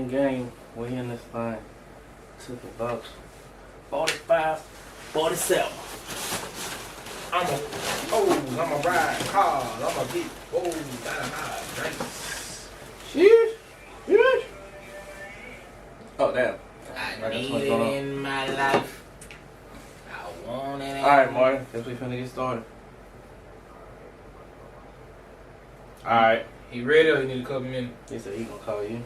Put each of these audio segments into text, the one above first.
in game. We in this thing. Took the Bucks. 45-47. I'ma ride cars. I'ma get drinks. Shit. Oh, damn. I need it in my life. I want it. Alright, Martin. Guess we finna get started. Alright. He ready or he need a couple minutes? He said he gonna call you.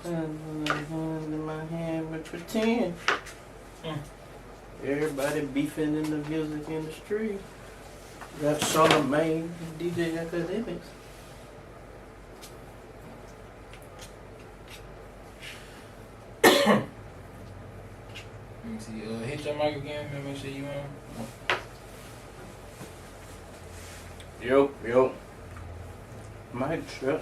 Hand in my hand, but pretend. Everybody beefing in the music industry. Got Charlamagne, DJ Academics. Let me see. Hit your mic again. Make sure you on. Yo. Mic check.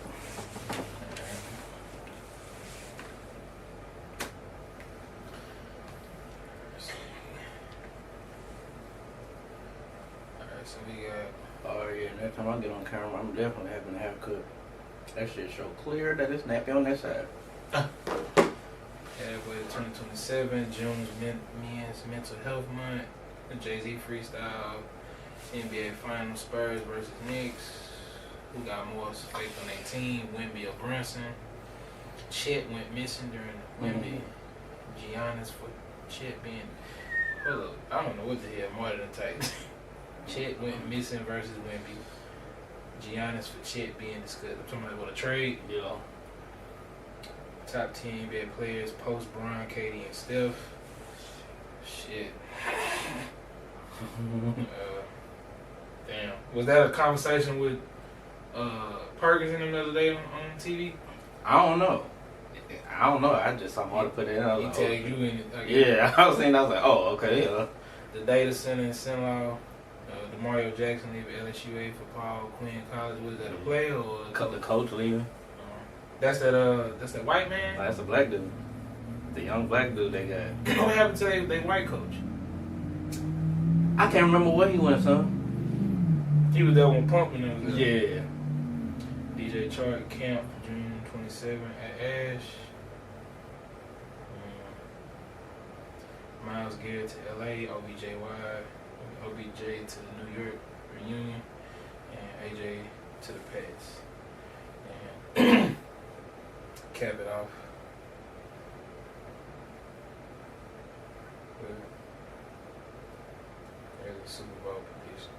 So we got. Oh yeah, next time I get on camera, I'm definitely having a haircut. That shit so clear that it's nappy on that side. Halfway to 2027, June's Men's Mental Health Month, the Jay-Z freestyle, NBAFinals, Spurs versus Knicks. Who got more faith on their team? Wemby or Brunson. Chet went missing during the Wemby. Giannis for Chet being. Hold up, I don't know what the hell more than type. Chet went missing versus Wemby. Giannis for Chet being discussed. I'm talking about what a trade. Yeah. Top 10 NBA players, post-LeBron, KD, and Steph. Shit. Damn. Was that a conversation with Perkins and them the other day on TV? I don't know. I just saw Marty put it in. I was He like, tagged you in it. yeah, I was like, oh, okay, yeah. The Data Center in Cenla, Dimario Jackson leaving LSUA for Paul Quinn College. Was that a play or The coach leaving. That's that white man? That's a black dude. The young black dude they got. What happened to their white coach? I can't remember where he went, son. He was there when pumping them. Yeah. DJ Chark camp June 27 at Ash. Miles Garrett to LA, OBJ to the New York reunion, and AJ to the Pats. And cap it off. There's a Super Bowl prediction.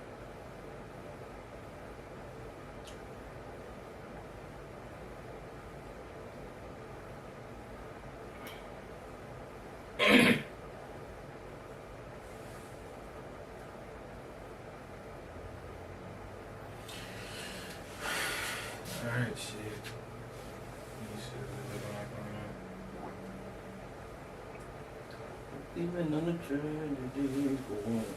Alright, shit. Even on the tragedy for once.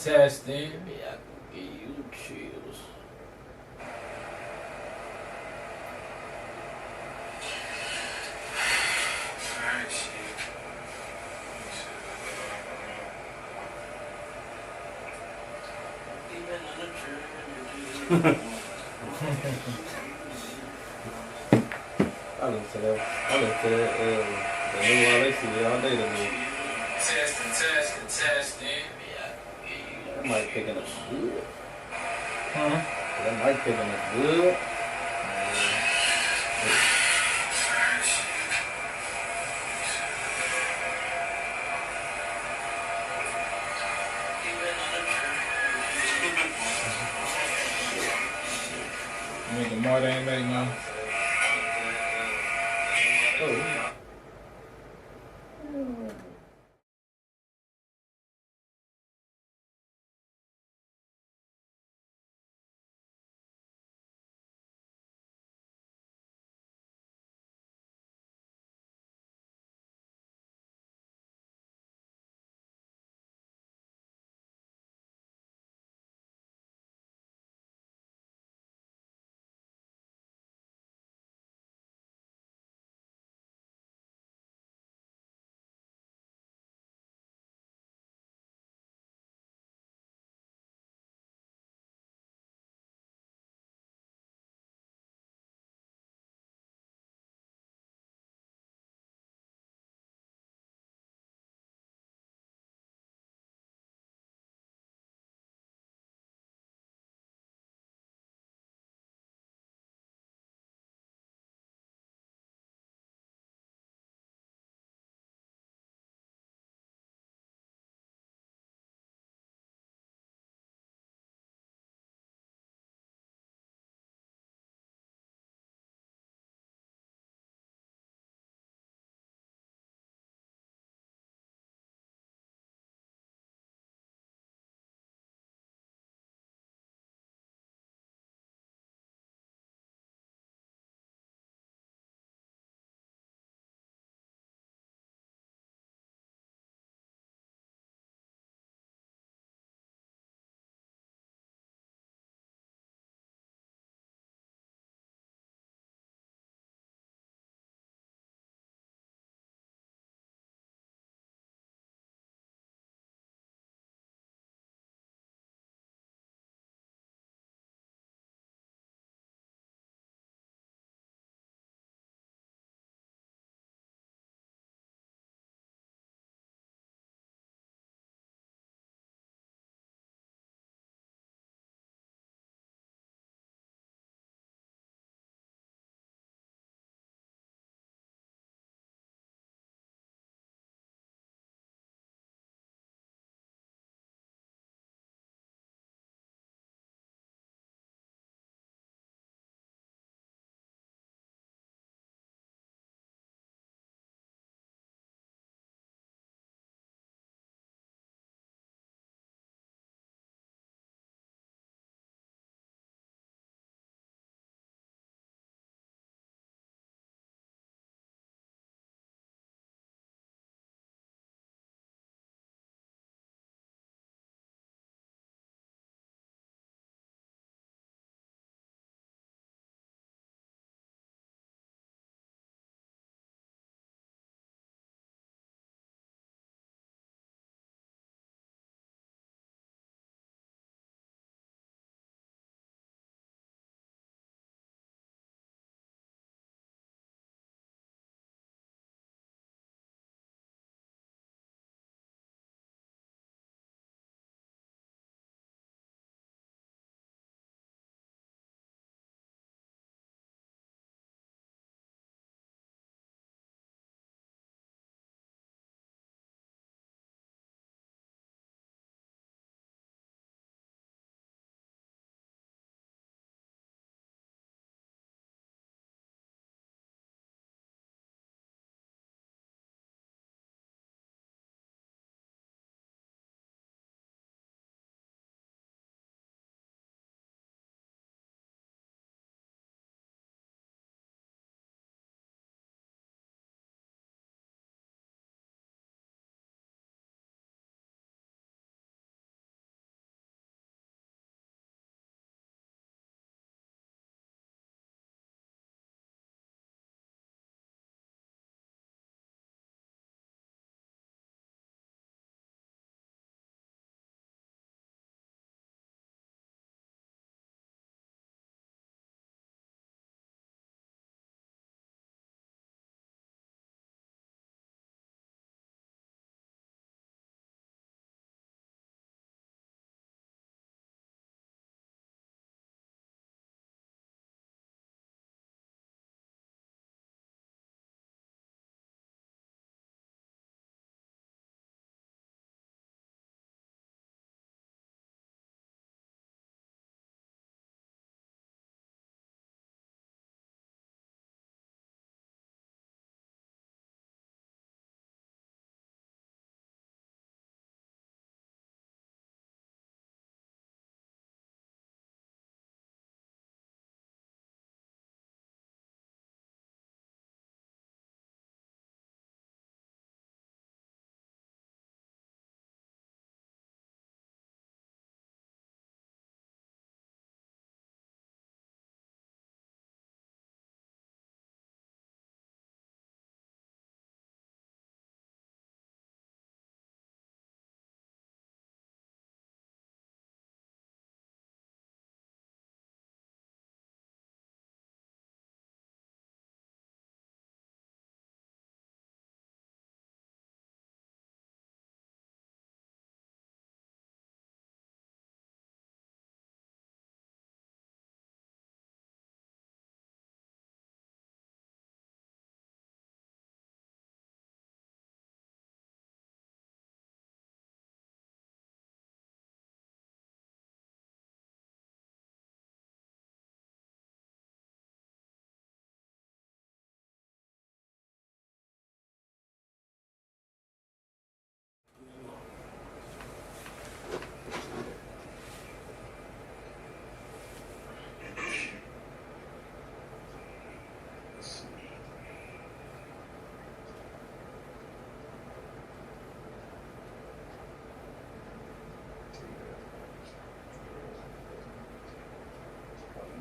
Testing. Yeah, I can give you chills. Alright, shit. Even on the tragedy. I look to that, the new LSUA all day to me. Testing. That mic picking up good. Huh? That mic picking up good. Making more than make, man. Oh.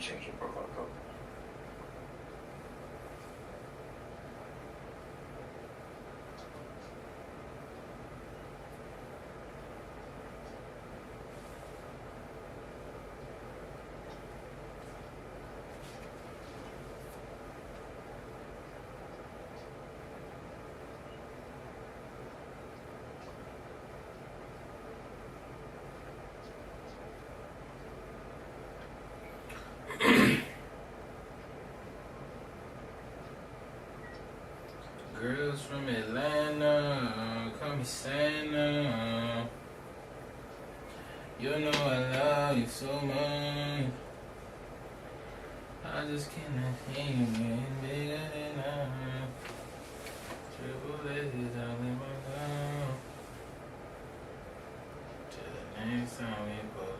change your profile color. Girls from Atlanta, call me Santa. You know I love you so much. I just cannot hear you getting bigger than I. Triple X's all in my car. Till the next time we pull up.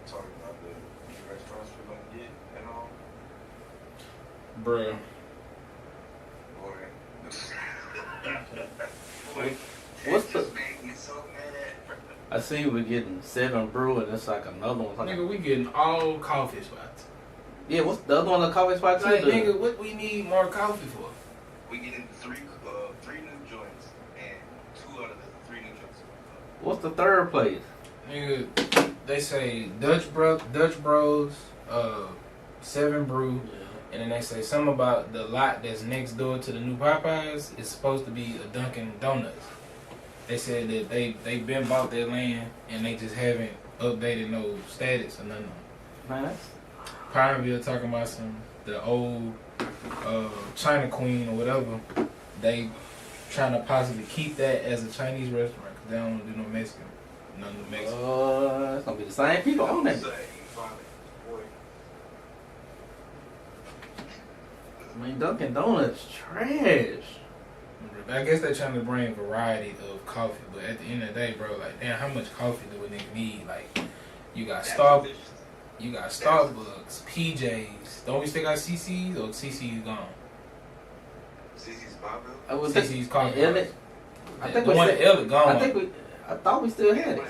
Talking about the new restaurants we're gonna get and all. Bruh. Boy, What's that the- just made me so mad. I see we're getting 7 brew and it's like another one. Like, Nigga, we getting all coffee spots. yeah, what's the other one? The coffee spot too? Like, The- nigga, what we need more coffee for? We getting three new joints and 2 out of the 3 new joints. What's the third place? Nigga, they say Dutch Bros, 7 Brew, and then they say something about the lot that's next door to the new Popeyes is supposed to be a Dunkin' Donuts. They said that they been bought their land and they just haven't updated no status or nothing. Man, that's Pineville talking about the old China Queen or whatever. They trying to possibly keep that as a Chinese restaurant because they don't want to do no Mexican. None of the Mexican. it's gonna be the same people on that. I mean, Dunkin' Donuts trash. I guess they're trying to bring variety of coffee, but at the end of the day, bro, like, damn, how much coffee do a nigga need? Like, you got Starbucks, PJs. Don't we still got CC's or CC's gone? CC's Bobby. I was CC's coffee. Elliot. I think the we one said- at Elliot gone. I thought we still had it.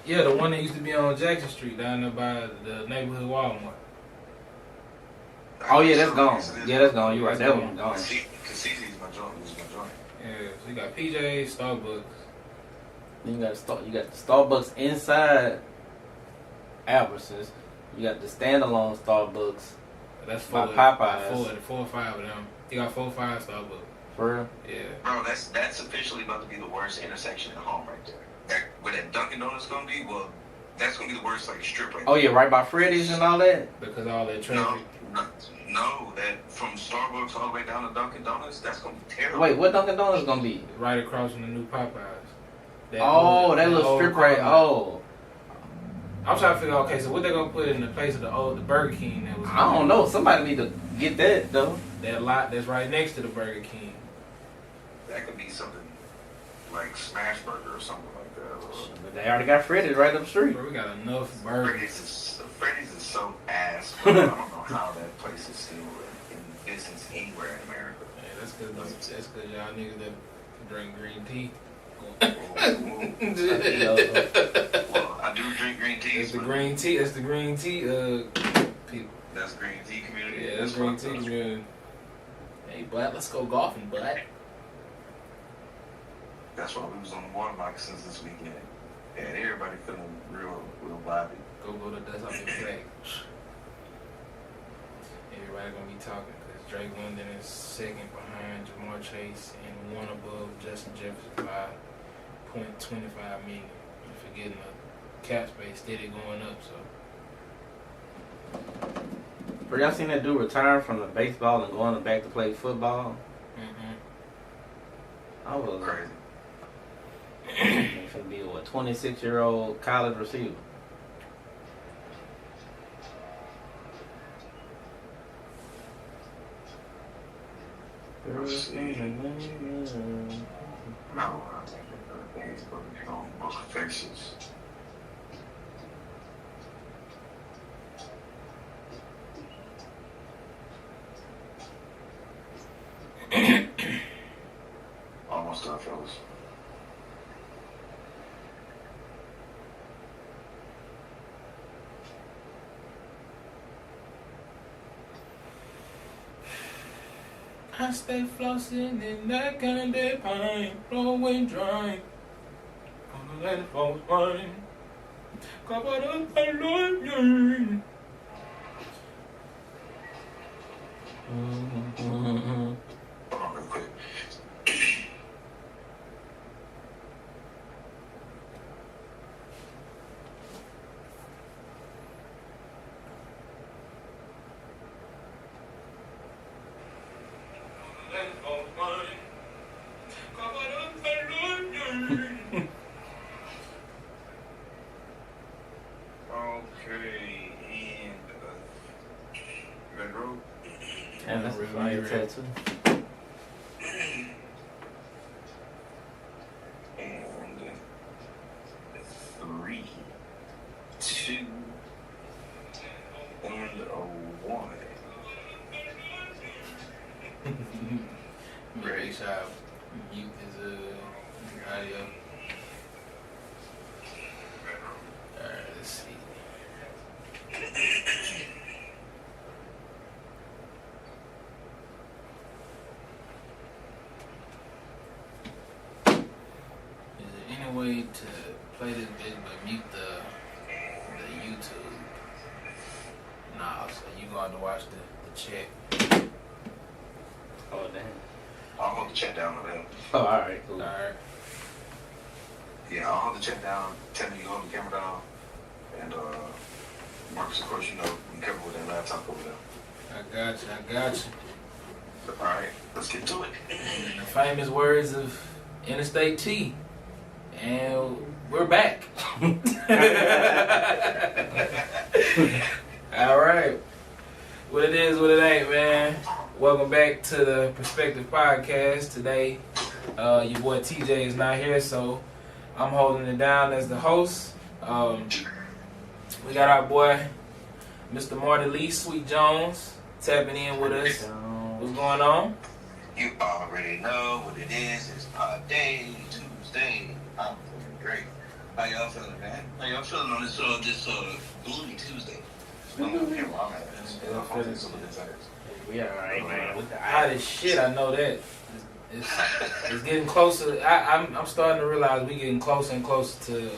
Yeah, the one that used to be on Jackson Street down there by the neighborhood Walmart. Oh yeah, that's gone. Yeah, that's gone. You're right. That one gone. Cause CC's my joint. Yeah, so you got PJs, Starbucks. Then you got the Starbucks inside Albertsons. You got the standalone Starbucks. That's By 4. Popeyes. 4 or 5 of them. You got 4 or 5 Starbucks. For real? Yeah. Bro, that's officially about to be the worst intersection in home right there. Where that Dunkin' Donuts gonna be, well, that's gonna be the worst like strip right Oh there. yeah, right by Freddy's and all that. Because all that traffic. No, that from Starbucks all the way down to Dunkin' Donuts, that's gonna be terrible. Wait, what Dunkin' Donuts gonna be? Right across from the new Popeyes. That little strip right. Oh, I'm trying to figure out, okay, so what they gonna put in the place of the Burger King that was I don't know. Somebody need to get that though. that lot that's right next to the Burger King. That could be something like Smash Burger or something like that. But they already got Freddy's right up the street. Bro, we got enough burgers. Freddy's is so ass. Bro. I don't know how that place is still in business anywhere in America. Yeah, that's cause y'all niggas that drink green tea. Well, I do drink green tea. That's the green tea. That's the green tea. People. That's green tea community. Yeah, that's green tea community. Hey, bud, let's go golfing, bud. That's why we was on the water moccasins this weekend. And everybody feeling real vibey. Go to that's off your back. Everybody gonna be talking because Drake London is second behind Jamar Chase and 1 above Justin Jefferson by .25 million. You're forgetting the cap space steady going up. So Bro, y'all seen that dude retire from the baseball and going back to play football? I was Crazy. He's gonna be a 26-year-old college receiver. No, I think things on both faces. Almost done, fellas. I stay flossing in that candy pine, blowing dry. Gonna let it fall mine. Covered up by lightning. Hold on real quick. Okay, and Red Road. And that's a fire tattoo. And 3, 2, and a 1. Make sure I mute his audio. Alright, let's see. Is there any way to play this bit but mute the YouTube? Nah, so you gonna have to watch the chat. Oh, damn. I'll hold the chat down with him. Oh, alright, cool. Alright. Yeah, I'll hold the chat down. Tell me you hold the camera down. And Marcus, of course, you know, be careful with that laptop over there. I got you. All right, let's get to it. In the famous words of Interstate T. And we're back. Alright. What it is, what it ain't, man. Welcome back to the Perspective Podcast. Today, your boy TJ is not here, so I'm holding it down as the host. We got our boy, Mr. Marty Lee Sweet Jones, tapping in with us. What's going on? You already know what it is. It's Pod Day, Tuesday. I'm feeling great. How y'all feeling, man? How y'all feeling on this gloomy Tuesday? We alright, man. Hot as shit, I know that. It's getting closer. I'm starting to realize we're getting closer and closer to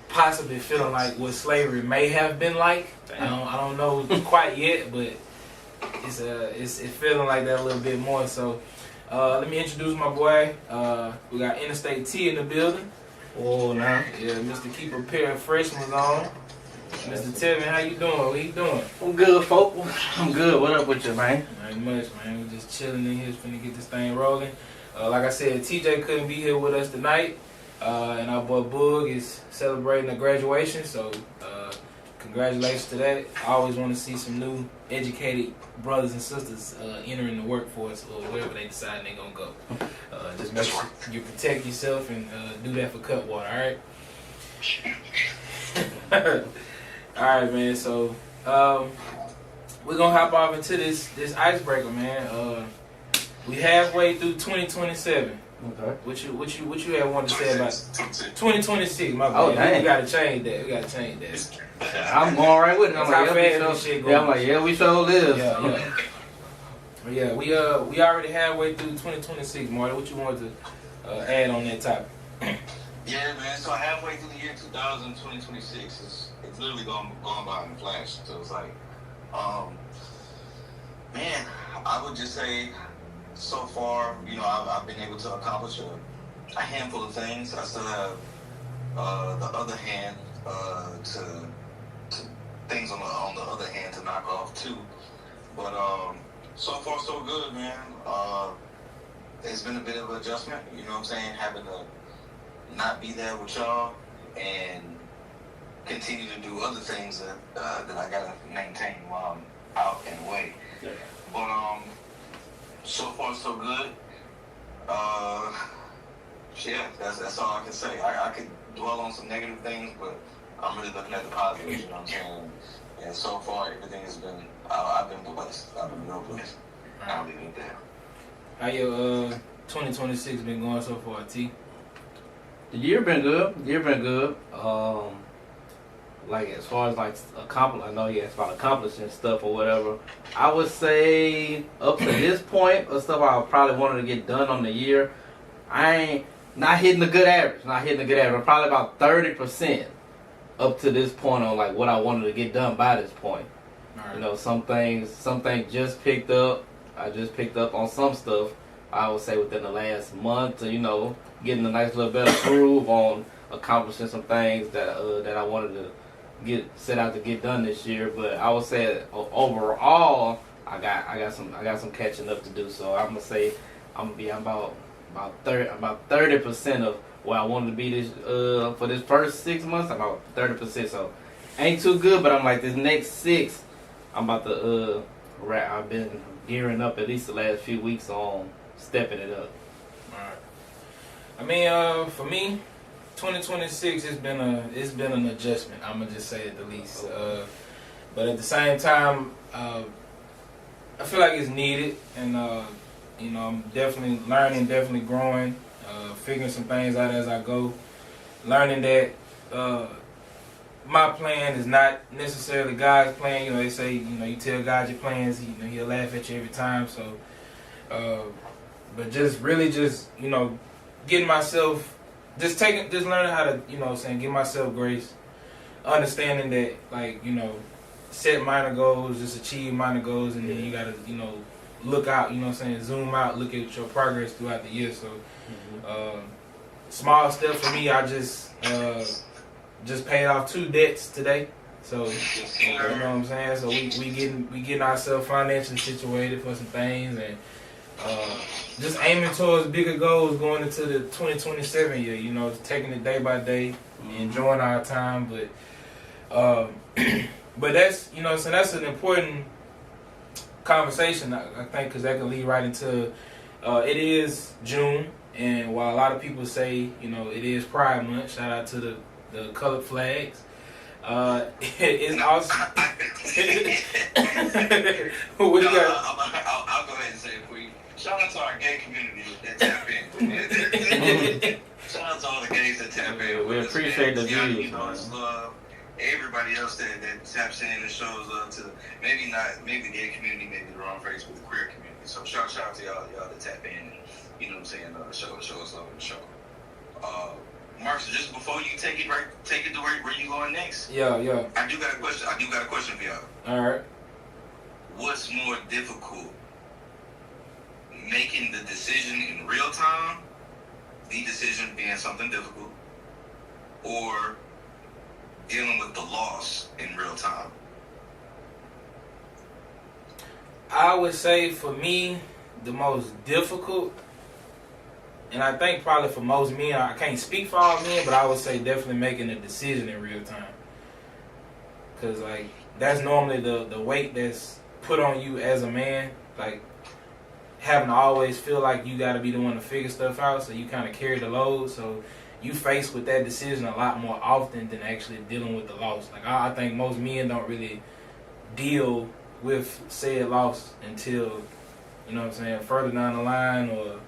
possibly feeling like what slavery may have been like. I don't know quite yet, but it's feeling like that a little bit more. So let me introduce my boy. We got Interstate T in the building. Oh, now. Yeah, Mr. Keep a Pair of Freshmen on. Mr. Tevin, how you doing? What you doing? I'm good, folk. I'm good. What up with you, man? Not much, man. We're just chilling in here, finna get this thing rolling. Like I said, TJ couldn't be here with us tonight. And our boy Boog is celebrating a graduation, so congratulations to that. I always want to see some new educated brothers and sisters entering the workforce or wherever they decide they're going to go. Just make sure you protect yourself and do that for Cutwater, alright? Alright, man, so we're going to hop off into this icebreaker, man. We halfway through 2027. Okay. What you have wanted to say about 2026? My bad. Oh, dang. We gotta change that. I'm going right with it. I'm That's like, how yeah, fast this shit goes. I'm like, yeah, we sure live. Yeah. We already halfway through 2026, Marty. What you want to add on that topic? Yeah, man. So halfway through the year 2026, it's literally gone by in a flash. So it's like, man, I would just say, so far, you know, I've been able to accomplish a handful of things. I still have the other hand to things on the other hand to knock off too. But so far so good, man. It's been a bit of an adjustment. You know what I'm saying? Having to not be there with y'all and continue to do other things that I gotta maintain while I'm out and away. Yeah. But So far, so good. Yeah, that's all I can say. I could dwell on some negative things, but I'm really looking at the positives. You know what I'm saying? And so far, everything has been. I've been blessed. I've been real blessed. I'll leave it there. How your 2026 been going so far, T? The year been good. Like as far as like I know you asked about accomplishing stuff or whatever. I would say up to this point, of stuff I probably wanted to get done on the year, I ain't not hitting a good average. Probably about 30% up to this point on like what I wanted to get done by this point. Right. You know, some things just picked up. I just picked up on some stuff. I would say within the last month, you know, getting a nice little better groove on accomplishing some things that I wanted to set out to get done this year. But I would say overall, I got some catching up to do. So I'm gonna say I'm gonna be about 30% of where I wanted to be this for this first 6 months. I'm about 30%. So ain't too good, but I'm like this next 6. I'm about to I've been gearing up at least the last few weeks on stepping it up. Alright. I mean, for me, 2026 it's been an adjustment. I'm gonna just say it the least. But at the same time, I feel like it's needed, and you know, I'm definitely learning, definitely growing, figuring some things out as I go. Learning that my plan is not necessarily God's plan. You know, they say, you know, you tell God your plans, he'll laugh at you every time. So, but just really, you know, getting myself, just learning how to, you know, give myself grace, understanding that, like, you know, set minor goals, just achieve minor goals, and then you gotta, you know, look out, you know what I'm saying, zoom out, look at your progress throughout the year. So, small steps for me. I just paid off 2 debts today. So, you know what I'm saying? So we getting ourselves financially situated for some things, and just aiming towards bigger goals going into the 2027 year. You know, taking it day by day, enjoying our time. But but that's, you know, so that's an important conversation, I think, because that can lead right into it is June, and while a lot of people say, you know, it is Pride Month, shout out to the colored flags. It's also what you got? I'll go ahead and say it for you. Shout out to our gay community that tap in. Shout out to all the gays that tap in. We appreciate the views. You know, it's love. Everybody else that taps in and shows love to maybe the gay community, maybe the wrong phrase, but the queer community. So shout out to y'all that tap in and, you know what I'm saying, show us love in the show. Mark, so just before you take it to where you going next? Yeah. I do got a question for y'all. All right. What's more difficult, making the decision in real time, the decision being something difficult, or dealing with the loss in real time? I would say for me, the most difficult, and I think probably for most men, I can't speak for all men, but I would say definitely making a decision in real time. Because, like, that's normally the weight that's put on you as a man. Like, having to always feel like you got to be the one to figure stuff out, so you kind of carry the load. So you face with that decision a lot more often than actually dealing with the loss. Like, I think most men don't really deal with said loss until, you know what I'm saying, further down the line, or,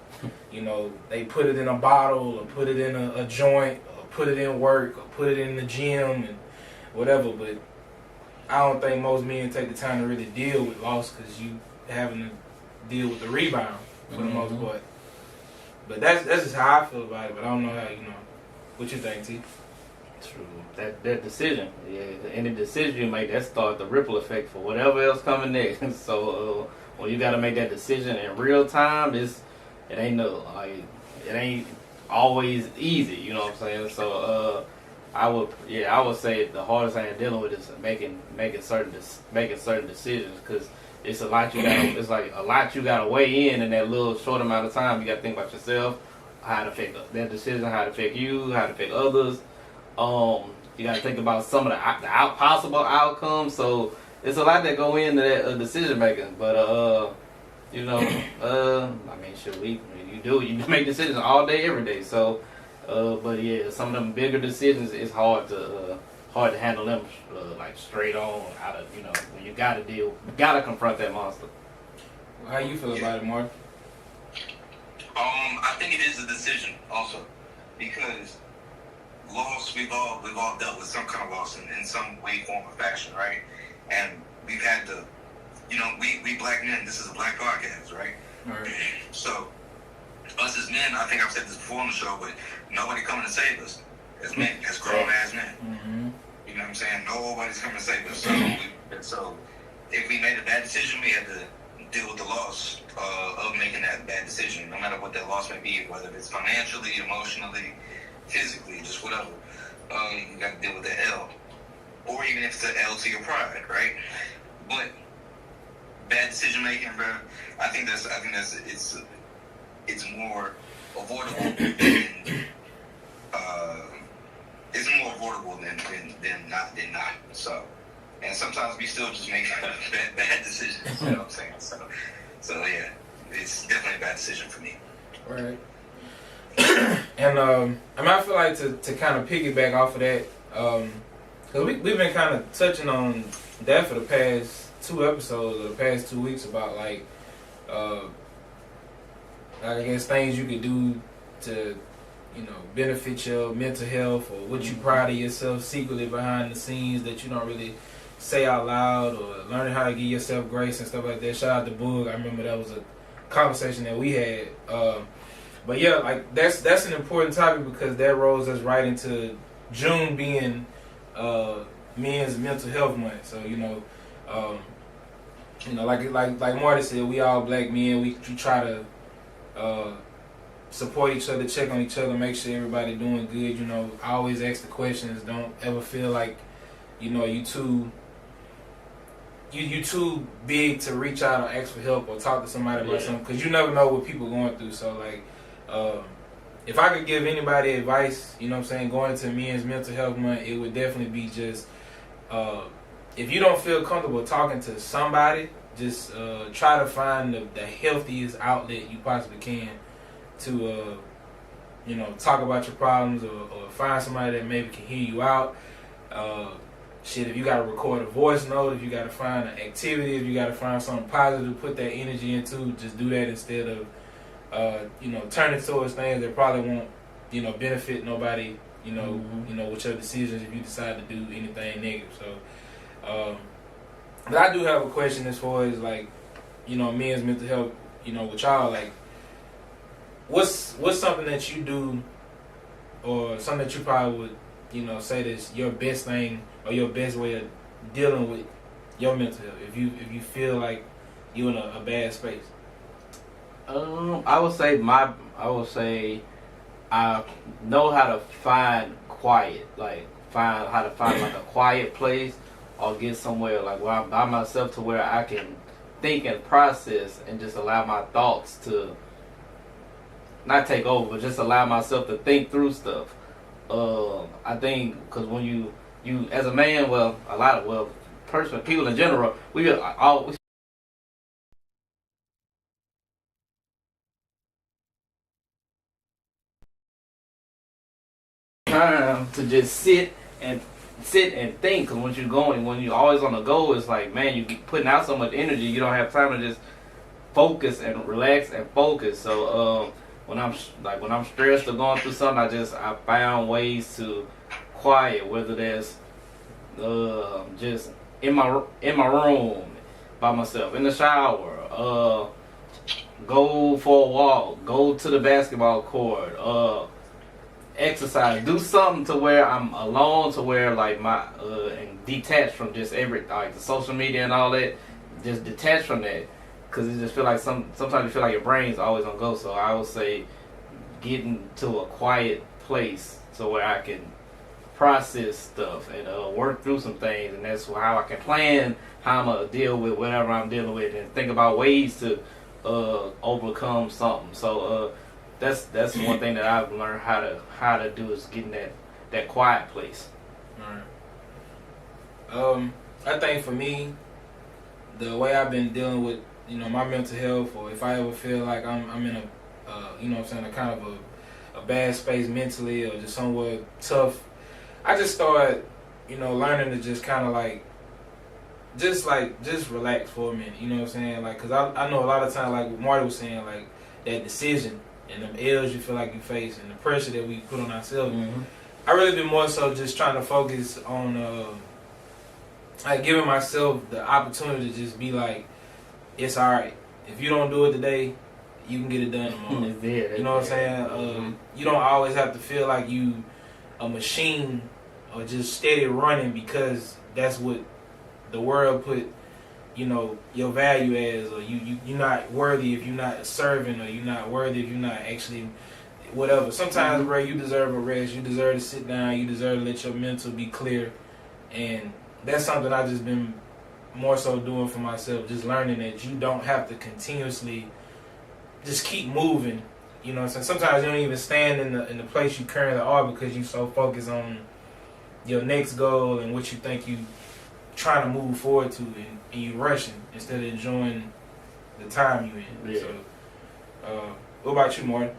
you know, they put it in a bottle, or put it in a joint, or put it in work, or put it in the gym, and whatever. But I don't think most men take the time to really deal with loss, because you having to deal with the rebound for the most part. But that's just how I feel about it. But I don't know how, you know, what you think, T? True. That decision, any decision you make, that starts the ripple effect for whatever else coming next. So when you got to make that decision in real time, it ain't always easy. You know what I'm saying? So I would say the hardest thing dealing with is making certain decisions, because it's a lot you gotta weigh in that little short amount of time. You got to think about yourself, how it affect that decision, how it affect you, how it affect others. You got to think about some of the possible outcomes. So it's a lot that go into that decision making. But You know, I mean, shit, you make decisions all day, every day. So, but yeah, some of them bigger decisions, it's hard to handle them like straight on out of, you know, when you gotta confront that monster. How you feel about it, Mark? I think it is a decision also, because loss, we've all dealt with some kind of loss in some way, form, or fashion, right? And we've had to, you know, we black men, this is a black podcast, right? Right. So, us as men, I think I've said this before on the show, but nobody coming to save us as men, as grown-ass men. Mm-hmm. You know what I'm saying? Nobody's coming to save us. So if we made a bad decision, we had to deal with the loss of making that bad decision, no matter what that loss may be, whether it's financially, emotionally, physically, just whatever. You got to deal with that L. Or even if it's an L to your pride, right? But bad decision making, bro, I think it's more avoidable than it's more avoidable than not. So, and sometimes we still just make bad decisions. You know what I'm saying? So yeah, it's definitely a bad decision for me. Right. And I mean, I feel like to kind of piggyback off of that, because we've been kind of touching on that for the past 2 episodes or the past 2 weeks about like I guess things you could do to, you know, benefit your mental health, or what you proud of yourself secretly behind the scenes that you don't really say out loud, or learning how to give yourself grace and stuff like that. Shout out to Boog. I remember that was a conversation that we had. But yeah, like that's an important topic, because that rolls us right into June being Men's Mental Health Month. So you know, like Marty said, we all black men. We try to support each other, check on each other, make sure everybody doing good. You know, I always ask the questions. Don't ever feel like, you know, you too big to reach out or ask for help or talk to somebody about something, because you never know what people going through. So like, if I could give anybody advice, you know what I'm saying, going into Men's Mental Health Month, it would definitely be just, if you don't feel comfortable talking to somebody, just try to find the healthiest outlet you possibly can to, you know, talk about your problems, or find somebody that maybe can hear you out. If you got to record a voice note, if you got to find an activity, if you got to find something positive to put that energy into, just do that instead of, you know, turning towards things that probably won't, you know, benefit nobody, you know, you know, with your decisions if you decide to do anything negative. So, but I do have a question as far as like, you know, men's mental health, you know, with y'all, like, what's something that you do, or something that you probably would, you know, say that's your best thing or your best way of dealing with your mental health if you feel like you're in a bad space? I would say I know how to find quiet, like find like a quiet place, or get somewhere like where I'm by myself, to where I can think and process and just allow my thoughts to not take over, but just allow myself to think through stuff. I think because when you as a man, people in general, we always time to just sit and think. Because when you're always on the go, it's like, man, you get putting out so much energy, you don't have time to just focus and relax and focus. So when I'm stressed or going through something, I found ways to quiet, whether that's just in my room by myself, in the shower, go for a walk, go to the basketball court, exercise, do something to where I'm alone, to where like and detached from just like the social media and all that, just detached from that. Because it just feel like sometimes you feel like your brain's always on go. So I would say getting to a quiet place so where I can process stuff and work through some things, and that's how I can plan how I'm gonna deal with whatever I'm dealing with, and think about ways to overcome something. So that's one thing that I've learned how to do, is getting that quiet place. All right. I think for me, the way I've been dealing with my mental health, or if I ever feel like I'm in a, a kind of a bad space mentally, or just somewhat tough, I just start, learning to just kind of just relax for a minute. You know what I'm saying? Like, cause I know a lot of times, like what Marty was saying, like that decision and them L's you feel like you face and the pressure that we put on ourselves. Mm-hmm. I really been more so just trying to focus on like giving myself the opportunity to just be like, it's alright. If you don't do it today, you can get it done tomorrow. You know what I'm saying? You don't always have to feel like you a machine or just steady running because that's what the world put, your value as, or you're not worthy if you're not serving, or you're not worthy if you're not actually whatever. Sometimes, bro, you deserve a rest. You deserve to sit down. You deserve to let your mental be clear. And that's something I've just been more so doing for myself, just learning that you don't have to continuously just keep moving. You know what I'm saying? Sometimes you don't even stand in the place you currently are because you're so focused on your next goal and what you think you trying to move forward to, and you rushing instead of enjoying the time you in. Yeah. So, what about you, Martin?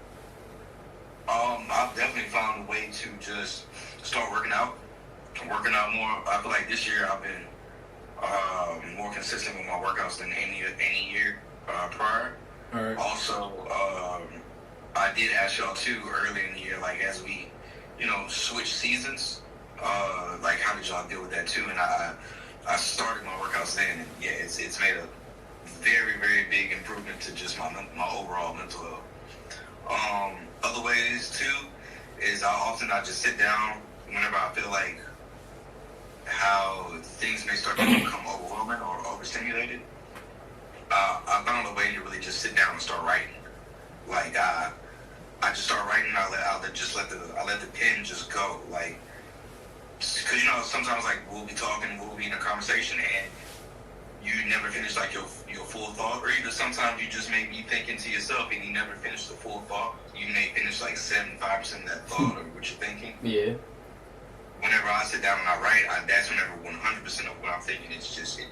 I've definitely found a way to just start working out more. I feel like this year I've been more consistent with my workouts than any year prior. All right. Also, I did ask y'all too earlier in the year, like as we, switch seasons, like how did y'all deal with that too? And I started my workouts then, and yeah, it's made a very, very big improvement to just my overall mental health. Other ways too is I just sit down whenever I feel like how things may start to become overwhelming or overstimulated. I found a way to really just sit down and start writing. Like I just start writing. I let the pen just go. Like, because sometimes like we'll be talking, we'll be in a conversation, and you never finish like your full thought, or either sometimes you just may be thinking to yourself and you never finish the full thought. You may finish like 75% of that thought or what you're thinking. Yeah. Whenever I sit down and I write, that's whenever 100% of what I'm thinking it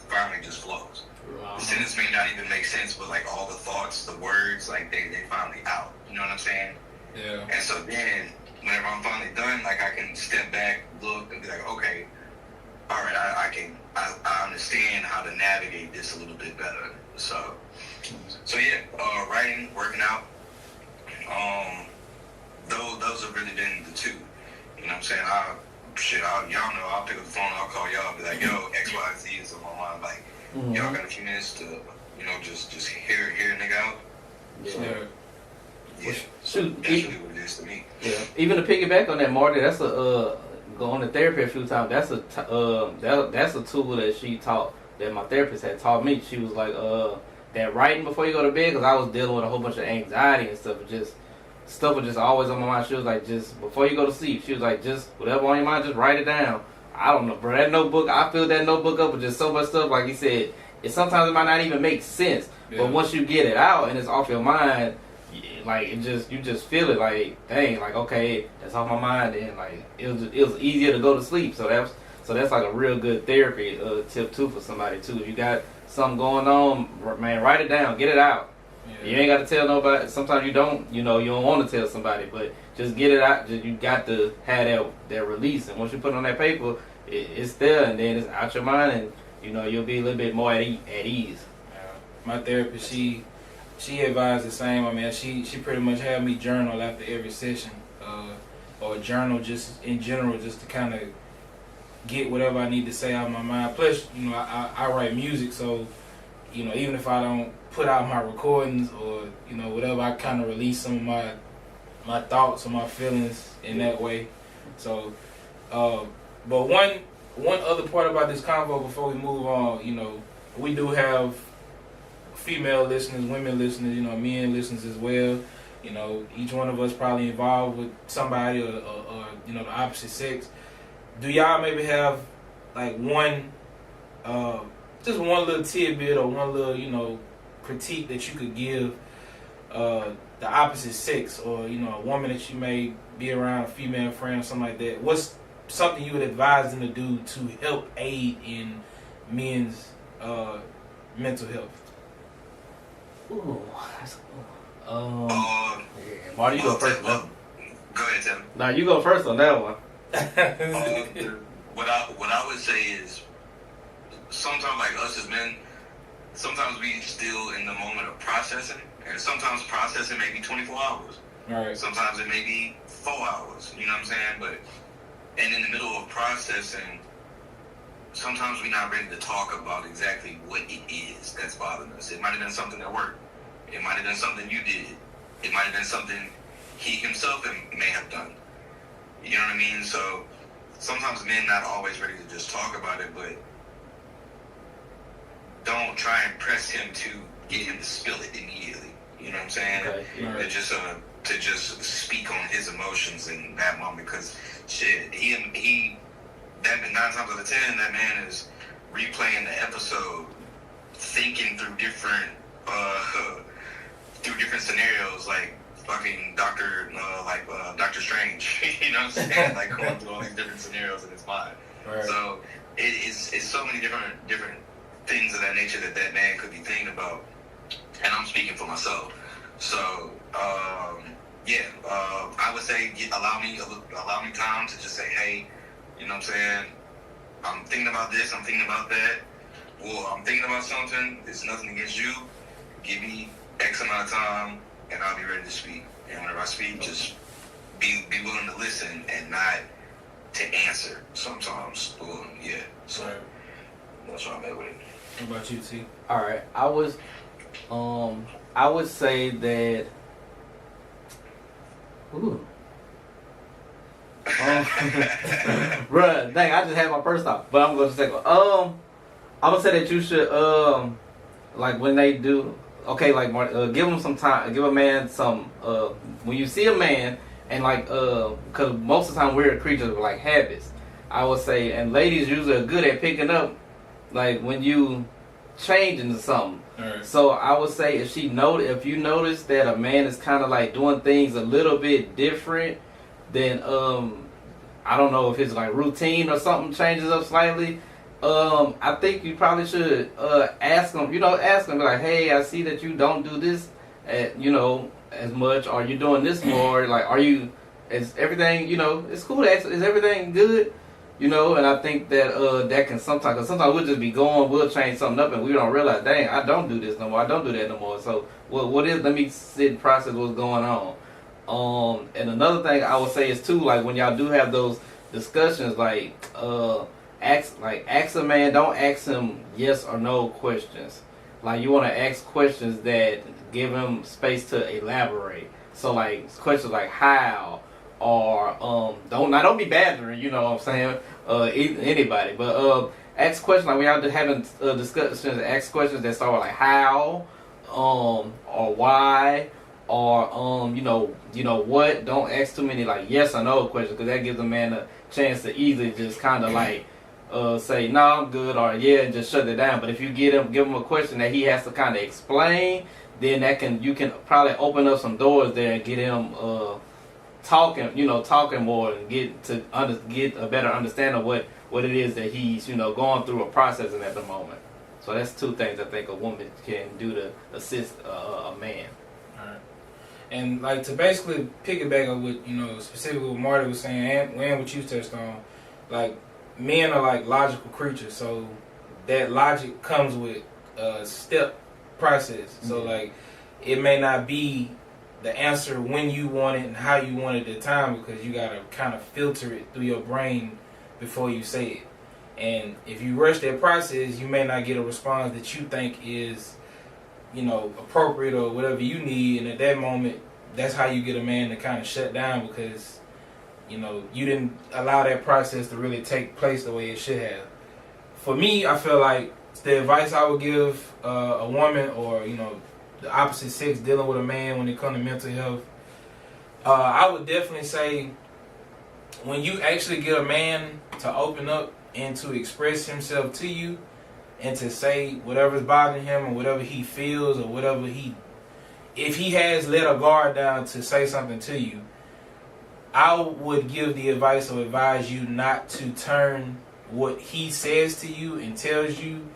finally just flows. Wow. The sentence may not even make sense, but like all the thoughts, the words, like they finally out. You know what I'm saying? Yeah. And so then, whenever I'm finally done, like I can step back, look, and be like, okay, all right, I understand how to navigate this a little bit better. So yeah, writing, working out, those have really been the two. You know what I'm saying? Y'all know, I'll pick up the phone, I'll call y'all, be like, yo, X, Y, Z is on my mind. Like, y'all got a few minutes to, just hear a nigga out. Yeah. So, yeah. Shoot, That's really what it is to me. Yeah. Even to piggyback on that, Marty, that's going to therapy a few times. That's a tool that she taught, that my therapist had taught me. She was like, that writing before you go to bed, because I was dealing with a whole bunch of anxiety and stuff. Stuff was just always on my mind. She was like, just before you go to sleep, she was like, just whatever on your mind, just write it down. I don't know, bro. That notebook, I filled that notebook up with just so much stuff. Like you said, sometimes it might not even make sense, but once you get it out and it's off your mind, like you just feel it. Like, dang, like okay, that's off my mind. And like it was easier to go to sleep. So that's like a real good therapy tip too for somebody too. If you got something going on, man, write it down, get it out. Yeah. You ain't got to tell nobody. Sometimes you don't, you don't want to tell somebody, but just get it out. You got to have that release, and once you put it on that paper, it's there, and then it's out your mind, and you'll be a little bit more at ease. My therapist, she advised the same. I mean, she pretty much had me journal after every session, or journal just in general, just to kind of get whatever I need to say out of my mind. Plus, I write music, so even if I don't put out my recordings or whatever, I kind of release some of my thoughts or my feelings in that way. So, but one other part about this convo before we move on, we do have female listeners, women listeners, men listeners as well. Each one of us probably involved with somebody or the opposite sex. Do y'all maybe have like just one little tidbit or one little, critique that you could give the opposite sex, or, a woman that you may be around, a female friend or something like that? What's something you would advise them to do to help aid in men's mental health? Ooh, that's Yeah. Marty, you go first on that one. Go ahead, Tim. Nah, you go first on that one. What I would say is, sometimes like us as men, sometimes we still in the moment of processing, and sometimes processing may be 24 hours. Right. Sometimes it may be 4 hours. You know what I'm saying? And in the middle of processing, sometimes we're not ready to talk about exactly what it is that's bothering us. It might have been something at work. It might have been something you did. It might have been something he himself may have done. You know what I mean? So sometimes men not always ready to just talk about it, but don't try and press him to get him to spill it immediately. You know what I'm saying? Okay, yeah. To just speak on his emotions in that moment, because shit, that 9 times out of 10, that man is replaying the episode, thinking through different scenarios, like fucking Doctor Strange. You know what I'm saying? Like going through all these different scenarios in his mind. Right. So it's so many different things of that nature that man could be thinking about, and I'm speaking for myself. So I would say allow me time to just say, hey, you know what I'm saying, I'm thinking about this, I'm thinking about that, well, I'm thinking about something, it's nothing against you, give me X amount of time and I'll be ready to speak. And whenever I speak, just be willing to listen and not to answer sometimes. Well, yeah, so right. That's what I'm at with it. What about you, T? All right, I would say that. Ooh. Bruh, dang, I just had my first thought, but I'm going to second one. I'm gonna say that you should like when they do, okay, like give them some time, give a man some when you see a man, and like because most of the time we're creatures of like habits, I would say, and ladies usually are good at picking up like when you change into something. Right. So I would say if you notice that a man is kind of like doing things a little bit different, then I don't know if his like routine or something changes up slightly. I think you probably should ask him. Ask him like, hey, I see that you don't do this, as much. Are you doing this more? Like, is everything? It's cool to ask. Is everything good? And I think that that can sometimes, cause sometimes we'll just be we'll change something up and we don't realize, dang, I don't do this no more. I don't do that no more. So let me sit and process what's going on. And another thing I would say is too, like when y'all do have those discussions, like ask a man, don't ask him yes or no questions. Like you want to ask questions that give him space to elaborate. So like questions like how, or don't be badgering, you know what I'm saying, anybody, but ask questions like when y'all having discussions, ask questions that start with like how, or why, or what. Don't ask too many like yes or no questions, because that gives a man a chance to easily just kind of like say no, I'm good, or yeah, and just shut it down. But if you give him a question that he has to kind of explain, then you can probably open up some doors there and get him talking more, and get a better understanding of what it is that he's going through or processing at the moment. So that's two things I think a woman can do to assist a man. All right. And like to basically piggyback on what specifically what Marty was saying, and what you touched on, like men are like logical creatures, so that logic comes with a step process. Mm-hmm. So like it may not be the answer when you want it and how you want it at the time, because you gotta kind of filter it through your brain before you say it. And if you rush that process, you may not get a response that you think is, appropriate or whatever you need. And at that moment, that's how you get a man to kind of shut down, because, you didn't allow that process to really take place the way it should have. For me, I feel like the advice I would give a woman, or, the opposite sex dealing with a man when it comes to mental health, I would definitely say when you actually get a man to open up and to express himself to you and to say whatever's bothering him or whatever he feels or whatever if he has let a guard down to say something to you, I would give the advice or advise you not to turn what he says to you and tells you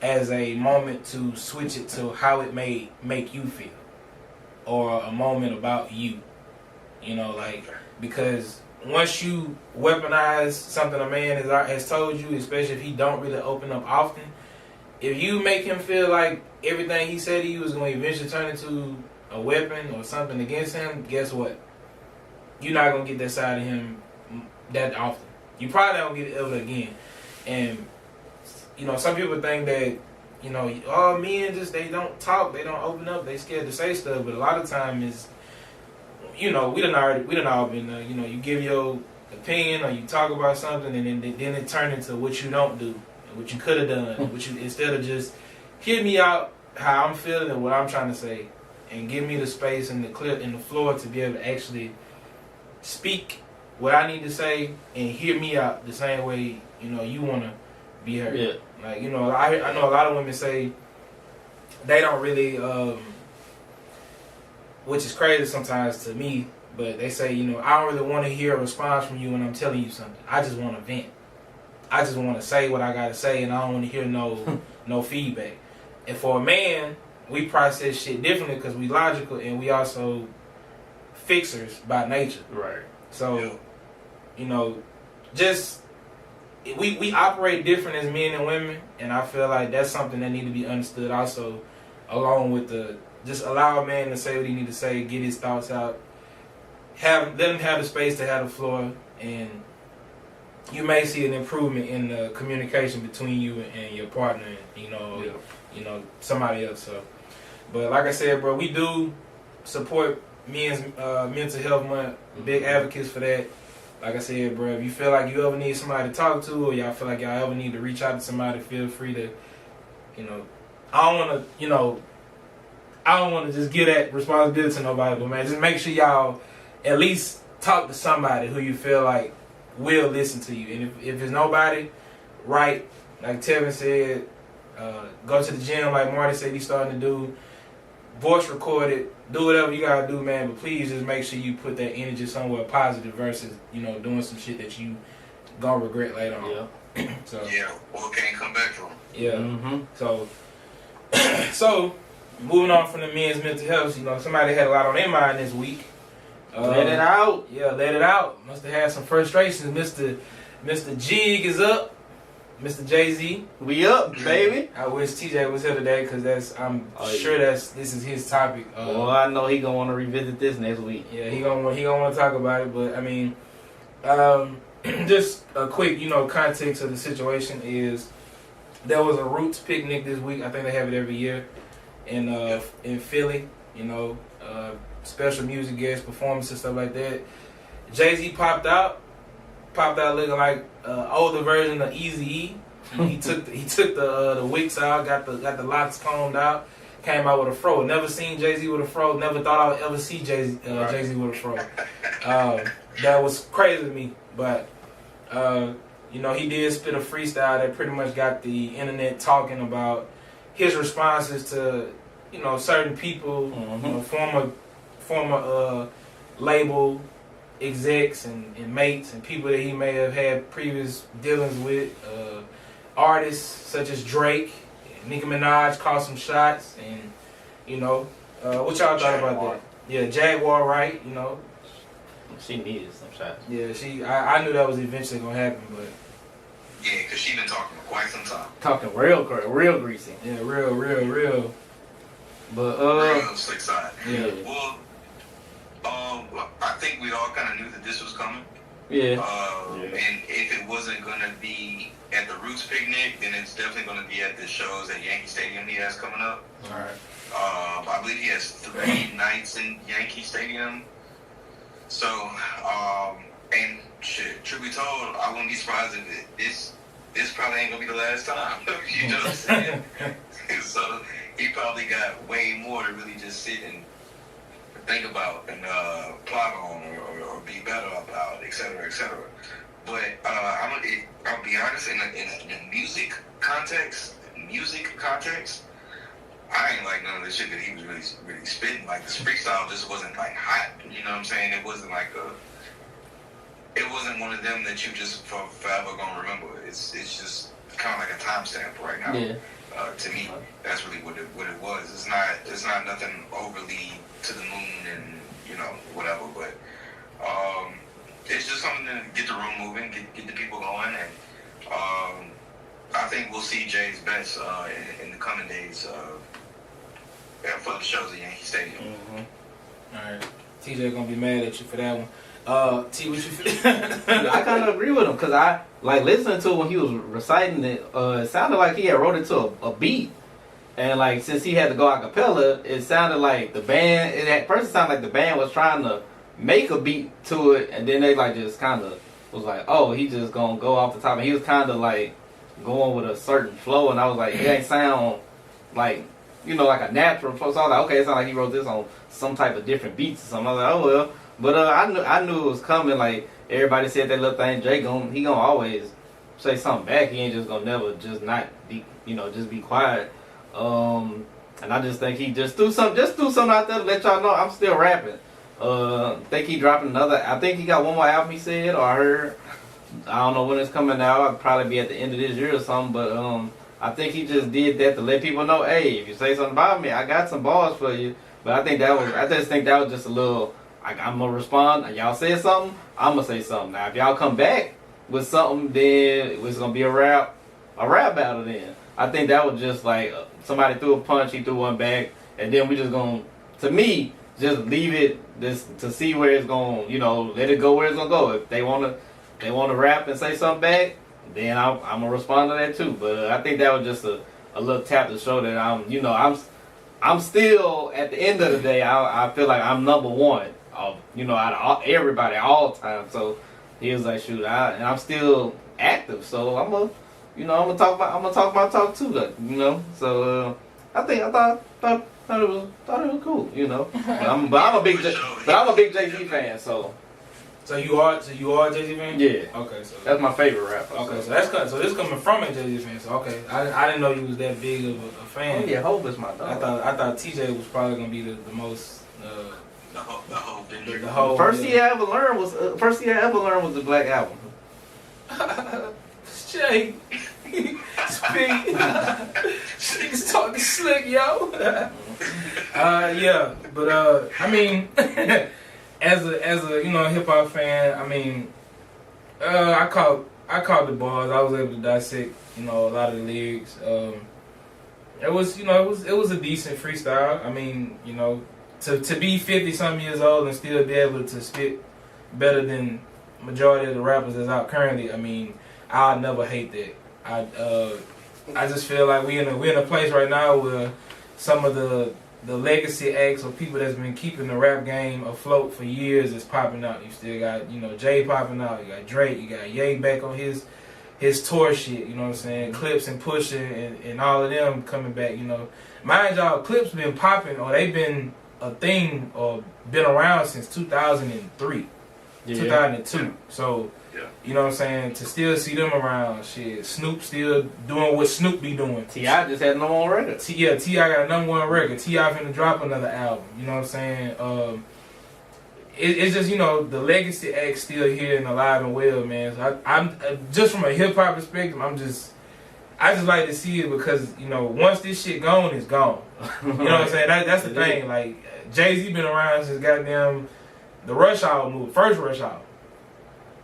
as a moment to switch it to how it may make you feel, or a moment about you. You know, like, because once you weaponize something a man has told you, especially if he don't really open up often, if you make him feel like everything he said to you is going to eventually turn into a weapon or something against him, guess what? You're not going to get that side of him that often. You probably don't get it ever again. And, you know, some people think that, you know, oh, men just, they don't talk, they don't open up, they scared to say stuff. But a lot of time is, you know, we done all been, you know, you give your opinion or you talk about something, and then it turn into what you don't do, what you could have done, what you, instead of just hear me out how I'm feeling and what I'm trying to say, and give me the space and the clip and the floor to be able to actually speak what I need to say and hear me out the same way, you know, you want to be heard. Yeah. Like, you know, I know a lot of women say they don't really, which is crazy sometimes to me, but they say, you know, I don't really want to hear a response from you when I'm telling you something. I just want to vent. I just want to say what I got to say, and I don't want to hear no feedback. And for a man, we process shit differently because we logical and we also fixers by nature. Right. So, you know, just we operate different as men and women, and I feel like that's something that need to be understood also, along with the just allow a man to say what he need to say, get his thoughts out, let him have the space to have the floor, and you may see an improvement in the communication between you and your partner, you know, somebody else. So, but like I said, bro, we do support men's mental health month. Big advocates for that. Like I said, bro, if you feel like you ever need somebody to talk to, or y'all feel like y'all ever need to reach out to somebody, feel free to, you know, I don't want to just give that responsibility to nobody, but man, just make sure y'all at least talk to somebody who you feel like will listen to you. And if it's nobody, right, like Tevin said, go to the gym like Marty said he's starting to do, voice record it, do whatever you gotta do, man, but please just make sure you put that energy somewhere positive versus, you know, doing some shit that you gonna regret later on. Yeah. So yeah, or can't come back from. Yeah. Mm-hmm. So moving on from the men's mental health, you know, somebody had a lot on their mind this week. Let it out. Yeah, let it out. Must have had some frustrations. Mr. Jig is up. Mr. Jay-Z. We up, baby. I wish TJ was here today because I'm sure this is his topic. Well, I know he gonna want to revisit this next week. Yeah, he gonna want to talk about it. But I mean, just a quick, you know, context of the situation is there was a Roots picnic this week. I think they have it every year in Philly. You know, special music guests, performances, stuff like that. Jay-Z popped out looking like older version of Eazy-E. He took the wigs out, got the locks combed out, came out with a fro. Never seen Jay-Z with a fro. Never thought I would ever see Jay-Z with a fro. That was crazy to me. But you know, he did spit a freestyle that pretty much got the internet talking about his responses to, you know, certain people, you know, former label execs and mates and people that he may have had previous dealings with, artists such as Drake, Nicki Minaj caught some shots, and you know, what y'all thought about that? Yeah, Jaguar, right? You know, she needed some shots. Yeah, I knew that was eventually gonna happen, but yeah, because she been talking for quite some time. Talking real greasy. Yeah, real. But real slick side. Yeah. Well, I think we all kind of knew that this was coming. Yeah. And if it wasn't gonna be at the Roots picnic, then it's definitely gonna be at the shows at Yankee Stadium he has coming up. All right. I believe he has 3 nights in Yankee Stadium. So, and shit, truth be told, I wouldn't be surprised if this probably ain't gonna be the last time. You know what I'm saying? So he probably got way more to really just sit and think about and plot on or be better about, et cetera, et cetera. But I'll be honest, in the music context, I ain't like none of the shit that he was really spitting. Like, this freestyle just wasn't like hot. You know what I'm saying? It wasn't like it wasn't one of them that you just forever gonna remember. It's just kind of like a timestamp right now. Yeah. To me, that's really what it was. It's not nothing overly to the moon and whatever, but it's just something to get the room moving, get the people going, and I think we'll see Jay's best in the coming days for the shows at Yankee Stadium. Mm-hmm. All right, TJ gonna be mad at you for that one. T, what you feel? I kind of agree with him because I like listening to it when he was reciting it. It sounded like he had wrote it to a beat, and like since he had to go a cappella, it sounded like the band. It at first it sounded like the band was trying to make a beat to it, and then they like just kind of was like, oh, he just gonna go off the top, and he was kind of like going with a certain flow, and I was like, it ain't sound like like a natural flow. So I was like, okay, it sounds like he wrote this on some type of different beats or something. I was like, oh well. But I knew it was coming. Like everybody said that little thing. Jay he gonna always say something back. He ain't just gonna never just not be just be quiet. And I just think he just threw something out there to let y'all know I'm still rapping. Think he dropping another. I think he got one more album. He said, or I heard. I don't know when it's coming out. I'll probably be at the end of this year or something. But I think he just did that to let people know, hey, if you say something about me, I got some bars for you. But I just think that was just a little. I'm gonna respond. Y'all said something, I'm gonna say something. Now, if y'all come back with something, then it's gonna be a rap battle. Then I think that was just like somebody threw a punch, he threw one back, and then we just gonna, to me, just leave it to see where it's gonna, let it go where it's gonna go. If they wanna rap and say something back, then I'm gonna respond to that too. But I think that was just a little tap to show that I'm still at the end of the day. I feel like I'm number one. Out of everybody all the time. So he was like, shoot, and I'm still active. So I'm gonna talk my talk too. So I thought it was cool. But I'm a big Jay-Z fan. So you are Jay-Z fan? Yeah. Okay, so that's my favorite rapper. Okay, so this coming from a Jay-Z fan. So okay, I didn't know you was that big of a fan. Oh, yeah, Hope is my dog. I thought TJ was probably gonna be the most. The whole first thing I ever learned was the Black Album. Jay, speak. He's talking slick, yo. Yeah, but I mean, as a hip hop fan, I mean, I caught the bars. I was able to dissect a lot of the lyrics. It was a decent freestyle. I mean, To be 50-something years old and still be able to spit better than majority of the rappers that's out currently, I mean, I'll never hate that. I just feel like we're in a place right now where some of the legacy acts or people that's been keeping the rap game afloat for years is popping out. You still got Jay popping out. You got Drake. You got Ye back on his tour shit. You know what I'm saying? Clips and Pusha and all of them coming back. Mind y'all, Clips been popping or they been a thing or been around since 2003, 2002. So, you know what I'm saying? To still see them around, shit. Snoop still doing what Snoop be doing. T.I. just had number one record. T.I. got a number one record. T.I. finna drop another album. You know what I'm saying? It's just, the legacy act still here and alive and well, man. So I'm just from a hip hop perspective, I just like to see it because, once this shit gone, it's gone. You know what I'm saying? That's the thing. Like, Jay-Z been around since goddamn the Rush Hour movie, first Rush Hour.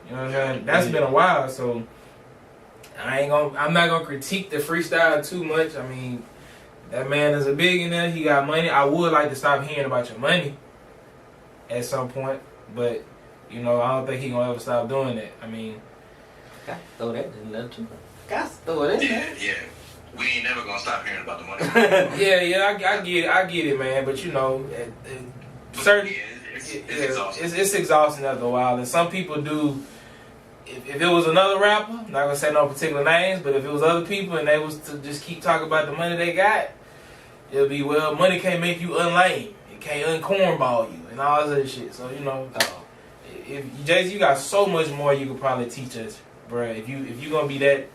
You know what I'm saying? That's been a while, so I'm not gonna critique the freestyle too much. I mean, that man is a billionaire, he got money. I would like to stop hearing about your money at some point, but I don't think he gonna ever stop doing that. I mean, got to throw that in there too. Got to throw it in there. Yeah. We ain't never gonna stop hearing about the money. I get it, man. But certain it's exhausting after a while, and some people do. If it was another rapper, I'm not gonna say no particular names, but if it was other people and they was to just keep talking about the money they got, it'll be money can't make you unlame, it can't uncornball you, and all this other shit. So if Jay-Z, you got so much more you could probably teach us, bruh. If you gonna be that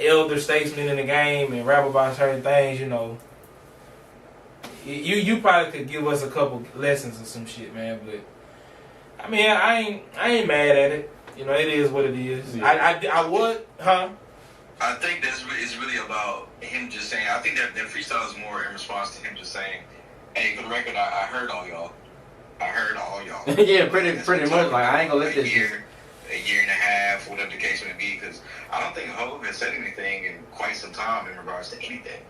elder statesman in the game and rap about certain things, you probably could give us a couple lessons or some shit, man. But I mean, I ain't mad at it. It is what it is. Yeah. I would, huh? I think it's really about him just saying. I think that freestyle is more in response to him just saying, "Hey, for the record, I heard all y'all. I heard all y'all." Yeah, pretty much. Like I ain't gonna let this. A year and a half, whatever the case may be, because I don't think Hov has said anything in quite some time in regards to anything.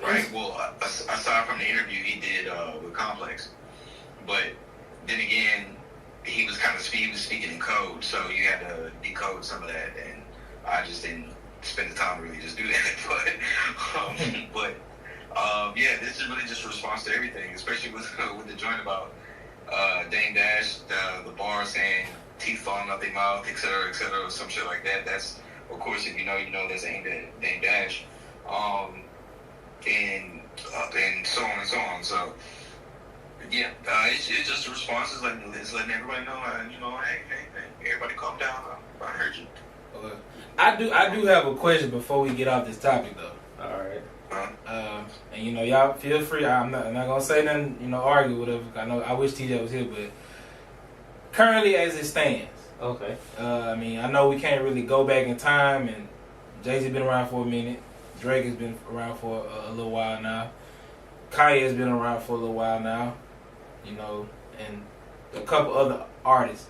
Right? Well, aside from the interview he did with Complex, but then again, he was speaking in code, so you had to decode some of that, and I just didn't spend the time to really just do that. But yeah, this is really just a response to everything, especially with the joint about Dame Dash, the bar saying teeth falling out their mouth, et cetera, or some shit like that. That's, of course, if you know that's aimed at Dame Dash, and so on and so on. So yeah, it's just a response. It's like it's letting everybody know, hey, everybody calm down. I heard you. Okay. I do have a question before we get off this topic though. All right. And y'all feel free. I'm not gonna say nothing. Argue whatever. I wish TJ was here, but currently as it stands. Okay. I mean, I know we can't really go back in time, and Jay-Z been around for a minute. Drake has been around for a little while now. Kanye has been around for a little while now. And a couple other artists.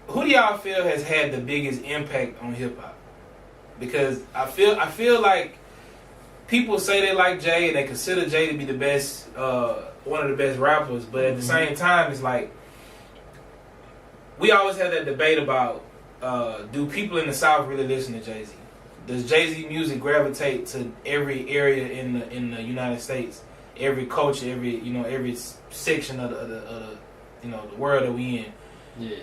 Who do y'all feel has had the biggest impact on hip hop? Because I feel like people say they like Jay and they consider Jay to be the best, one of the best rappers, but at the same time, it's like we always have that debate about do people in the South really listen to Jay-Z? Does Jay-Z music gravitate to every area in the United States, every culture, every section of the the world that we in? Yeah.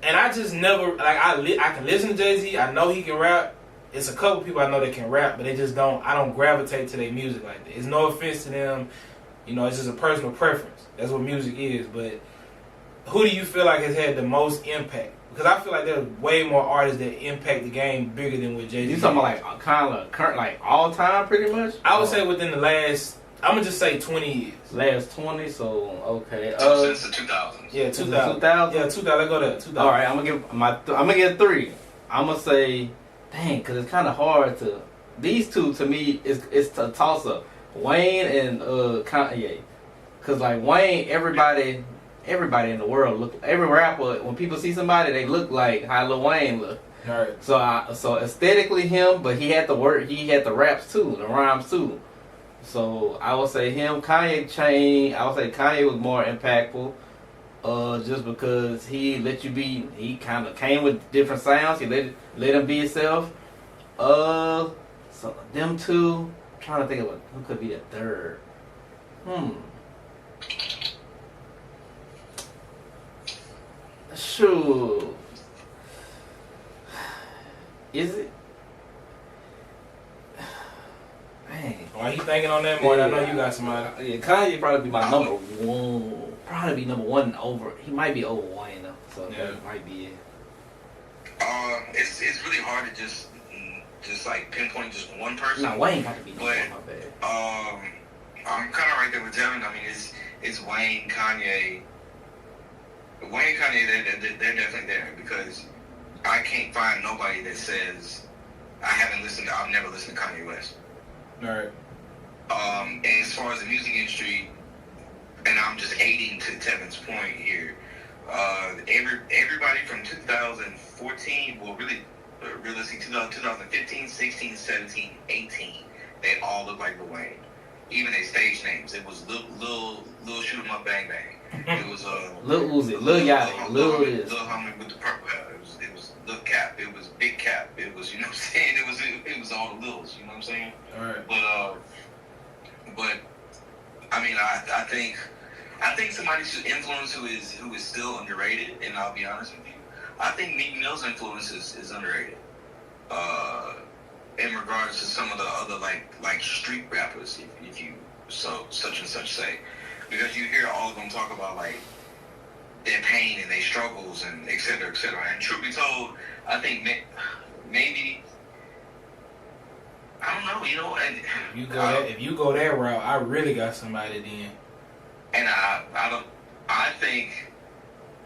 And I just never I can listen to Jay-Z. I know he can rap. It's a couple people I know that can rap, but they just don't. I don't gravitate to their music like that. It's no offense to them. It's just a personal preference. That's what music is. But who do you feel like has had the most impact? Because I feel like there's way more artists that impact the game bigger than what Jay-Z. You talking about like kind of current, like all time, pretty much? I would say within the last, I'm gonna just say 20 years. Last 20, so okay. Since the 2000s. Yeah, 2000. 2000. Yeah, 2000. Let's go there. 2000. All right, I'm gonna give 3. I'm gonna say, dang, because it's kind of hard to. These two to me it's a toss up. Wayne and Kanye, because like Wayne, everybody in the world every rapper, when people see somebody, they look like how Lil Wayne look. All right. So aesthetically him, but he had the work, he had the raps too, the rhymes too. So I would say him. Kanye changed. I would say Kanye was more impactful, just because he let you be. He kind of came with different sounds. He let him be himself. So them two. I'm trying to think of who could be the third. Shoot. Is it? Dang. Why you thinking on that, Martin? I know you got somebody. Yeah, Kanye probably be my number one. Probably be number one over. He might be over Wayne though, so that might be it. It's really hard to just like pinpoint just one person. No, Wayne got to be number one. My bad. I'm kind of right there with Devin. I mean, it's Wayne, Kanye. Wayne, Kanye, they're definitely there, because I can't find nobody that says I've never listened to Kanye West. All right. And as far as the music industry, and I'm just aiding to Tevin's point here, everybody from 2014, well, really, realistically, 2015, 16, 17, 18, they all look like Lil Wayne. Even their stage names. It was Lil Shoot 'em Up Bang Bang. It was Lil Uzi, Lil Yachty, Lil Homie with the purple hair. It was Lil Cap. It was Big Cap. It was, you know what I'm saying? It was all the Lils. You know what I'm saying? All right. But I mean, I think somebody's influence who is still underrated, and I'll be honest with you, I think Meek Mill's influence is underrated. In regards to some of the other like street rappers, if you such and such say, because you hear all of them talk about like their pain and their struggles and et cetera, et cetera. And truth be told, I think maybe I don't know, if you go that route, I really got somebody then. And I think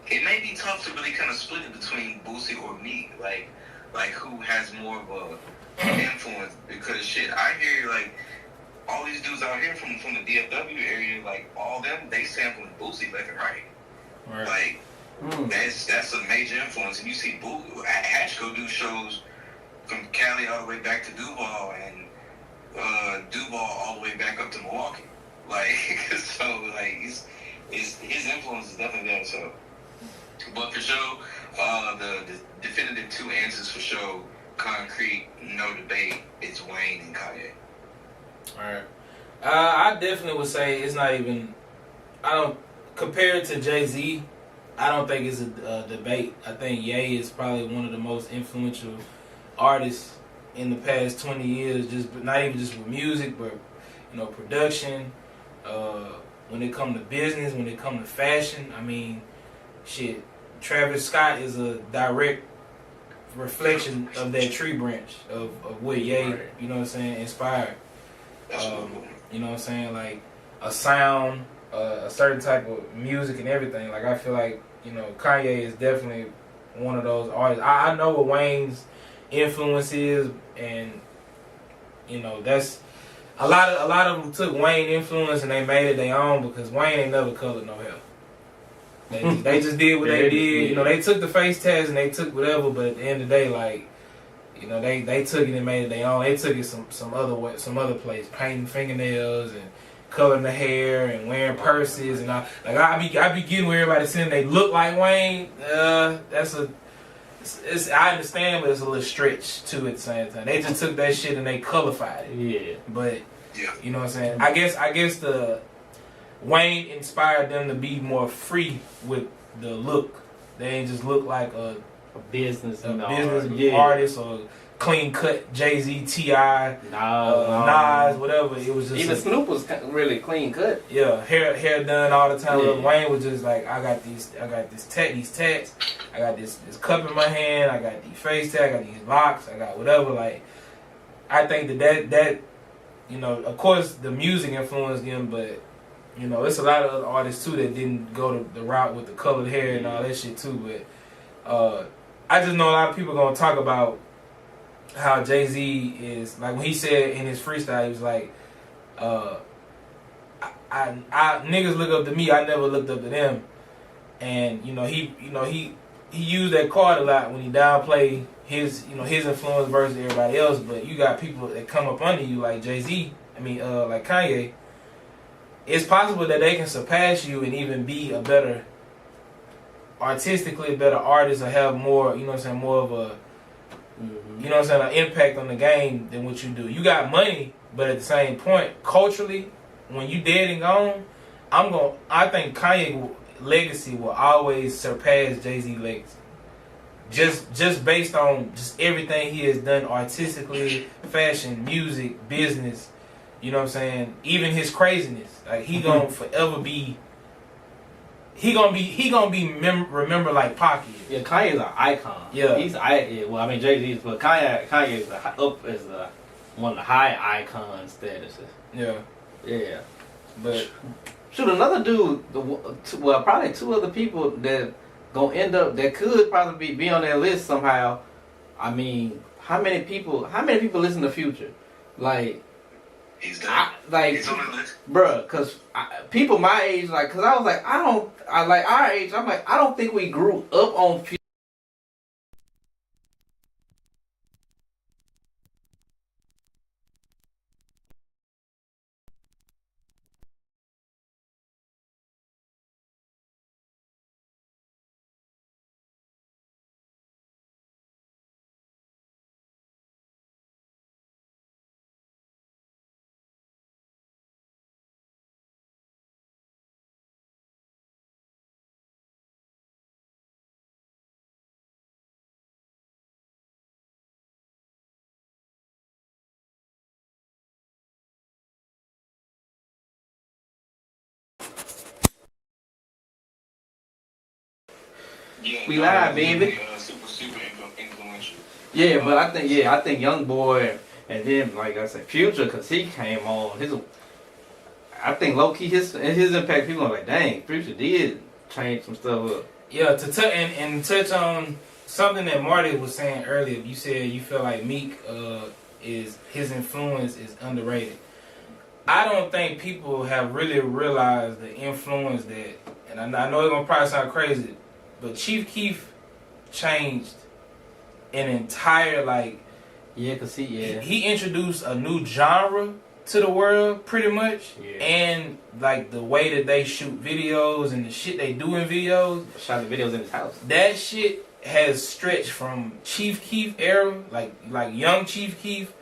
it may be tough to really kind of split it between Boosie or Meek. Like like who has more of a influence. Because shit, I hear like all these dudes out here from the DFW area, like all them, they sampling Boosie left and right. Like that's a major influence. And you see Hatchco do shows from Cali all the way back to Duval, and Duval all the way back up to Milwaukee. Like so, like his influence is definitely there. So, but for sure, the definitive two answers for sure, concrete, no debate, it's Wayne and Kanye. All right. I definitely would say it's not even. Compared to Jay-Z, I don't think it's a debate. I think Ye is probably one of the most influential artists in the past 20 years. Not even just with music, but production. When it comes to business, when it comes to fashion, I mean, shit. Travis Scott is a direct reflection of that tree branch of what Ye, you know what I'm saying, inspired. You know what I'm saying, like a sound, a certain type of music and everything. Like I feel like Kanye is definitely one of those artists. I know what Wayne's influence is, and that's a lot of them took Wayne influence and they made it their own, because Wayne ain't never colored no hair. They just did what they did. They took the face test and they took whatever, but at the end of the day, like, they took it and made it their own. They took it some other place, painting fingernails and coloring the hair and wearing purses and all. Like I be getting where everybody saying they look like Wayne. I understand, but it's a little stretch to it at the same time. They just took that shit and they colorified it. Yeah. But you know what I'm saying? I guess the Wayne inspired them to be more free with the look. They ain't just look like a business artist or clean cut Jay-Z, T.I., Nas, whatever. It was just even Snoop was really clean cut. Yeah, hair done all the time. Yeah. Wayne was just like, I got these tats, I got this cup in my hand, I got these face tats, I got these locks, I got whatever. Like, I think that of course the music influenced him, but it's a lot of other artists too that didn't go the route with the colored hair and all that shit too. But I just know a lot of people gonna talk about how Jay-Z is, like when he said in his freestyle, he was like, I niggas look up to me, I never looked up to them. And he used that card a lot when he downplayed his influence versus everybody else. But you got people that come up under you like Jay-Z, like Kanye. It's possible that they can surpass you and even be a better, artistically better artist, or have more, more of a, an impact on the game than what you do. You got money, but at the same point, culturally, when you dead and gone, I think Kanye legacy will always surpass Jay-Z legacy. Just based on just everything he has done artistically, fashion, music, business, you know what I'm saying? Even his craziness. Like he gonna forever be remembered like Pac is. Yeah, Kanye's an icon. Yeah. Jay-Z is, but Kanye is up as one of the high icon statuses. Yeah. Yeah. But shoot, another dude, probably two other people that gonna end up, that could probably be on that list somehow. How many people listen to Future? Like, he's done. He's on the list. Bruh, cause people my age, cause I was like, our age, I'm like, I don't think we grew up on Future. Yeah, We live, baby. Super influential. Yeah, but I think Young Boy, and then like I said, Future, cause he came on. I think low key his impact. People are like, dang, Future did change some stuff up. yeah, to touch on something that Marty was saying earlier. You said you feel like Meek is his influence is underrated. I don't think people have really realized the influence that, and I know it's gonna probably sound crazy, but Chief Keef changed an entire he introduced a new genre to the world pretty much, and like the way that they shoot videos and the shit they do in videos. Shot the videos in his house. That shit has stretched from Chief Keef era, like young Chief Keef,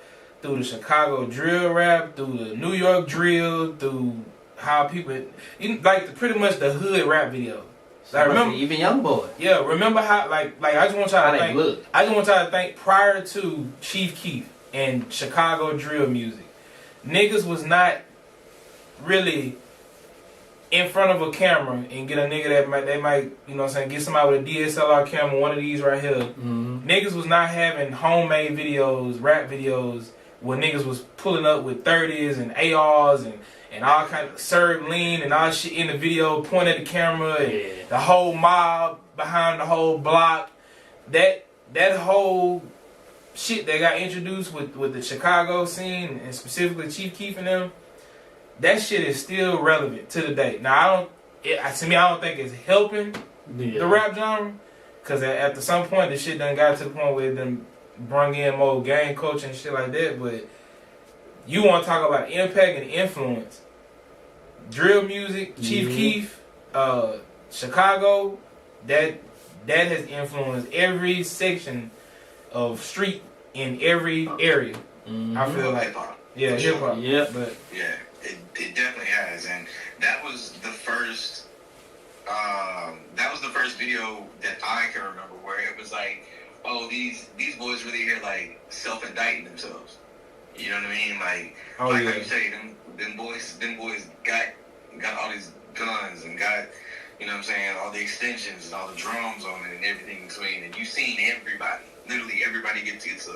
through the Chicago drill rap, through the New York drill, through how people pretty much the hood rap video. Like, remember even Young Boy. Yeah, remember how like I just want y'all to think. I just want y'all to think prior to Chief Keef and Chicago drill music, niggas was not really in front of a camera and get a nigga that they might you know what I'm saying, get somebody with a DSLR camera, one of these right here. Mm-hmm. Niggas was not having homemade videos, rap videos, where niggas was pulling up with 30s and ARs and all kind of serve lean and all shit in the video, pointing at the camera and the whole mob behind the whole block. That whole shit that got introduced with the Chicago scene and specifically Chief Keef and them, that shit is still relevant to the day. Now I don't think it's helping the rap genre, because at some point the shit done got to the point where it done brung in more gang culture and shit like that. But you want to talk about impact and influence. Drill music, Chief Keef, Chicago, that has influenced every section of street in every area. Mm-hmm. I feel like hip-hop. hip hop. Yeah, but it definitely has, and that was the first. That was the first video that I can remember where it was like, oh, these boys really here like self-indicting themselves. You know what I mean? Like how you say, them boys got all these guns and got, you know what I'm saying, all the extensions and all the drums on it and everything in between. And you've seen everybody, literally everybody gets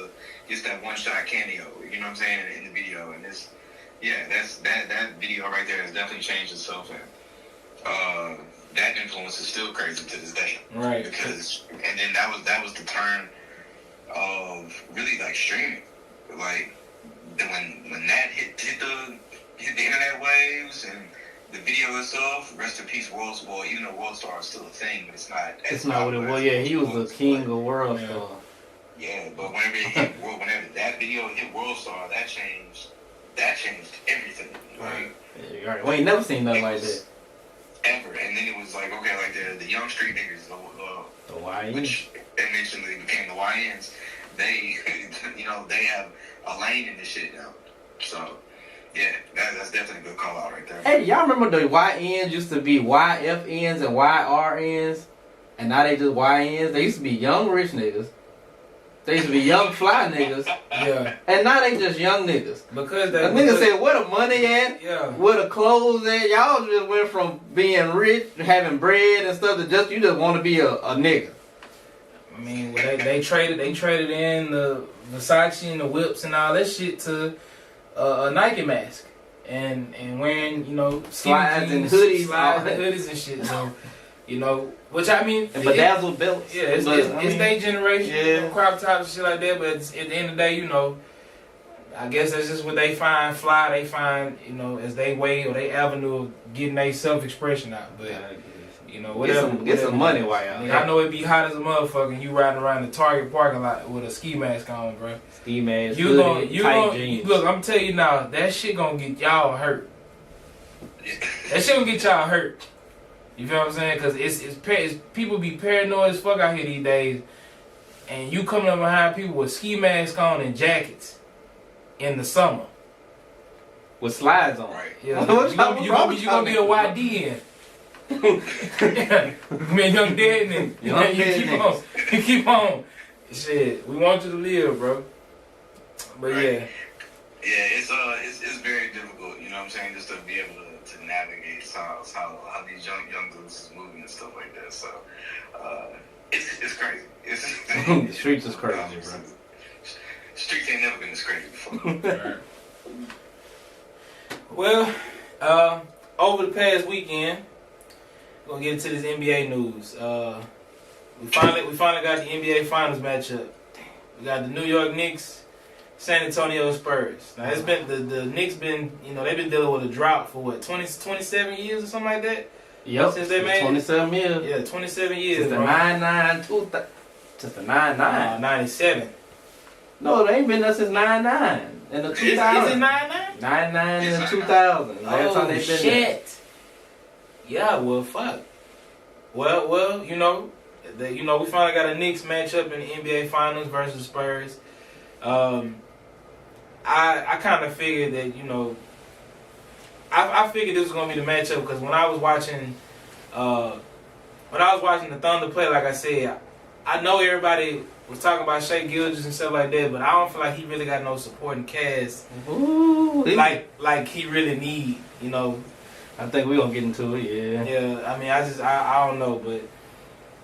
that one shot cameo. You know what I'm saying, in the video. And that video right there has definitely changed itself. And that influence is still crazy to this day. Right. Because and then that was the turn of really like streaming. Like when that hit the internet waves and the video itself, rest in peace, even though World Star is still a thing, but it's not what it was. Yeah, he was the king of World Star. Yeah, but whenever that video hit World Star, that changed everything. Like, we ain't never seen nothing like that. Ever. And then it was like, okay, like the young street niggas, the YNs, which eventually became the YNs, they they have a lane in this shit now. So yeah, that's definitely a good call out right there. Hey, y'all remember the YNs used to be YFNs and YRNs, and now they just YNs? They used to be young rich niggas. They used to be young fly niggas. Yeah. And now they just young niggas. Because the niggas said, where the money at? Yeah. Where the clothes at? Y'all just went from being rich, having bread and stuff, to you just want to be a nigga. I mean, well, they traded in the Versace and the whips and all that shit to a Nike mask and wearing, slides and hoodies and shit. So, which I mean, and bedazzled belts. Yeah, it's their generation, crop tops and shit like that. But at the end of the day, I guess that's just what they find fly. They find, as they way or they avenue of getting their self-expression out. But whatever. Get some money while y'all. I know it be hot as a motherfucker. And you riding around the Target parking lot with a ski mask on, bro. Ski mask. Jeans. Look, I'm telling you now, that shit gonna get y'all hurt. That shit gonna get y'all hurt. You feel what I'm saying? Because it's people be paranoid as fuck out here these days, and you coming up behind people with ski masks on and jackets in the summer with slides on. Right. Yeah, you gonna be a YDN. Man, young dead nigga. You keep on. Shit, we want you to live, bro. But right. Yeah, it's very difficult. You know what I'm saying? Just to be able to navigate how these young dudes is moving and stuff like that. So it's crazy. The streets is crazy, bro. Streets ain't never been this crazy before. Well, over the past weekend, we're gonna get into this NBA news. We finally got the NBA Finals matchup. We got the New York Knicks, San Antonio Spurs. Now it's been the Knicks been they've been dealing with a drought for what 27 years or something like that. Yep. Since they made 27 years. Yeah, 27 years. Since the 99, since the 99. 97. No, they ain't been there since 99 in the 2000s. Is it 99? 99 in the 2000s. Last time they been there. Shit. Yeah, well, fuck. Well, we finally got a Knicks matchup in the NBA Finals versus Spurs. I kind of figured that I figured this was gonna be the matchup because when I was watching the Thunder play, like I said, I know everybody was talking about Shai Gilgeous and stuff like that, but I don't feel like he really got no supporting cast. Ooh, like he really need. I think we're gonna get into it. Yeah. Yeah. I mean, I don't know, but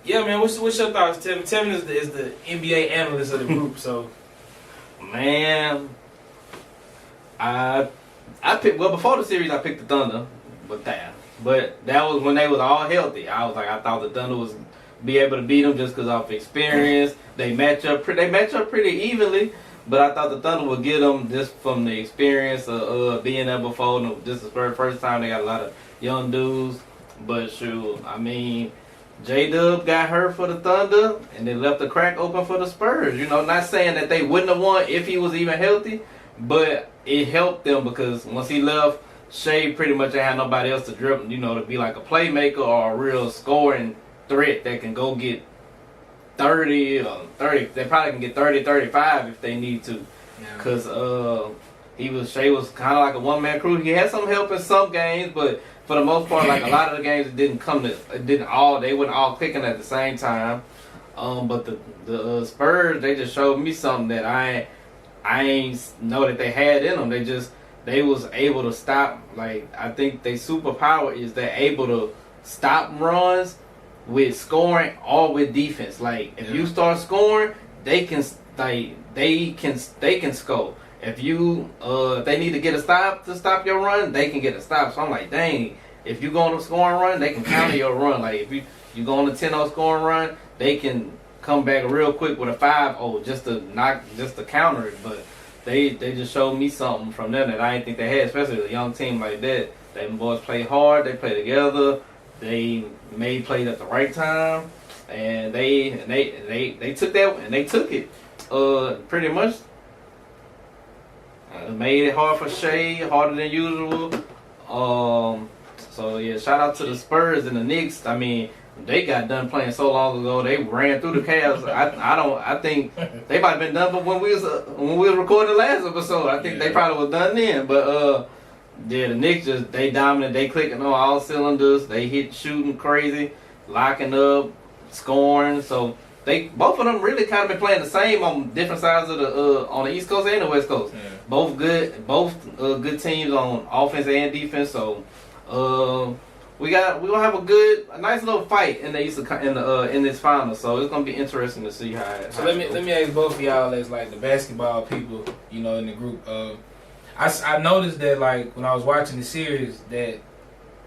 yeah, man. What's your thoughts, Tevin? Tevin is the NBA analyst of the group, so. Man, I picked before the series I picked the Thunder, but that was when they was all healthy. I thought the Thunder was be able to beat them just because of experience. They match up pretty evenly, but I thought the Thunder would get them just from the experience of being there before. This is the first time they got a lot of young dudes, but shoot, I mean. J-Dub got hurt for the Thunder, and they left the crack open for the Spurs. Not saying that they wouldn't have won if he was even healthy, but it helped them because once he left, Shai pretty much ain't had nobody else to dribble, to be like a playmaker or a real scoring threat that can go get 30 or 30. They probably can get 30, 35 if they need to. Because Shai was kind of like a one-man crew. He had some help in some games, but for the most part, like a lot of the games, they weren't all clicking at the same time. But the Spurs, they just showed me something that I ain't know that they had in them. They was able to stop. Like I think their superpower is they're able to stop runs with scoring or with defense. Like if you start scoring, they can score. If they need to get a stop to stop your run, they can get a stop. So I'm like, dang, if you go on a scoring run, they can counter your run. Like if you go on a 10-0 scoring run, they can come back real quick with a 5-0 just to counter it. But they just showed me something from them that I didn't think they had, especially a young team like that. Them boys play hard, they play together, they made plays at the right time, and they took that and they took it pretty much. Made it hard for Shai, harder than usual. So yeah, shout out to the Spurs and the Knicks. I mean, they got done playing so long ago. They ran through the Cavs. I think they might have been done, but when we was recording the last episode, I think they probably was done then. But the Knicks they dominant. They clicking on all cylinders. They hit shooting crazy, locking up, scoring. So. Both of them really kind of been playing the same on different sides of the on the East Coast and the West Coast. Yeah. Both good teams on offense and defense. So we gonna have a nice little fight in the East in this final. So it's gonna be interesting to see how. So let me ask both of y'all as like the basketball people, in the group. I noticed that like when I was watching the series that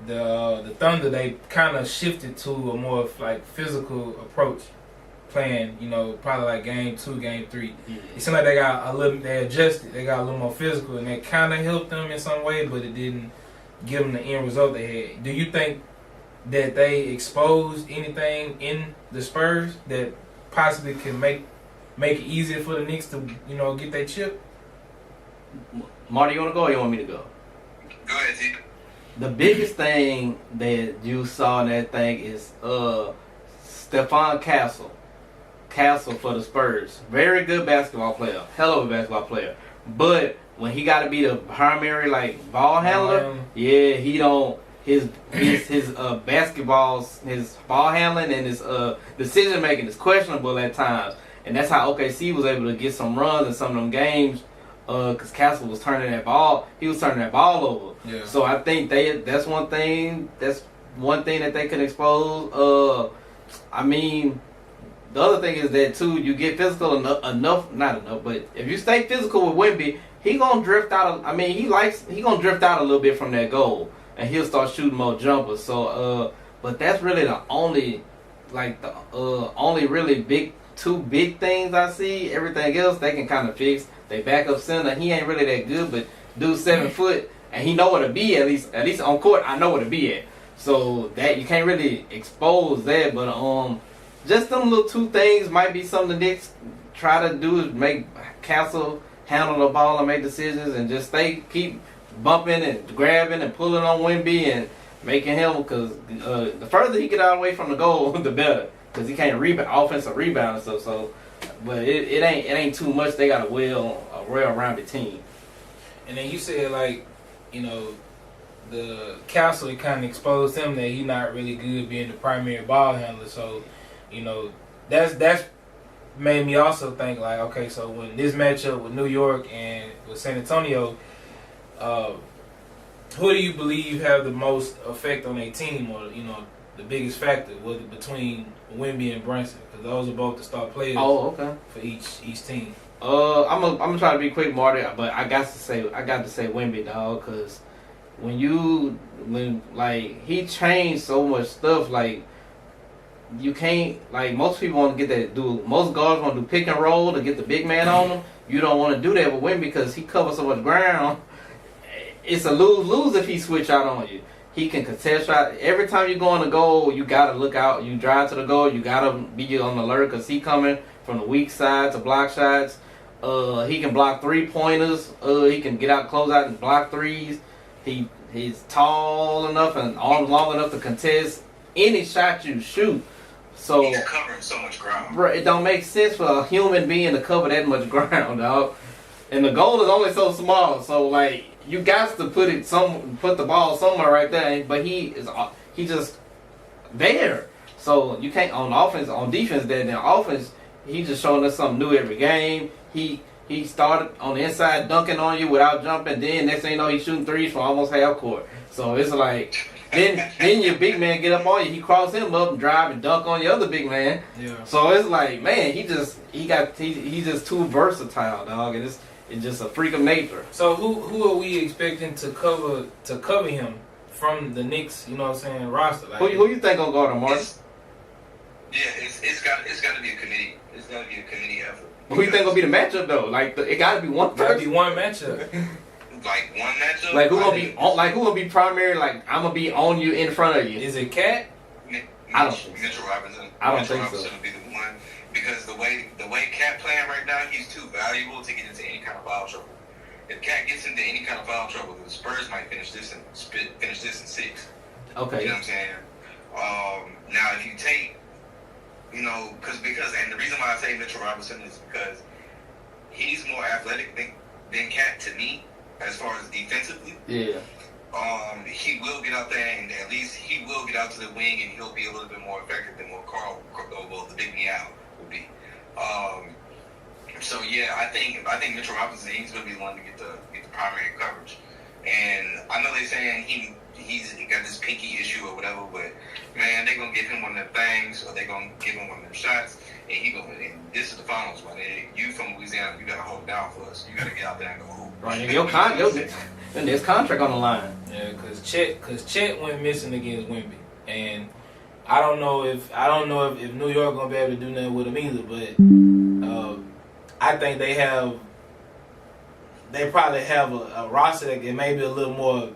the Thunder they kind of shifted to a more like physical approach. Playing, probably like game 2, game 3. Yeah. It seemed like they adjusted, they got a little more physical, and that kind of helped them in some way, but it didn't give them the end result they had. Do you think that they exposed anything in the Spurs that possibly can make it easier for the Knicks to, get their chip? Marty, you want to go or you want me to go? Go ahead, T. The biggest thing that you saw in that thing is Stephon Castle for the Spurs. Very good basketball player. Hell of a basketball player. But when he got to be the primary like ball handler, he don't his basketball, his ball handling and his decision making is questionable at times. And that's how OKC was able to get some runs in some of them games because Castle was turning that ball. He was turning that ball over. Yeah. So I think that's one thing. That's one thing that they can expose. I mean. The other thing is that too, you get physical not enough, but if you stay physical with Wemby, he gonna drift out. He gonna drift out a little bit from that goal, and he'll start shooting more jumpers. So, but that's really the only like the only really two big things I see. Everything else they can kind of fix. They backup center, he ain't really that good, but dude's 7 foot and he know where to be at least on court. I know where to be at. So that you can't really expose that, but just them little two things might be something the Knicks try to do is make Castle handle the ball and make decisions and just keep bumping and grabbing and pulling on Wemby and making him, because the further he get out away from the goal, the better, because he can't offensive rebound and stuff. So, but it ain't too much. They got a well-rounded team. And then you said the Castle kind of exposed him that he's not really good being the primary ball handler. So, that's made me also think like, okay, so when this matchup with New York and with San Antonio, who do you believe have the most effect on their team, or the biggest factor, whether between Wemby and Brunson, because those are both the star players. Oh, okay. For each team. I'm gonna try to be quick, Marty, but I got to say Wemby, dog, because when he changed so much stuff, like you can't, like most people want to most guards want to do pick and roll to get the big man on them. You don't want to do that with Wemby because he covers so much ground. It's a lose-lose if he switch out on you. He can contest shot. Every time you go on the goal, you got to look out. You drive to the goal, you got to be on alert because he coming from the weak side to block shots. He can block three-pointers. He can get out, close out, and block threes. He's tall enough and arms long enough to contest any shot you shoot. So he's covering so much ground. Bro, it don't make sense for a human being to cover that much ground, dog. And the goal is only so small. So like you got to put the ball somewhere right there. But he just there. So you can't on defense. Then in offense, he's just showing us something new every game. He started on the inside dunking on you without jumping. Then next thing you know, he's shooting threes from almost half court. So it's like then your big man get up on you. He cross him up and drive and dunk on your other big man. Yeah. So it's like, man, he's just too versatile, dog, and it's just a freak of nature. So who are we expecting to cover him from the Knicks? You know what I'm saying, roster? Like, who you think gonna guard him, Mark? It's got to be a committee. It's got to be a committee effort. Who you think gonna be the matchup though? Like it got to be one person. Gotta be one matchup. Like one matchup. Like who gonna be primary? Like I'm gonna be on you in front of you. Is it Cat? I don't think so. Mitchell Robinson. I don't Mitchell think Robinson so. would be the one, because the way Cat playing right now, he's too valuable to get into any kind of foul trouble. If Cat gets into any kind of foul trouble, the Spurs might finish this in 6. Okay. You know what I'm saying? Now if you take, because and the reason why I say Mitchell Robinson is because he's more athletic than Cat to me as far as defensively. Yeah. He will get out there, and at least he will get out to the wing, and he'll be a little bit more effective than what the big meow would be. So yeah, I think Mitchell Robinson, he's going to be the one to get the primary coverage. And I know they're saying he's got this pinky issue or whatever, but man, they're going to give him one of them things, or they're going to give him one of them shots, and this is the finals, man. You from Louisiana, you got to hold it down for us. You got to get out there and go hoop. Right, and there's contract on the line. Yeah, because Chet went missing against Wemby, and I don't know if New York gonna be able to do nothing with him either. But I think they probably have a roster that may be a little more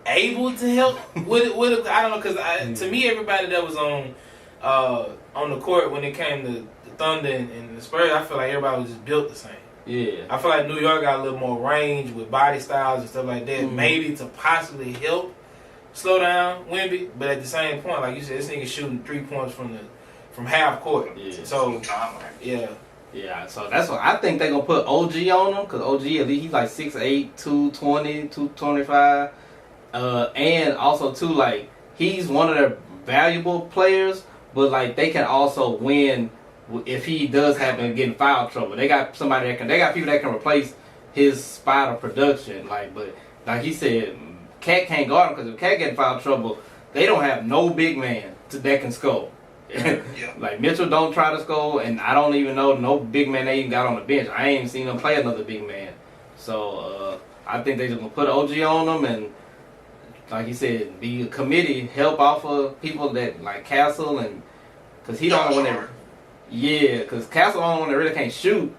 able to help with it. I don't know, because to me, everybody that was on the court when it came to the Thunder and the Spurs, I feel like everybody was just built the same. Yeah. I feel like New York got a little more range with body styles and stuff like that, maybe to possibly help slow down Wemby. But at the same point, like you said, this nigga shooting 3 points from half court. Yeah. So yeah. Yeah, so that's what I think they're going to put OG on him, because OG, at least he's like 6'8", 220, 225. And also, too, like, he's one of their valuable players, but, like, they can also win if he does happen to get in foul trouble. They got people that can replace his spot of production. But like he said, Cat can't guard him, because if Cat get in foul trouble, they don't have no big man that can score. Yeah. Like Mitchell don't try to score, and I don't even know no big man they even got on the bench. I ain't even seen them play another big man. So I think they just gonna put OG on them, and like he said, be a committee, help off of people that like Castle, and because he don't want to. Yeah, because Castle don't want to really can't shoot.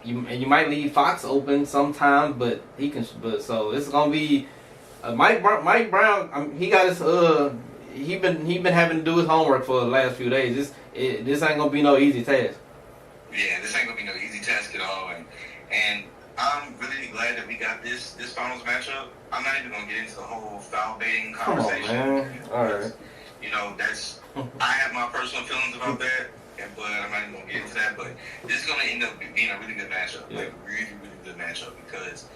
You might leave Fox open sometimes, but he can. But so it's gonna be Mike Brown. He got his he been having to do his homework for the last few days. This ain't gonna be no easy task. Yeah, this ain't gonna be no easy task at all, and I'm really glad that we got this finals matchup. I'm not even gonna get into the whole foul baiting conversation. Come on, man. All right. You know, I have my personal feelings about that, but I'm not even gonna get into that. But this is gonna end up being a really good matchup, like really, really good matchup, because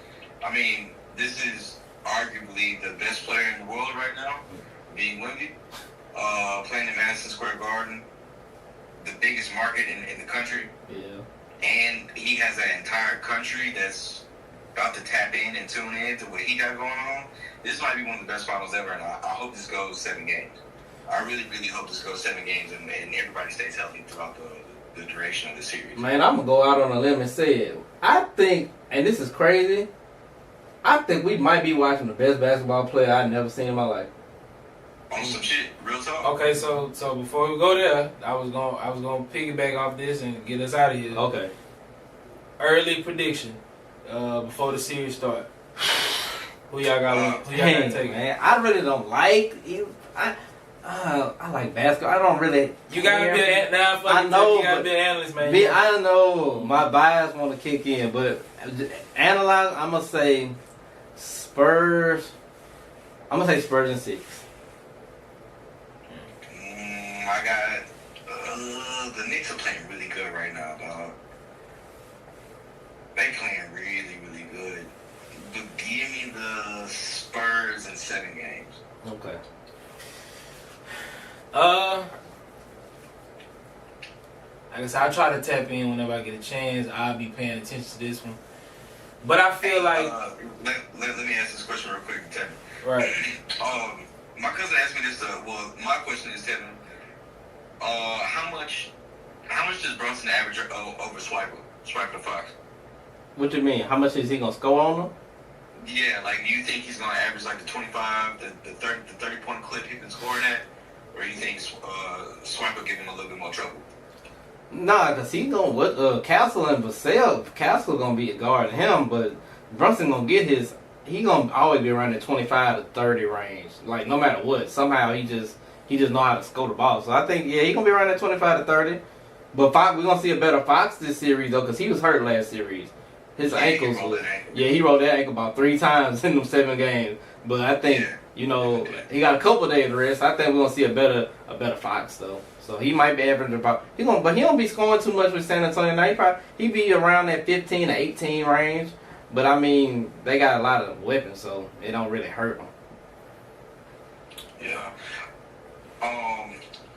I mean, this is arguably the best player in the world right now, being Wemby, playing in Madison Square Garden, the biggest market in the country. Yeah. And he has an entire country that's about to tap in and tune in to what he got going on. This might be one of the best finals ever, and I hope this goes 7 games. I really, really hope this goes 7 games and everybody stays healthy throughout the duration of the series. Man, I'm going to go out on a limb and say it. I think, and this is crazy, I think we might be watching the best basketball player I've never seen in my life. On some shit, real talk. Okay, so before we go there, I was gonna piggyback off this and get us out of here. Okay. Early prediction before the series start. Who y'all got? Who y'all got taking? Man, I really don't like you. I like basketball. I don't really. You gotta be an now. I know. You gotta be an analyst, man. I know my bias want to kick in, but analyze. I'm gonna say Spurs. I'm gonna say Spurs in 6. I got the Knicks are playing really good right now, dog. They playing really, really good. But give me the Spurs in 7 games. Okay. I guess I'll try to tap in whenever I get a chance. I'll be paying attention to this one. But I feel like let me ask this question real quick, Tevin. Right. My cousin asked me this. My question is, Tevin. How much does Brunson average over Swiper Fox? What do you mean? How much is he gonna score on them? Yeah, like, do you think he's gonna average like the 25, the 30 point clip he been scoring at, or do you think Swiper give him a little bit more trouble? Nah, cause he gonna Castle and Vassell. Castle gonna be guarding him, but Brunson gonna get his. He gonna always be around the 25 to 30 range. Like no matter what, somehow he just know how to score the ball. So I think he gonna be around that 25 to 30. But Fox, we're gonna see a better Fox this series though, cause he was hurt last series. His ankles. He rolled that ankle about 3 times in them 7 games. But I think he got a couple of days to rest. I think we're gonna see a better Fox though. So he might be averaging about but he don't be scoring too much with San Antonio now. He be around that 15 to 18 range. But I mean, they got a lot of weapons, so it don't really hurt them. Yeah.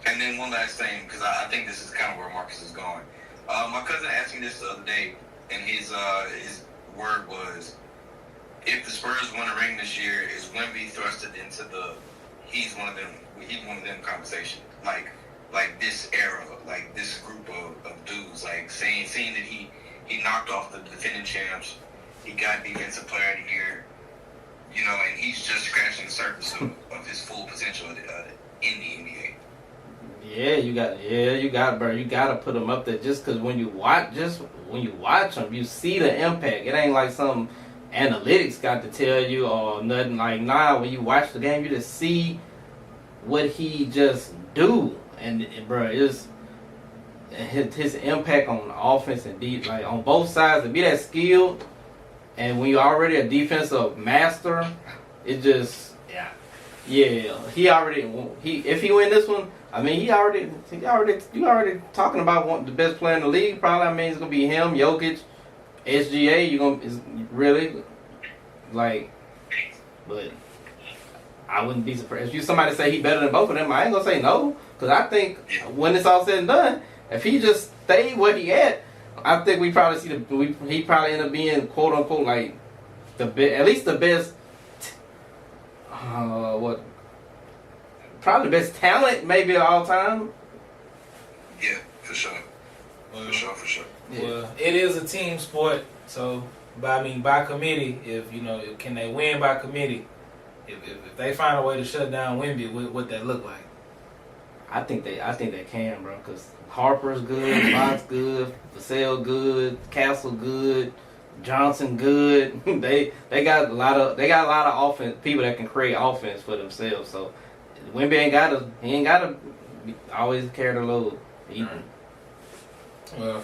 And then one last thing, because I think this is kind of where Marcus is going. My cousin asked me this the other day, and his word was, if the Spurs win a ring this year, is Wemby thrusted into he's one of them conversation. Like this era, like this group of dudes, like seeing that he knocked off the defending champs, he got defensive player of the year, and he's just scratching the surface of his full potential in the NBA. You got, bro. You gotta put him up there just because when you watch him, you see the impact. It ain't like some analytics got to tell you or nothing. Like when you watch the game, you just see what he just do, and bro, it's his impact on offense and defense, like on both sides, to be that skilled. And when you're already a defensive master, it just if he win this one, I mean you already talking about the best player in the league. Probably, I mean it's gonna be him, Jokic, SGA. Is really like, but I wouldn't be surprised if somebody say he better than both of them. I ain't gonna say no, because I think when it's all said and done, if he just stayed where he at, I think we probably he probably end up being quote unquote like at least the best. Probably the best talent maybe of all time. Yeah, for sure. For sure. Yeah. Well, it is a team sport, so by committee. Can they win by committee? If they find a way to shut down Wemby, what that look like? I think they can, bro. Cause Harper's good, Fox good, Vassell good, Castle good, Johnson good. they got a lot of offense people that can create offense for themselves. So Wemby ain't gotta always carry the load. Well,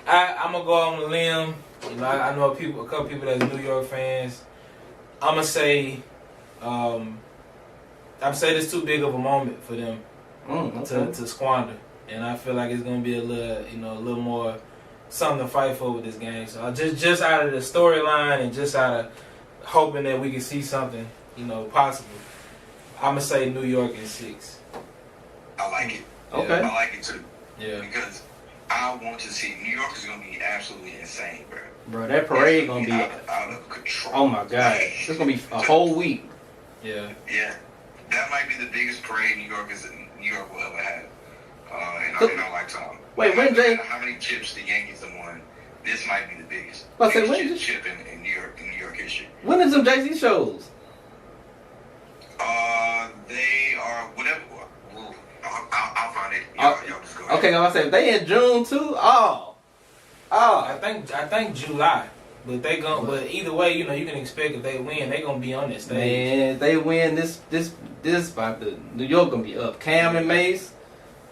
I'm gonna go on the limb. You know, I know a couple people that's New York fans. I'm gonna say it's too big of a moment for them to squander, and I feel like it's gonna be a little more something to fight for with this game. So just out of the storyline and just out of hoping that we can see something, possible, I'm gonna say New York in 6. I like it. Okay. I like it too. Yeah. Because I want to see New York is gonna be absolutely insane, bro. Bro, that parade gonna be out of control. Oh my god, it's gonna be a whole week. Yeah. Yeah, that might be the biggest parade New York will ever have in our lifetime. Wait, when Jay? How many chips the Yankees have won? This might be the biggest. Chip in New York history. When is some Jay-Z shows? They are whatever. Well, I'll find it. Y'all just go ahead. Okay, I say if they in June too. I think July, but But either way, you can expect if they win, they gonna be on this stage. Man, if they win this about the New York gonna be up. Cam and Mace,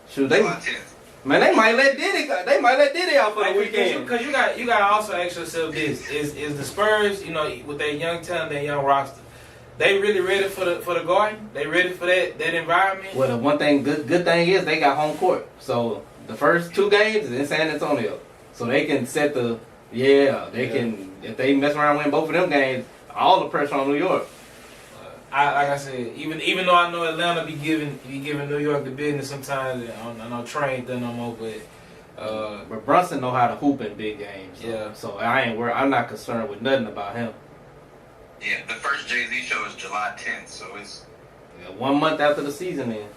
shoot they. July 10th. Man, they might let Diddy out for the weekend. Because you got to also ask yourself this: is the Spurs, with their young talent, their young roster, they really ready for the Garden? They ready for that environment? Well, the one thing good thing is they got home court. So the first 2 games is in San Antonio, so they can set the can if they mess around and win both of them games, all the pressure on New York. Like I said, even though I know Atlanta be giving New York the business sometimes, I know Trey ain't done no more, but Brunson know how to hoop in big games. So I ain't worried. I'm not concerned with nothing about him. Yeah, the first Jay-Z show is July 10th, so it's 1 month after the season then.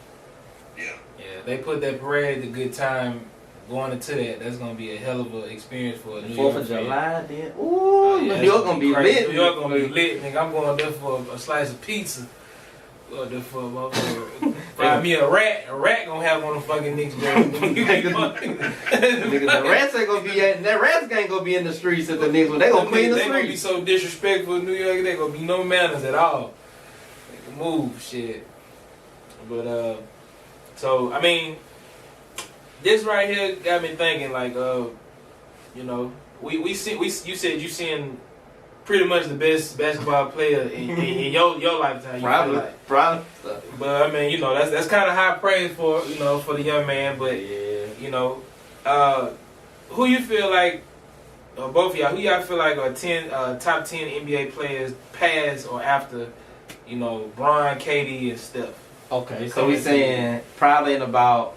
Yeah, they put that parade a good time going into that. That's gonna be a hell of an experience for a New York 4th of fan. July then. Ooh, New York gonna be lit. New York gonna be lit, nigga. I'm going there for a slice of pizza. Going there for a motherfucker. Find me a rat. A rat gonna have one of the fucking Knicks jerseys. The rats ain't gonna be that rats ain't gonna be in the streets at the Knicks when they gonna clean the streets. They gonna be streets. so disrespectful in New York. They gonna be no manners at all. They can move shit. But so I mean, this right here got me thinking. Like you said you seeing pretty much the best basketball player in your lifetime. Probably. But I mean, that's kind of high praise for for the young man. But who you feel like, both of y'all, who y'all feel like are top 10 NBA players past or after, Bron, KD, and Steph? Okay, so we saying probably in about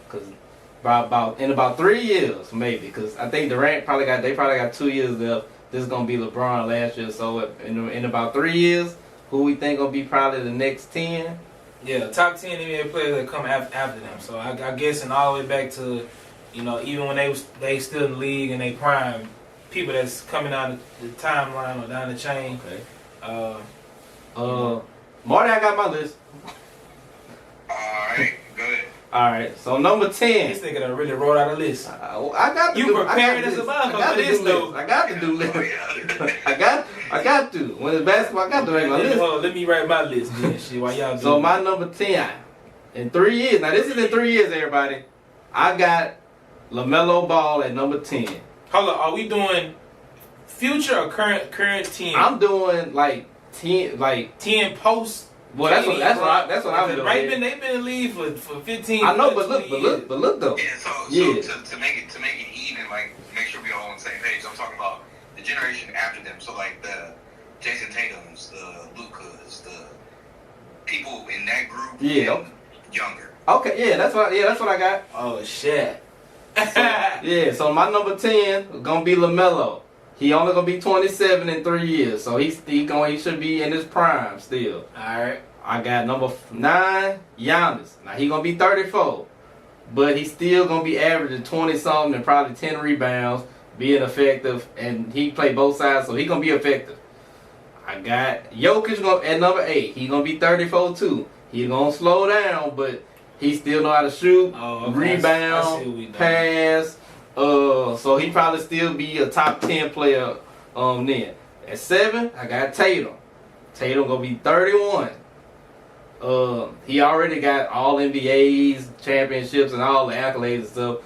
3 years maybe, because I think Durant probably got 2 years left. This is gonna be LeBron last year, so in about 3 years, who we think gonna be probably the next 10? Yeah, top 10 NBA players that come after them. So I guessing all the way back to, even when they still in the league and they prime, people that's coming down the timeline or down the chain. Okay. Marty, I got my list. Alright, good. Alright, so number 10. This nigga done really wrote out a list. I got to you prepared as a motherfucker for this, though. I got to do list. I got to. When it's basketball, I got to make my list. Let me write my list then, shit, while y'all do. So my number 10, in 3 years, now this is in 3 years, everybody, I got LaMelo Ball at number 10. Hold on, are we doing future or current 10? I'm doing like 10 post. Well, that's what I'm doing. Right, they've been in the league for 15. I know, but look though. Yeah, so to make it even, like make sure we all on the same page. I'm talking about the generation after them. So like the Jason Tatum's, the Lucas, the people in that group. Yeah. Younger. Okay, that's what I got. Oh shit. So my number 10 is gonna be LaMelo. He only gonna be 27 in 3 years, so he should be in his prime still. All right. I got number 9, Giannis. Now he gonna be 34, but he still gonna be averaging 20 something and probably 10 rebounds, being effective, and he play both sides, so he gonna be effective. I got Jokic at number 8. He gonna be 34 too. He gonna slow down, but He still know how to shoot, Oh, okay. rebound, pass. So he probably still be a top 10 player. Then at 7, I got Tatum. Tatum gonna be 31. He already got all NBAs, championships, and all the accolades and stuff.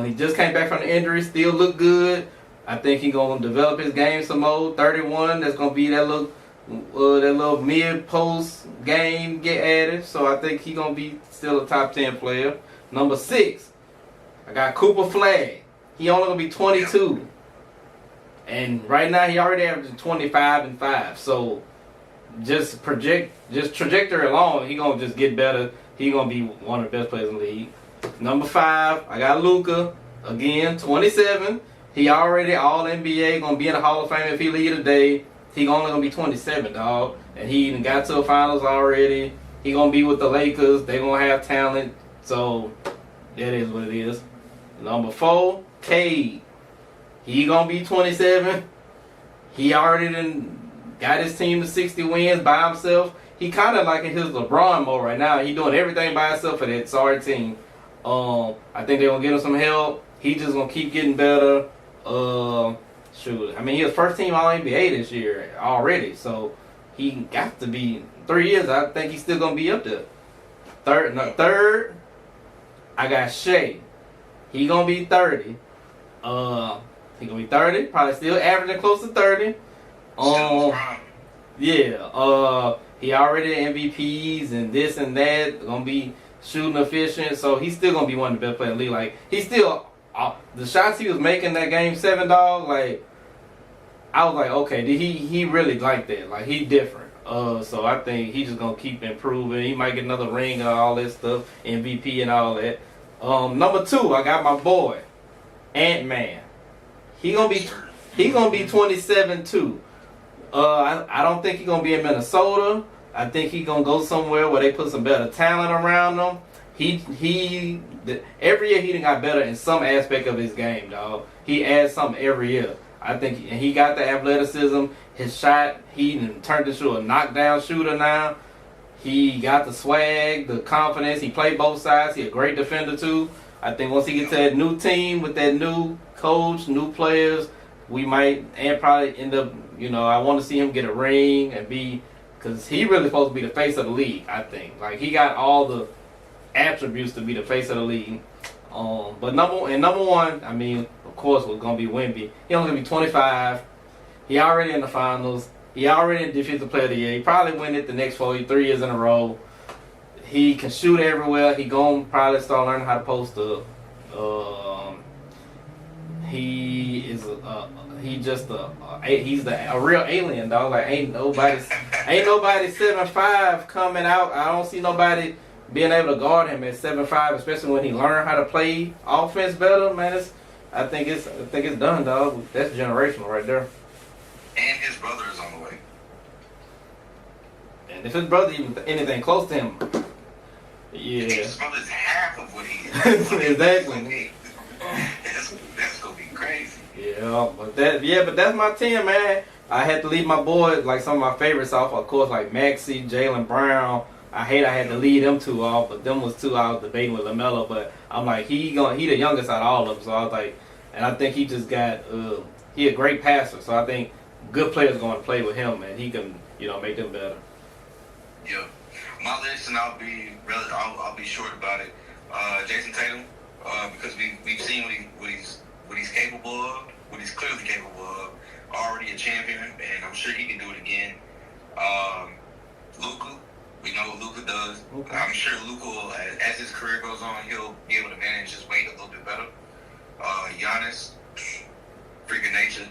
He just came back from the injury, still look good. I think he gonna develop his game some more. 31, that's gonna be that little mid post game get added. So I think he gonna be still a top 10 player. Number 6, I got Cooper Flag. He only gonna be 22, and right now he already averaging 25 and 5. So just trajectory alone, he gonna just get better. He gonna be one of the best players in the league. Number 5, I got Luka. Again, 27. He already all NBA, gonna be in the Hall of Fame if he leave today. He only gonna be 27, dog, and he even got to the finals already. He gonna be with the Lakers. They gonna have talent, so that is what it is. Number 4, Cade. He gonna be 27. He already got his team to 60 wins by himself. He kind of like in his LeBron mode right now. He doing everything by himself for that sorry team. I think they're gonna give him some help. He just gonna keep getting better. Shoot, I mean, he was first team All NBA this year already, so he got to be 3 years. I think he's still gonna be up there. Third, I got Shea. He gonna be 30. He gonna be 30. Probably still averaging close to 30. Yeah. He already MVPs and this and that. Gonna be shooting efficient, so he's still gonna be one of the best players in the league. Like he's still the shots he was making that game 7, dog. Like I was like, okay, did he really like that? Like he different. So I think he's just gonna keep improving. He might get another ring and all that stuff, MVP and all that. Number 2, I got my boy Ant-Man. He gonna be 27 too. I don't think he's gonna be in Minnesota. I think he's gonna go somewhere where they put some better talent around him. Every year he done got better in some aspect of his game, dog. He adds something every year. I think he got the athleticism, his shot. He done turned into a knockdown shooter now. He got the swag, the confidence. He played both sides. He a great defender too. I think once he gets to that new team with that new coach, new players, we might and probably end up. I want to see him get a ring and because he really supposed to be the face of the league. I think he got all the attributes to be the face of the league. But number 1, I mean, of course, was gonna be Wemby. He only gonna be 25. He already in the finals. He already in Defensive Player of the Year. He probably win it the next 3 years in a row. He can shoot everywhere. He gonna probably start learning how to post up. He's a real alien, dog. Like ain't nobody 7'5" coming out. I don't see nobody being able to guard him at 7'5", especially when he learned how to play offense better. Man, I think it's done, dog. That's generational right there. And his brother is on the way. And if his brother even anything close to him, yeah. His brother's half of what he is. Exactly. That's gonna be crazy. Yeah, but that's my 10, man. I had to leave my boys, like some of my favorites off, of course, like Maxey, Jaylen Brown. I had to leave them 2 off, but them was 2 I was debating with LaMelo. But I'm like, he the youngest out of all of them, so I was like, and I think he just got he a great passer, so I think good players going to play with him, and he can make them better. Yeah, my list, and I'll be short about it. Jason Tatum, because we've seen what he's capable of, what he's clearly capable of. Already a champion, and I'm sure he can do it again. Luka, we know what Luka does. Okay. I'm sure Luka, as his career goes on, he'll be able to manage his weight a little bit better. Giannis, freaking nature.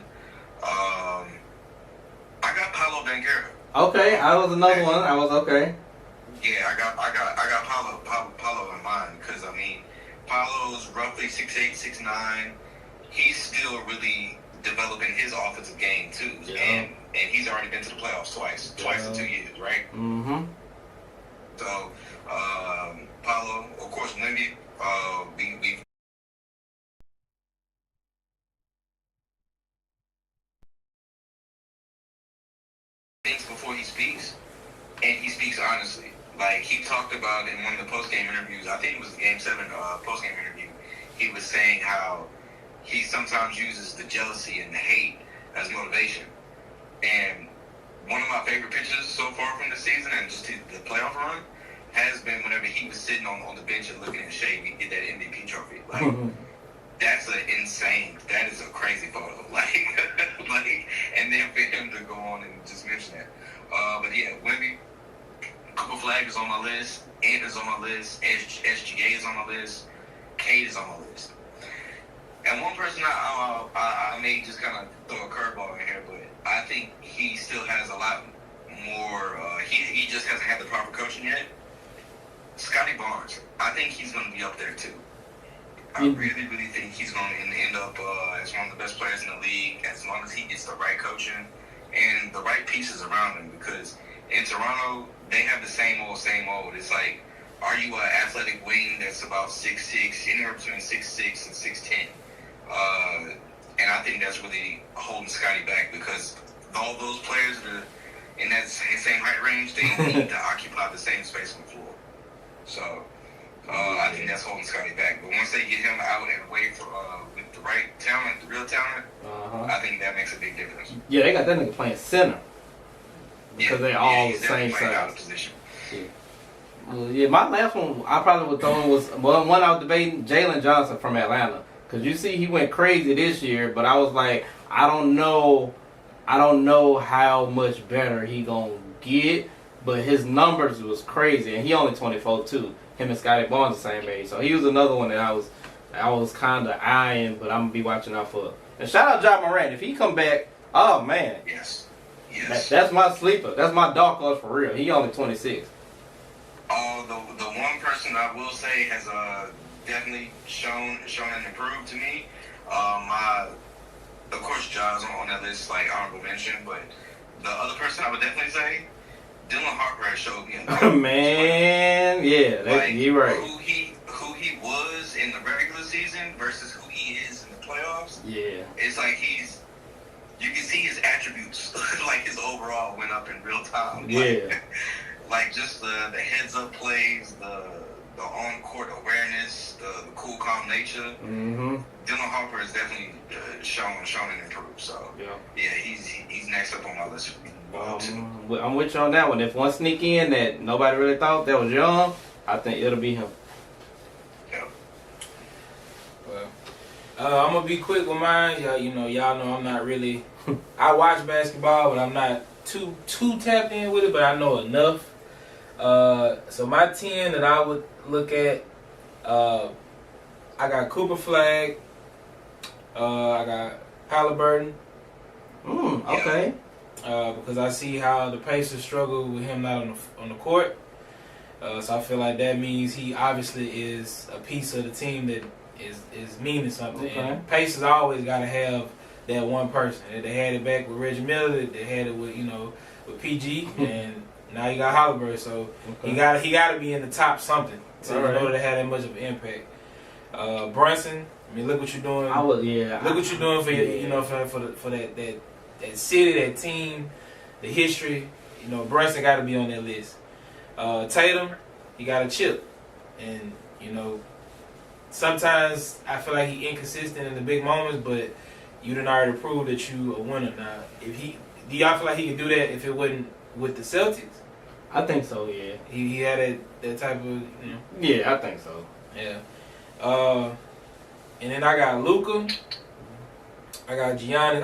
I got Paolo Banchero. Okay, I was another one. I was okay. Yeah, I got Paolo in mind because I mean, Paolo's roughly 6'8", 6'9". He's still really developing his offensive game too, yeah. and he's already been to the playoffs twice in 2 years, right? Mm-hmm. So, Paolo, of course, Wemby, we thinks before he speaks, and he speaks honestly. Like, he talked about in one of the post-game interviews, I think it was the Game 7 post-game interview, he was saying how he sometimes uses the jealousy and the hate as motivation. And one of my favorite pictures so far from the season and just the playoff run has been whenever he was sitting on the bench and looking at Shea get that MVP trophy. Like, that's that is a crazy photo. Like, and then for him to go on and just mention that. But yeah, Wemby, Cooper Flag is on my list. Ant is on my list. SGA is on my list. Cade is on my list. And one person I may just kind of throw a curveball in here, but I think he still has a lot more. He just hasn't had the proper coaching yet. Scotty Barnes. I think he's going to be up there too. I really, really think he's going to end up as one of the best players in the league as long as he gets the right coaching and the right pieces around him. Because in Toronto, they have the same old. It's like, are you an athletic wing that's about 6'6", anywhere between 6'6" and 6'10"? And I think that's really holding Scotty back because all those players that are in that same height range, they need to occupy the same space on the floor. So I think that's holding Scotty back. But once they get him out and away with the right talent, the real talent, I think that makes a big difference. Yeah, they got that nigga playing center because they all the same size. Yeah, my last one I probably would throw in was one I was debating, Jalen Johnson from Atlanta. Because you see he went crazy this year, but I was like, I don't know how much better he gonna get, but his numbers was crazy, and he only 24 too. Him and Scotty Barnes the same age, so he was another one that I was kind of eyeing, but I'm gonna be watching out for. And shout out Ja Morant, if he come back, oh man, yes, that's my sleeper, that's my dark horse for real. He only 26. The one person I will say has definitely shown and improved to me. Of course, Ja's on that list, like honorable mention, but the other person I would definitely say, Dylan Harper has showed me a lot. Man, yeah, you're right. Who he was in the regular season versus who he is in the playoffs. Yeah, it's like you can see his attributes, like his overall went up in real time. Yeah, like just the heads up plays, the on-court awareness, the cool, calm nature. Dylan Harper is definitely shown and improved. So yeah, he's next up on my list. I'm with you on that one. If one sneak in that nobody really thought that was young, I think it'll be him. Yeah. Well, I'm gonna be quick with mine. Y'all know I'm not really. I watch basketball, but I'm not too tapped in with it. But I know enough. So my 10 that I would look at, I got Cooper Flag, I got Halliburton. Okay. Because I see how the Pacers struggle with him not on the court. So I feel like that means he obviously is a piece of the team that is meaning something. Okay. And Pacers always got to have that one person. They had it back with Reggie Miller. They had it with PG and. Now you got Halliburton, so he got to be in the top something in order to have that much of an impact. Brunson, I mean, look what you're doing. Look what you're doing for for that city, that team, the history. Brunson got to be on that list. Tatum, he got a chip, and sometimes I feel like he inconsistent in the big moments, but you done already proved that you a winner. Now, do y'all feel like he could do that if it wasn't with the Celtics? I think so, yeah. He had that type of, Yeah, I think so. Yeah. And then I got Luka. I got Giannis.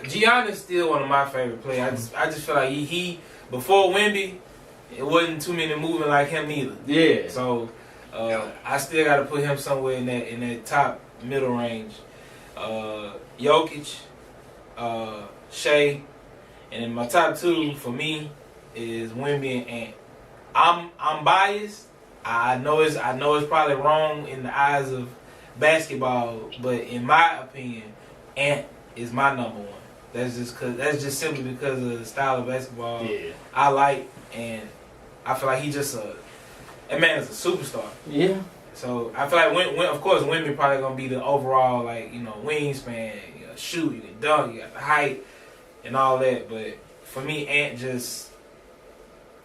Giannis still one of my favorite players. I just feel like he before Wemby, it wasn't too many moving like him either. Yeah. So I still got to put him somewhere in that top middle range. Jokic, Shea, and then my top 2 for me is Wemby and Ant. I'm biased. I know it's probably wrong in the eyes of basketball, but in my opinion, Ant is my number one. That's just simply because of the style of basketball I like, and I feel like he just that man is a superstar. Yeah. So I feel like of course Wemby probably gonna be the overall wingspan. You can shoot, you can dunk, you got the height and all that, but for me, Ant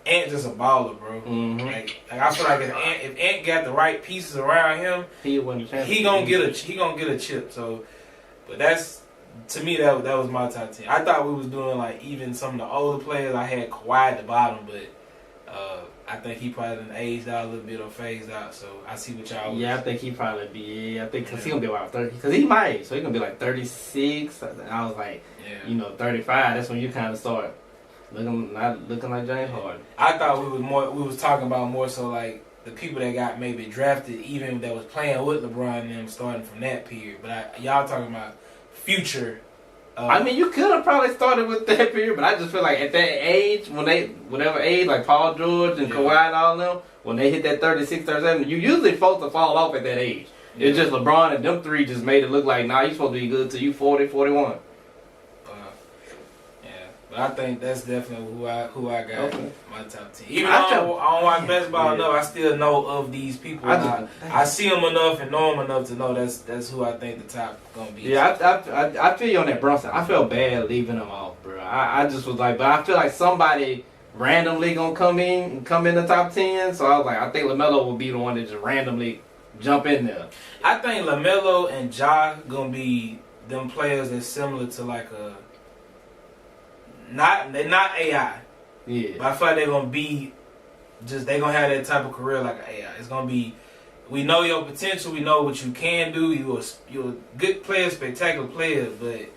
Ant just a baller, bro. Mm-hmm. Like I feel like if Ant got the right pieces around him, he gonna get a chip. So, but that's to me that was my top 10. I thought we was doing like even some of the older players. I had Kawhi at the bottom, but I think he probably done aged out a little bit or phased out. So I see what y'all. Yeah, I think he probably be. Yeah, I think because he gonna be about 30. Because he my age, so he gonna be like 36. I was like, 35. That's when you kind of start looking like James Harden. I thought we was talking about more so like the people that got maybe drafted, even that was playing with LeBron and them, starting from that period. But y'all talking about future. I mean, you could have probably started with that period, but I just feel like at that age, whatever age, like Paul George and Kawhi and all them, when they hit that 36, 37, you usually supposed to fall off at that age. Yeah. It's just LeBron and them three just made it look like, nah, you supposed to be good till you 40, 41. But I think that's definitely who I got my top 10. Even though I don't watch basketball enough, I still know of these people. I see them enough and know them enough to know that's who I think the top gonna be. Yeah, I feel you on that Brunson. I felt bad leaving him off, bro. I just was like, but I feel like somebody randomly gonna come in the top 10. So I was like, I think LaMelo will be the one that just randomly jump in there. I think LaMelo and Ja gonna be them players that's similar to like a. They're not AI. Yeah. But I feel like they're gonna be they're gonna have that type of career like an AI. It's gonna be, we know your potential, we know what you can do. You're a good player, spectacular player, but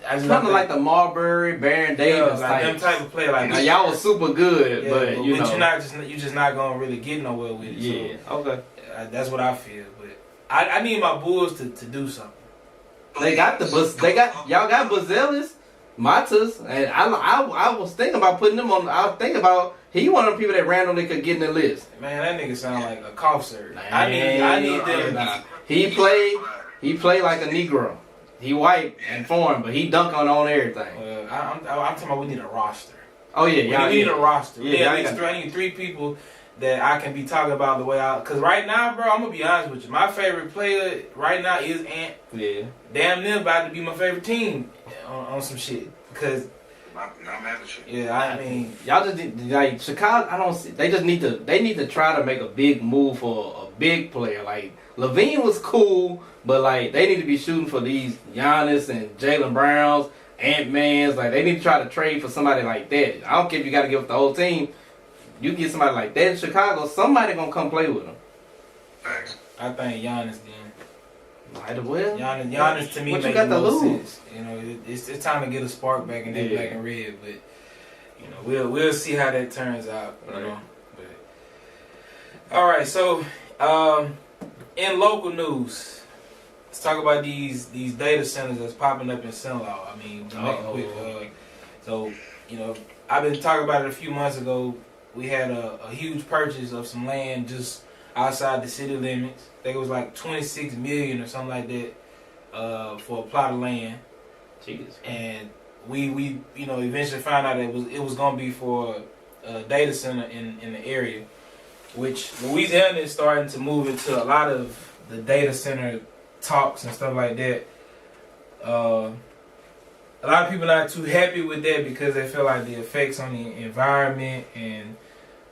I just kind of like the Marbury, Baron Davis like them type of player. Like now, y'all was super good, but you know, you're just not gonna really get nowhere with it. Yeah. So, okay. That's what I feel, but I need my Bulls to do something. Y'all got Buzelis. Matas, and I was thinking about putting them on. I was thinking about he one of the people that randomly could get in the list. Man, that nigga sound like a cough surgeon. I need them. Nah. He played like a Negro. He white and foreign, but he dunk on everything. I'm talking about we need a roster. Oh yeah, we need a roster. Yeah, I need 3 people that I can be talking about the way I. Because right now, bro, I'm gonna be honest with you. My favorite player right now is Ant. Yeah. Damn near about to be my favorite team on some shit. Because. Not mad at you. Yeah, I mean, y'all just like Chicago. I don't see. They just need to. They need to try to make a big move for a big player. Like Levine was cool, but like they need to be shooting for these Giannis and Jaylen Browns, Ant-Mans. Like they need to try to trade for somebody like that. I don't care if you got to give up the whole team. You get somebody like that in Chicago, somebody gonna come play with them. Thanks. I think Giannis then. Might as well. Giannis to me what makes you got to lose? Sense. You know, it's time to get a spark back in that black and red. But you know, we'll see how that turns out. You know. But all right, so in local news, let's talk about these data centers that's popping up in Cenla. I mean, to make it quick. So you know, I've been talking about it a few months ago. We had a huge purchase of some land just outside the city limits. I think it was like $26 million or something like that for a plot of land. Jesus. And we you know eventually found out it was gonna be for a data center in the area, which Louisiana is starting to move into a lot of the data center talks and stuff like that. A lot of people not too happy with that because they feel like the effects on the environment and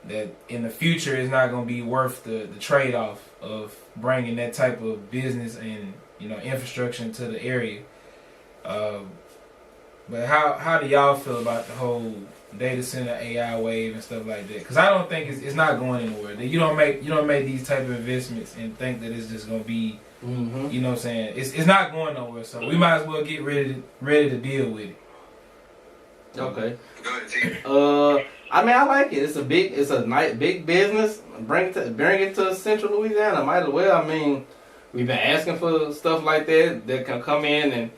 that in the future it's not going to be worth the trade-off of bringing that type of business and infrastructure into the area. But how do y'all feel about the whole data center AI wave and stuff like that? Because I don't think it's not going anywhere. You don't make these type of investments and think that it's just going to be. Mm-hmm. You know what I'm saying? It's not going nowhere, so we might as well get ready to deal with it. Okay. Go ahead, T. I mean, I like it. It's a nice big business. Bring it to Central Louisiana. Might as well. I mean, we've been asking for stuff like that can come in and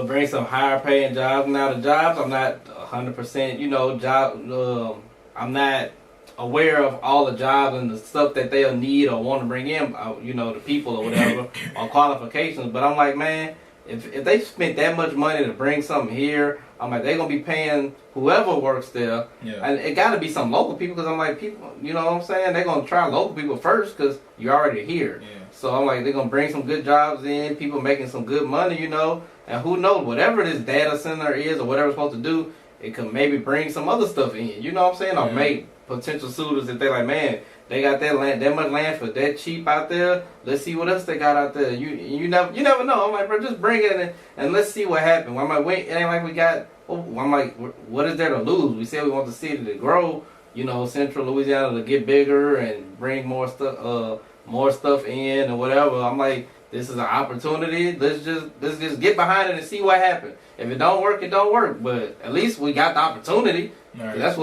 bring some higher paying jobs. Now the jobs, I'm not 100%. I'm not aware of all the jobs and the stuff that they'll need or want to bring in, the people or whatever, or qualifications. But I'm like, man, if they spent that much money to bring something here, I'm like, they're going to be paying whoever works there. Yeah. And it got to be some local people because I'm like, people, you know what I'm saying? They're going to try local people first because you're already here. Yeah. So I'm like, they're going to bring some good jobs in, people making some good money, and who knows, whatever this data center is or whatever it's supposed to do, it could maybe bring some other stuff in. You know what I'm saying? Or make potential suitors if they like, man, they got that land, that much land for that cheap out there. Let's see what else they got out there. You never know. I'm like, bro, just bring it in and let's see what happens. I'm like, wait, it ain't like we got. I'm like, what is there to lose? We said we want the city to grow. You know, Central Louisiana to get bigger and bring more stuff in or whatever. I'm like, this is an opportunity. Let's just get behind it and see what happens. If it don't work, it don't work. But at least we got the opportunity. Right. That's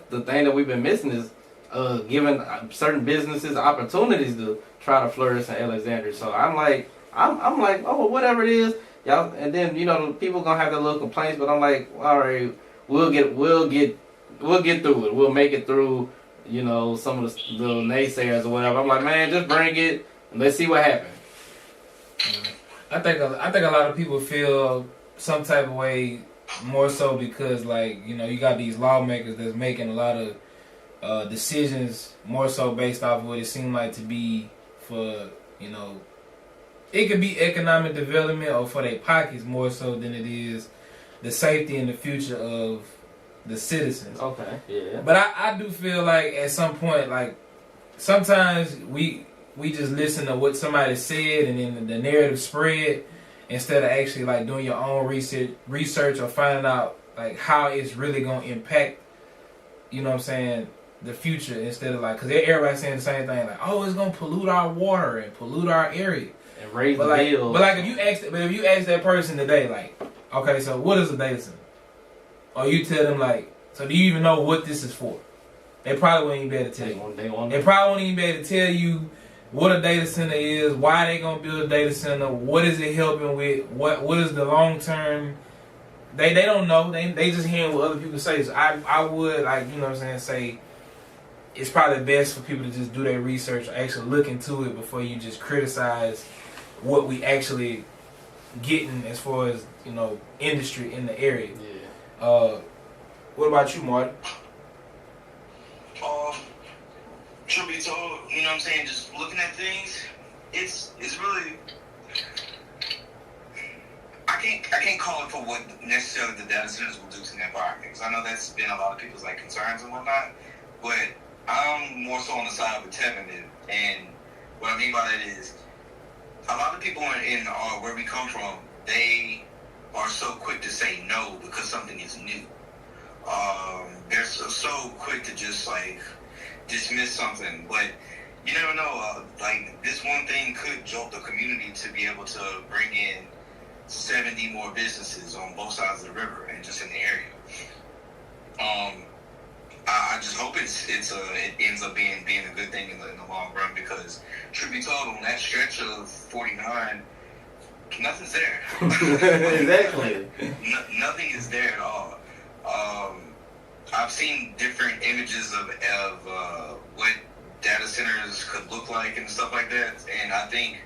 the thing that we've been missing is giving certain businesses opportunities to try to flourish in Alexandria. So I'm like, oh, whatever it is, y'all. And then people gonna have their little complaints, but I'm like, all right, we'll get through it. We'll make it through. Some of the little naysayers or whatever. I'm like, man, just bring it and let's see what happens. I think a lot of people feel some type of way more so because you got these lawmakers that's making a lot of decisions more so based off of what it seemed like to be for it could be economic development or for their pockets more so than it is the safety and the future of the citizens. Okay, yeah. But I do feel like at some point, sometimes we just listen to what somebody said and then the narrative spread instead of actually doing your own research or finding out how it's really gonna impact. You know what I'm saying? The future instead of because everybody's saying the same thing oh, it's gonna pollute our water and pollute our area and raise the bills. But if you ask that person today okay, so what is a data center? Or you tell them so do you even know what this is for? They probably wouldn't even be able to tell you. They probably wouldn't even be able to tell you what a data center is, why they gonna build a data center, what is it helping with, what is the long term. They don't know. They just hearing what other people say. So I would say it's probably best for people to just do their research or actually look into it before you just criticize what we actually getting as far as industry in the area. Yeah. What about you, Martin? Truth be told, you know what I'm saying, just looking at things, it's really, I can't call it for what necessarily the data centers will do to the environment, because I know that's been a lot of people's concerns and whatnot, but I'm more so on the side with Tevin, and what I mean by that is, a lot of people in where we come from, they are so quick to say no because something is new. They're so quick to just dismiss something, but you never know. This one thing could jolt the community to be able to bring in 70 more businesses on both sides of the river and just in the area. I just hope it ends up being a good thing in the long run, because truth be told, on that stretch of 49, nothing's there. Exactly. Nothing is there at all. I've seen different images of what data centers could look like and stuff like that, and I think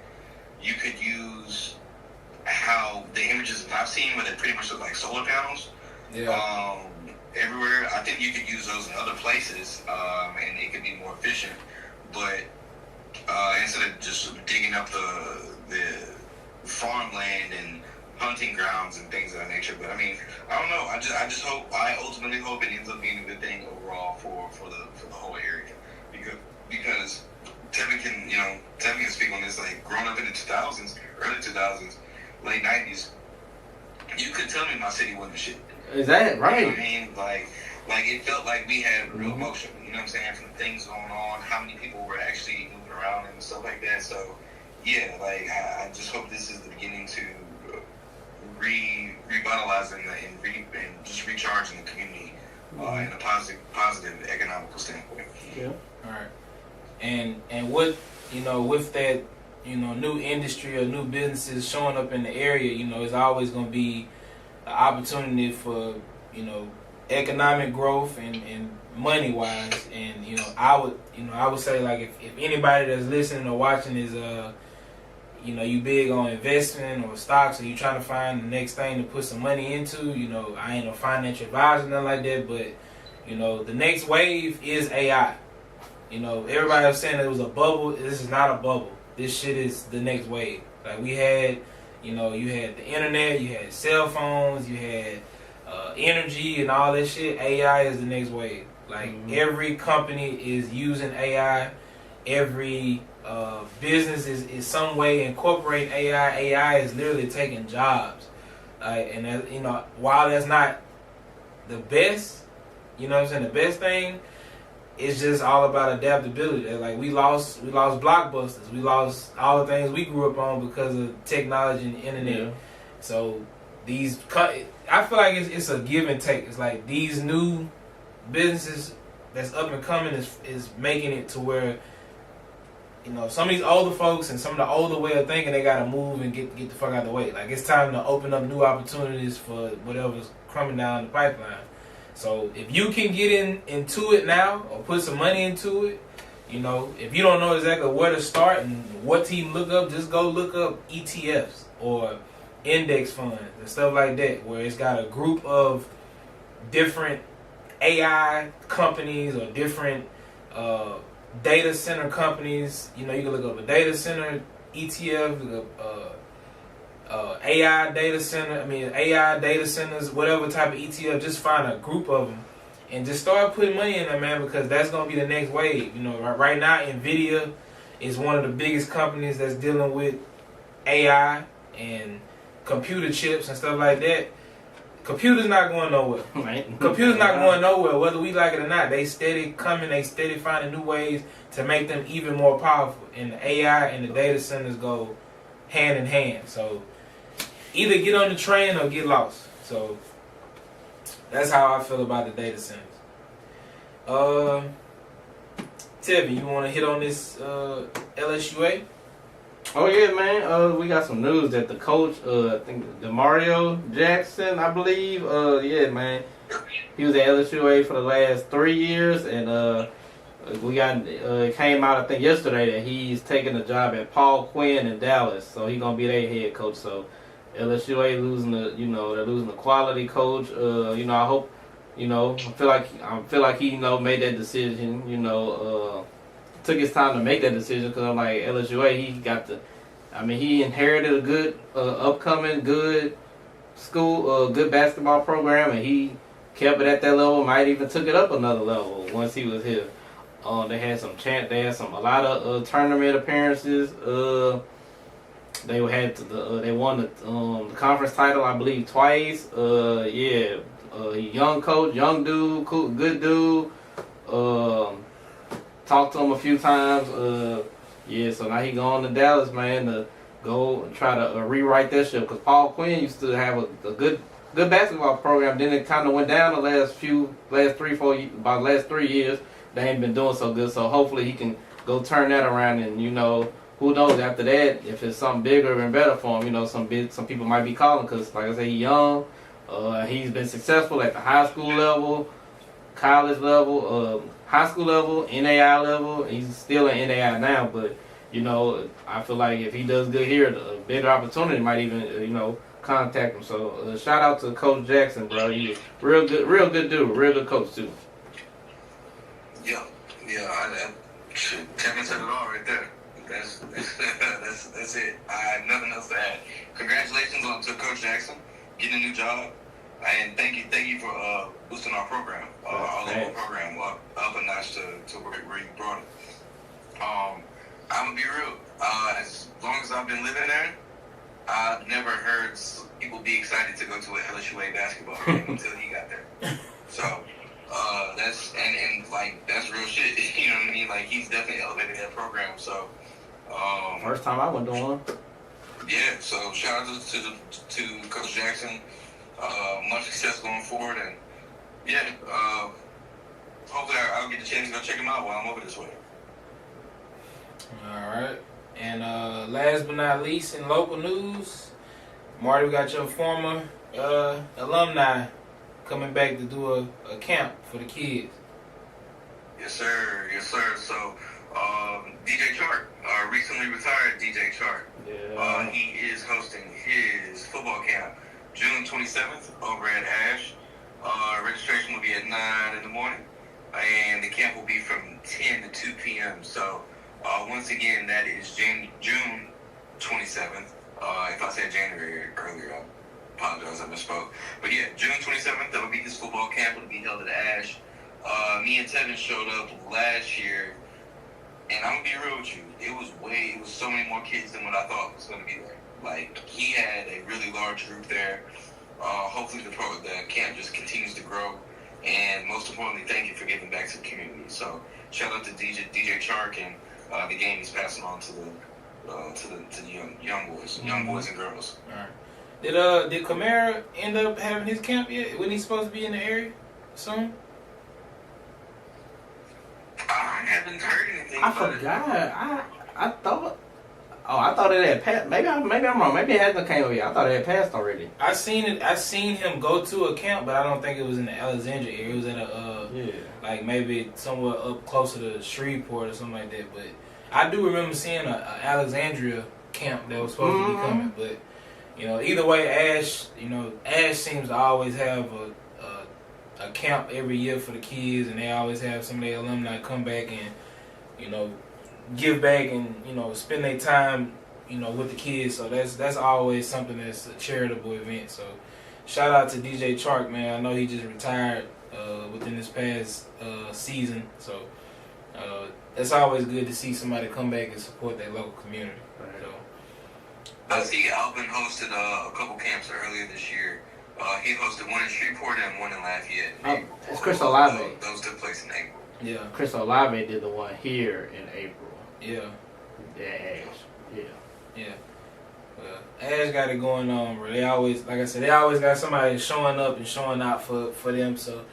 you could use how the images that I've seen where they pretty much look like solar panels. Yeah. Everywhere. I think you could use those in other places, and it could be more efficient. But instead of just digging up the farmland and hunting grounds and things of that nature. But I mean, I don't know. I ultimately hope it ends up being a good thing overall for the whole area, because Tevin can speak on this. Growing up in the 2000s, early 2000s, late 90s, you could tell me my city wasn't shit. Is that right? You know what I mean? Like it felt like we had real motion. You know what I'm saying? From things going on, how many people were actually moving around and stuff like that. So yeah, I just hope this is the beginning to revitalizing and just recharging the community in a positive economical standpoint. Yeah. All right. And what with that new industry or new businesses showing up in the area, it's always going to be an opportunity for economic growth and money wise. And I would say if anybody that's listening or watching is you big on investment or stocks, or you trying to find the next thing to put some money into, I ain't no financial advisor, nothing like that, but the next wave is AI. Everybody was saying it was a bubble. This is not a bubble. This shit is the next wave. We had, you had the internet, you had cell phones, you had energy and all that shit, AI is the next wave. Like every company is using AI. Every business is some way incorporating AI. AI is literally taking jobs. And that, while that's not the best, you know what I'm saying, the best thing, it's just all about adaptability. Like we lost Blockbusters. We lost all the things we grew up on because of technology and the internet. Yeah. So I feel like it's a give and take. It's like these new businesses that's up and coming is making it to where, some of these older folks and some of the older way of thinking, they gotta move and get the fuck out of the way. Like it's time to open up new opportunities for whatever's coming down the pipeline. So if you can get into it now or put some money into it, if you don't know exactly where to start and what team look up, just go look up ETFs or index funds and stuff like that, where it's got a group of different AI companies or different data center companies. You can look up a data center ETF, look up AI data centers, whatever type of ETF. Just find a group of them and just start putting money in there, man, because that's gonna be the next wave. Right now, Nvidia is one of the biggest companies that's dealing with AI and computer chips and stuff like that. Computers not going nowhere. Right. Computers not going nowhere, whether we like it or not. They steady coming. They steady finding new ways to make them even more powerful. And the AI and the data centers go hand in hand. So either get on the train or get lost. So that's how I feel about the data centers. Tevin, you want to hit on this LSUA? Oh yeah, man. We got some news that the coach, I think Dimario Jackson, I believe. Yeah, man. He was at LSUA for the last 3 years, and it came out I think yesterday that he's taking a job at Paul Quinn in Dallas. So he's gonna be their head coach. So LSUA losing they're losing the quality coach. I hope, I feel like he made that decision. Took his time to make that decision because I'm like LSUA. He inherited a good upcoming good school, good basketball program, and he kept it at that level. Might even took it up another level once he was here. They had a lot of tournament appearances. They won the conference title, I believe, twice. Young coach, young dude, cool, good dude. Talked to him a few times. So now he going to Dallas, man, to go and try to rewrite that ship. Because Paul Quinn used to have a good basketball program. Then it kind of went down the last 3 years. They ain't been doing so good. So hopefully he can go turn that around. And who knows after that if it's something bigger and better for him. Some people might be calling because, like I say, he's young. He's been successful at the high school level, college level, high school level, NAI level. He's still in NAI now, but I feel like if he does good here, a bigger opportunity might even contact him. So shout out to Coach Jackson, bro. He's real good dude, real good coach too. Yeah. Kevin said it all right there. That's it. I have nothing else to add. Congratulations to Coach Jackson getting a new job. And thank you for boosting our program, our local program up a notch to where you brought it. I'm gonna be real. As long as I've been living there, I've never heard people be excited to go to an LSUA basketball game until he got there. So that's real shit. You know what I mean? Like he's definitely elevated that program. So first time I went to one. Yeah. So shout out to Coach Jackson. Much success going forward, and hopefully I'll get the chance to go check him out while I'm over this way. All right, and last but not least, in local news, Marty, we got your former alumni coming back to do a camp for the kids. Yes, sir. So, DJ Chark, recently retired DJ Chark. Yeah. He is hosting his football camp June 27th over at Ash. Registration will be at 9 in the morning, and the camp will be from 10 to 2 p.m. So, once again, that is June 27th. If I said January earlier, Apologize, I misspoke. But yeah, June 27th, that'll be his football camp. It'll be held at Ash. Me and Tevin showed up last year, and I'm gonna be real with you. It was so many more kids than what I thought was gonna be there. Like, he had a really large group there. Hopefully the camp just continues to grow. And most importantly, thank you for giving back to the community. So shout out to DJ Chark and the game he's passing on to the young boys and girls. All right. Did Kamara end up having his camp yet? When he's supposed to be in the area soon? I haven't heard anything. I forgot. I thought it had passed. Maybe I'm wrong. Maybe it hasn't came over yet. I thought it had passed already. I seen him go to a camp, but I don't think it was in the Alexandria area. It was at like maybe somewhere up closer to Shreveport or something like that. But I do remember seeing a Alexandria camp that was supposed to be coming. But either way, Ash seems to always have a camp every year for the kids, and they always have some of their alumni come back and give back and spend their time with the kids. So that's always something that's a charitable event. So shout out to DJ Chark, man. I know he just retired within this past season. So it's always good to see somebody come back and support their local community. So I see Alvin hosted a couple camps earlier this year. He hosted one in Shreveport and one in Lafayette. It's Chris Olave. Those took place in April. Yeah. Chris Olave did the one here in April. Yeah. Yeah, Ash. Yeah. Well, Ash got it going on, bro. They always, like I said, they always got somebody showing up and showing out for them. So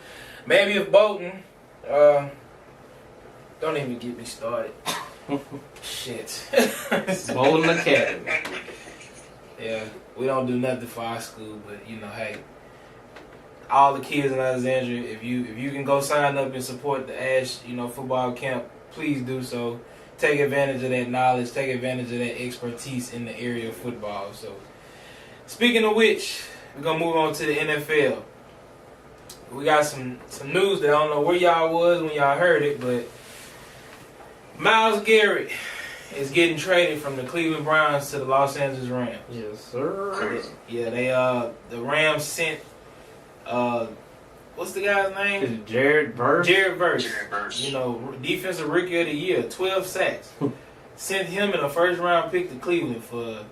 maybe if Bolton, don't even get me started. Shit. Bolton Academy. Yeah, we don't do nothing for our school, but hey, all the kids in Alexandria, if you can go sign up and support the Ash, football camp, please do so. Take advantage of that knowledge, take advantage of that expertise in the area of football. So, speaking of which, we're gonna move on to the NFL. We got some news that I don't know where y'all was when y'all heard it, but Myles Garrett is getting traded from the Cleveland Browns to the Los Angeles Rams. Yes, sir. Yeah, the Rams sent what's the guy's name? Is it Jared Verse? Jared Verse. Jared Verse. Defensive Rookie of the Year, 12 sacks. Sent him in a first-round pick to Cleveland for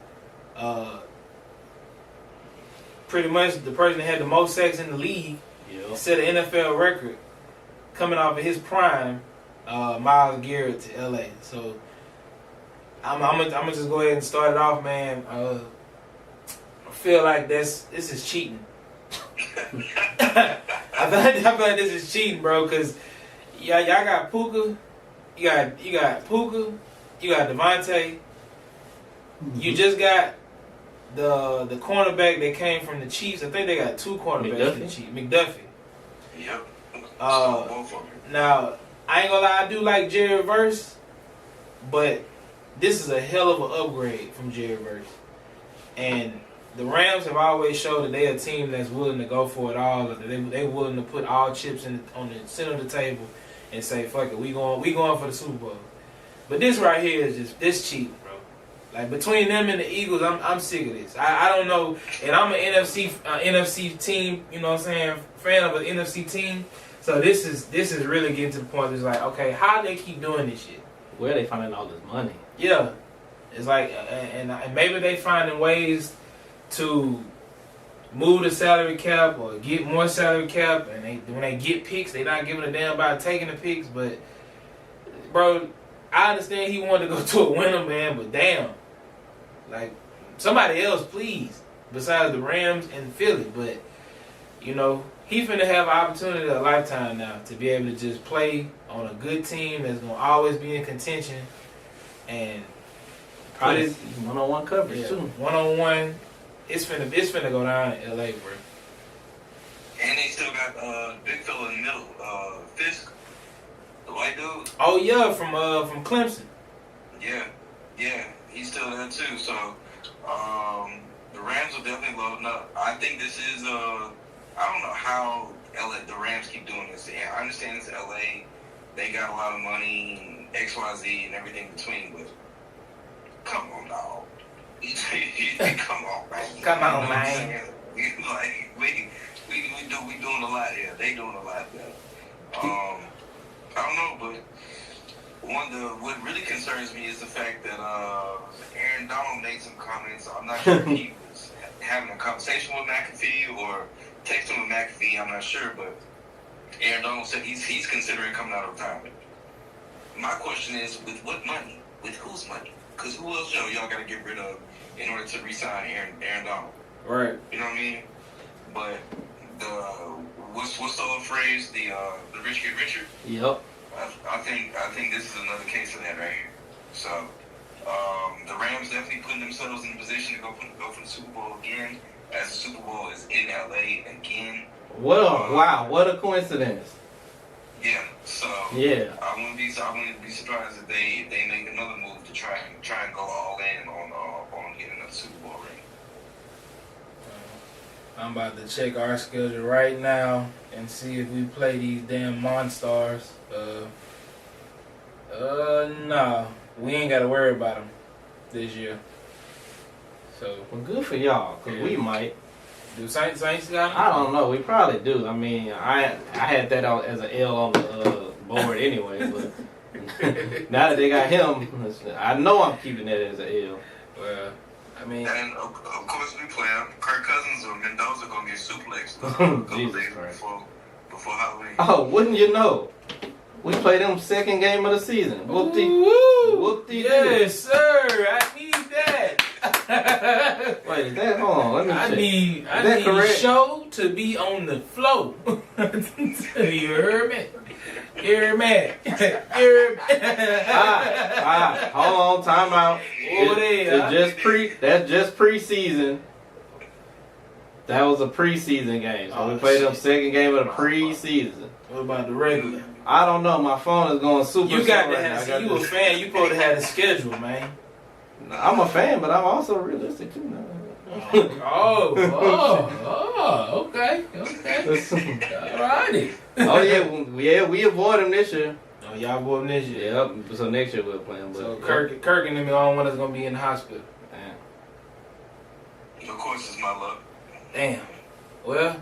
pretty much the person that had the most sacks in the league. Yeah. Set an NFL record coming off of his prime, Myles Garrett to L.A. So I'm gonna just go ahead and start it off, man. I feel like this is cheating. I feel like this is cheating, bro. Because y'all got Puka, you got Puka, you got Devontae. Mm-hmm. You just got the cornerback that came from the Chiefs. I think they got two cornerbacks from the Chiefs. McDuffie. Yep. Now I ain't gonna lie, I do like Jared Verse, but this is a hell of an upgrade from Jared Verse. And the Rams have always showed that they're a team that's willing to go for it all. They're willing to put all chips on the center of the table and say, "Fuck it, we going for the Super Bowl." But this right here is just this cheap, bro. Like between them and the Eagles, I'm sick of this. I don't know, and I'm an NFC team. You know what I'm saying? Fan of an NFC team. So this is really getting to the point. It's like, okay, how do they keep doing this shit? Where are they finding all this money? Yeah, it's like, and maybe they finding ways to move the salary cap or get more salary cap, and when they get picks, they not giving a damn about taking the picks. But bro, I understand he wanted to go to a winner, man, but damn, like somebody else, please, besides the Rams and Philly. But he finna have an opportunity of a lifetime now to be able to just play on a good team that's gonna always be in contention, and probably one-on-one coverage too. One-on-one. It's finna go down in LA, bro. And they still got big fella in the middle, Fisk, the white dude. Oh yeah, from Clemson. Yeah, he's still there too. So the Rams are definitely loading up. I think this is I don't know how the Rams keep doing this. Yeah, I understand it's LA. They got a lot of money, XYZ, and everything between. But come on, dog. Come on, man. Come on, man. Like we doing a lot here. They doing a lot there. I don't know, but what really concerns me is the fact that Aaron Donald made some comments. I'm not sure if he was having a conversation with McAfee or texting with McAfee. I'm not sure, but Aaron Donald said he's considering coming out of retirement. My question is, with what money? With whose money? Because who else y'all got to get rid of in order to re-sign Aaron Donald? Right. You know what I mean? But what's the old phrase? The rich get richer. Yep. I think this is another case of that right here. So the Rams definitely putting themselves in a position to go for the Super Bowl again, as the Super Bowl is in LA again. What a coincidence. Yeah. So yeah, I wouldn't be surprised if they make another move to try and go all in on getting another Super Bowl ring. I'm about to check our schedule right now and see if we play these damn Monstars. No, we ain't got to worry about them this year. So, well, good for y'all, because we might. Do Saints got them? I don't know. We probably do. I mean, I had that out as an L on the board anyway, but now that they got him, I know I'm keeping that as an L. Well, I mean, and of course we play them. Kirk Cousins or Mendoza gonna get suplexed a couple days before Halloween. Oh, wouldn't you know? We played them second game of the season. Whoop-dee. Yes, sir. I need that. Wait, is that? Hold on. Let me check. I need show to be on the floor. You heard me? Hear me? Alright. Hold on. Time out. That's just preseason. That was a preseason game. So we played them second game of the preseason. What about the regular? I don't know. My phone is going super slow. You got to have. You a fan? You supposed to have the schedule, man. I'm a fan, but I'm also realistic too now. Okay. Alrighty. Oh yeah, we avoid him this year. Oh, y'all avoid him this year. Yep. So next year we'll play him. So Kirk and them are the only one that's gonna be in the hospital. Damn. Of course, it's my luck. Damn. Well,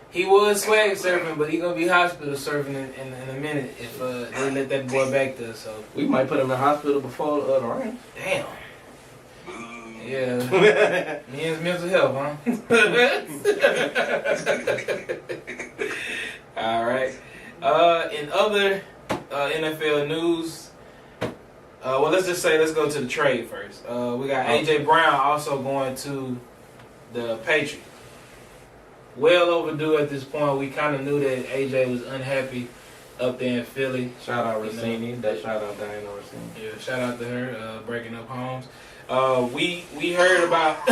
he was swag surfing, but he gonna be hospital surfing in a minute if they let that boy back there. So we might put him in the hospital before the Rams. Damn. Yeah. Men's mental health, huh? All right. In other NFL news, well, let's go to the trade first. We got A.J. Brown also going to the Patriots. Well overdue at this point. We kind of knew that A.J. was unhappy up there in Philly. Shout out Rossini. Shout out Diana Rossini. Yeah, shout out to her breaking up homes. We heard about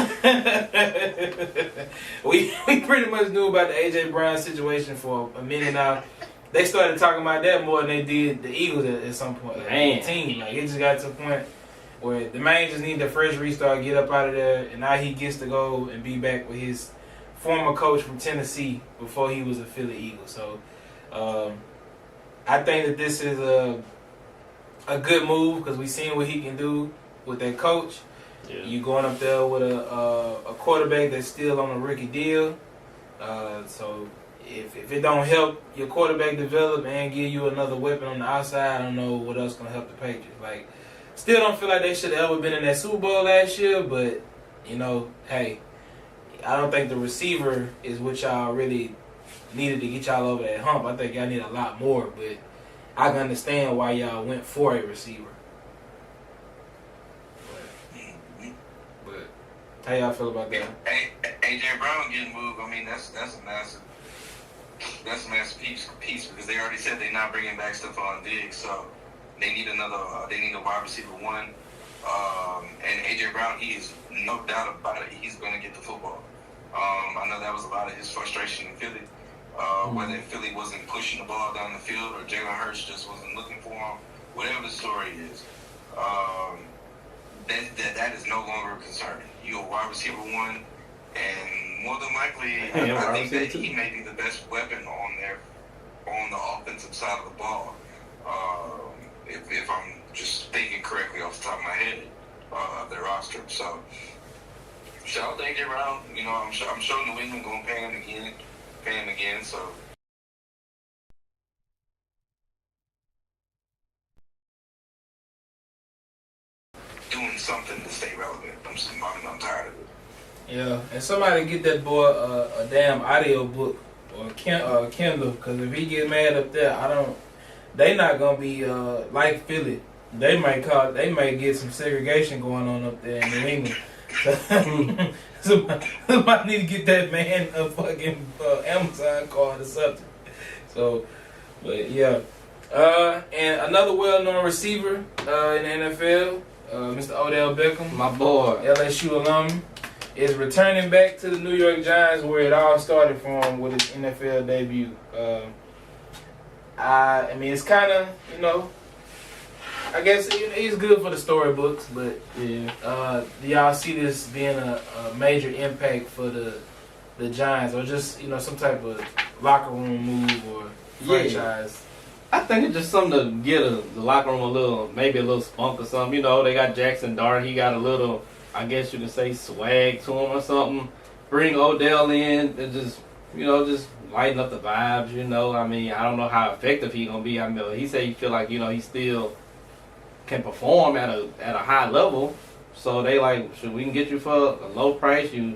we pretty much knew about the A.J. Brown situation for a minute now. They started talking about that more than they did the Eagles at some point. Like, the team, like, it just got to the point where the man just needed a fresh restart, get up out of there, and now he gets to go and be back with his former coach from Tennessee before he was a Philly Eagle. So I think that this is a good move because we've seen what he can do with that coach. Yeah. You going up there with a quarterback that's still on a rookie deal. So if it don't help your quarterback develop and give you another weapon on the outside, I don't know what else gonna help the Patriots. Like, still don't feel like they should have ever been in that Super Bowl last year, but hey, I don't think the receiver is what y'all really needed to get y'all over that hump. I think y'all need a lot more, but I can understand why y'all went for a receiver. But how y'all feel about that? A.J. Brown getting moved. I mean, that's a massive piece because they already said they're not bringing back Stephon Diggs, so they need a wide receiver one. And A.J. Brown, he is no doubt about it. He's going to get the football. I know that was a lot of his frustration in Philly, whether Philly wasn't pushing the ball down the field or Jalen Hurts just wasn't looking for him. Whatever the story is, that is no longer a concern. You're a wide receiver one, and more than likely, I think that he may be the best weapon on the offensive side of the ball. If I'm just thinking correctly off the top of my head of their roster, so shout out to AJ Brown. You know, I'm sure New England gonna pay him again. So. Doing something to stay relevant. I'm tired of it. Yeah, and somebody get that boy a damn audio book or Kindle, because if he get mad up there, they not gonna be like Philly. They might get some segregation going on up there in New England. Somebody need to get that man a fucking Amazon card or something. So, but yeah. And another well-known receiver in the NFL, Mr. Odell Beckham, My boy. LSU alum, is returning back to the New York Giants, where it all started for him with his NFL debut. I mean, it's kind of, I guess he's good for the storybooks, but Yeah. do y'all see this being a major impact for the Giants, or just some type of locker room move or franchise? I think it's just something to get the locker room maybe a little spunk or something. They got Jackson Dart. He got a little, I guess you could say, swag to him or something. Bring Odell in and just lighten up the vibes. I mean, I don't know how effective he gonna be. I mean, he said he feel like he still can perform at a high level. So they like, should we can get you for a low price? The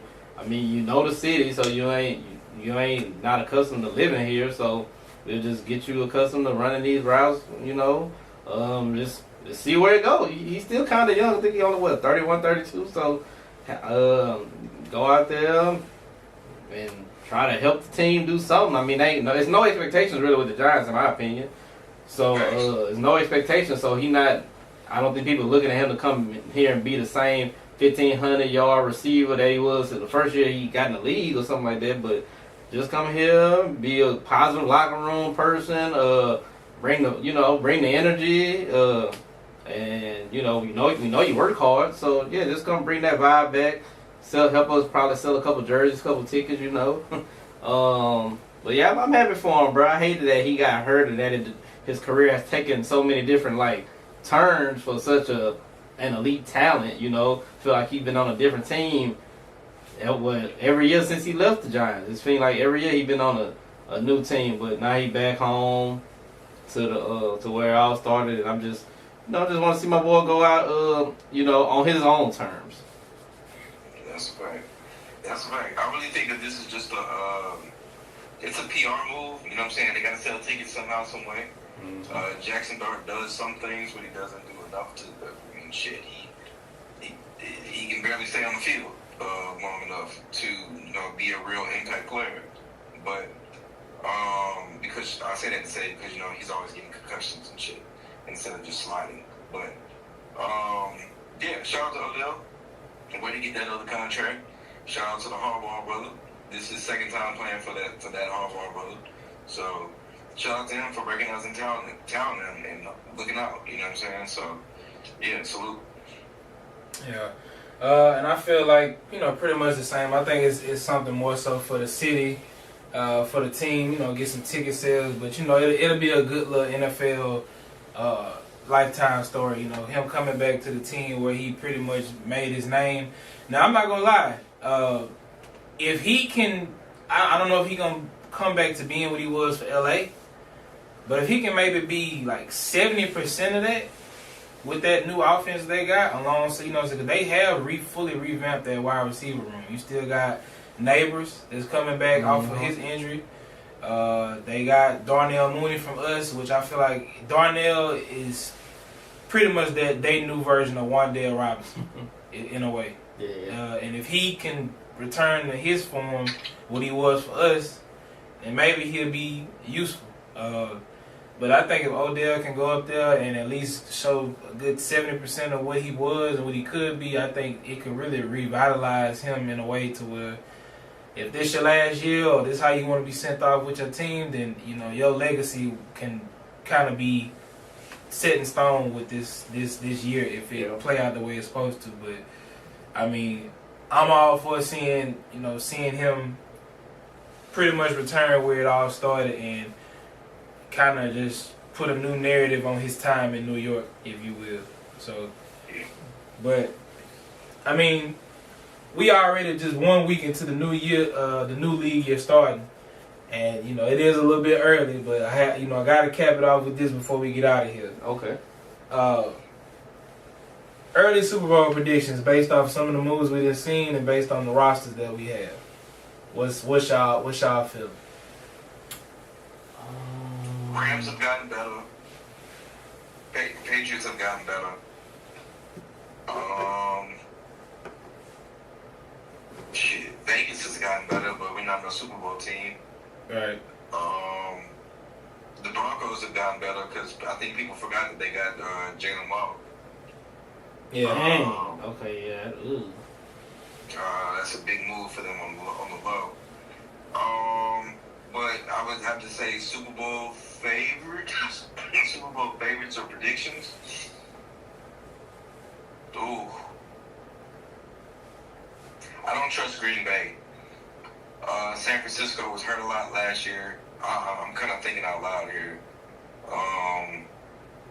city, so you ain't not accustomed to living here. So we'll just get you accustomed to running these routes. Just see where it goes. He's still kind of young. I think he only 31, 32. So go out there and try to help the team do something. I mean, there's no expectations really with the Giants, in my opinion. So there's no expectations. So I don't think people are looking at him to come here and be the same 1,500-yard receiver that he was in the first year he got in the league or something like that. But just come here, be a positive locker room person, bring the energy, and we know you work hard. So yeah, just gonna bring that vibe back. Help us probably sell a couple jerseys, a couple tickets, But yeah, I'm happy for him, bro. I hated that he got hurt and that his career has taken so many different turns for such an elite talent. Feel like he's been on a different team. Every year since he left the Giants, it's been like every year he's been on a new team. But now he back home to where it all started, and I'm just want to see my boy go out on his own terms. That's right. I really think that this is just it's a PR move. You know what I'm saying? They got to sell tickets somehow, some way. Mm-hmm. Jackson Dart does some things, but he doesn't do enough to. I mean, shit, he can barely stay on the field long enough to be a real impact player. But because I say that to say because he's always getting concussions and shit instead of just sliding. But yeah, shout out to Odell. Where to get that other contract? Shout out to the Harbaugh brother. This is his second time playing for that Harbaugh brother. So shout out to him for recognizing talent and looking out. You know what I'm saying? So yeah, salute. Yeah. And I feel like, pretty much the same. I think it's something more so for the city, for the team, get some ticket sales. But, it'll be a good little NFL lifetime story, him coming back to the team where he pretty much made his name. Now, I'm not going to lie. If he can, I don't know if he going to come back to being what he was for L.A., but if he can maybe be like 70% of that, with that new offense they got, they have fully revamped that wide receiver room. You still got Neighbors that's coming back off of his injury. They got Darnell Mooney from us, which I feel like Darnell is pretty much that they new version of Wan'Dale Robinson in a way. Yeah. And if he can return to his form, what he was for us, then maybe he'll be useful. But I think if Odell can go up there and at least show a good 70% of what he was and what he could be, I think it could really revitalize him in a way to where if this your last year or this how you want to be sent off with your team, then your legacy can kind of be set in stone with this year if it play out the way it's supposed to. But I mean, I'm all for seeing him pretty much return where it all started and kind of just put a new narrative on his time in New York, if you will. So, but I mean, we already just 1 week into the new year, the new league year starting, and you know it is a little bit early, but I got to cap it off with this before we get out of here. Okay. Early Super Bowl predictions based off some of the moves we've seen and based on the rosters that we have. What's y'all feeling? Rams have gotten better. Patriots have gotten better. Vegas has gotten better, but we're not no Super Bowl team. Right. The Broncos have gotten better because I think people forgot that they got Jalen Waddle. Yeah. Okay. Yeah. Ooh. That's a big move for them on the low. But I would have to say Super Bowl favorites or predictions. Ooh. I don't trust Green Bay. San Francisco was hurt a lot last year. I'm kind of thinking out loud here.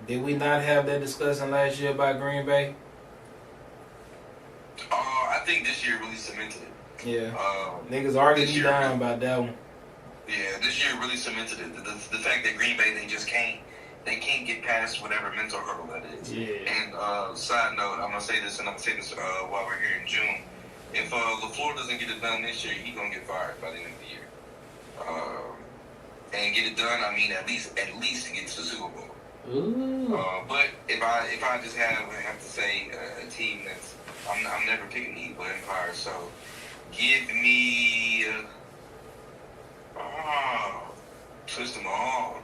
Did we not have that discussion last year about Green Bay? I think this year really cemented it. Yeah. Niggas arguing me down about that one. Yeah, this year really cemented it. The fact that Green Bay, they can't get past whatever mental hurdle that is. Yeah. And side note, I'm gonna say this while we're here in June. If LaFleur doesn't get it done this year, he's gonna get fired by the end of the year. And get it done, I mean at least to get to the Super Bowl. Ooh. But if I just have to say a team that's I'm never picking the Eagle Empire, so give me twist them all.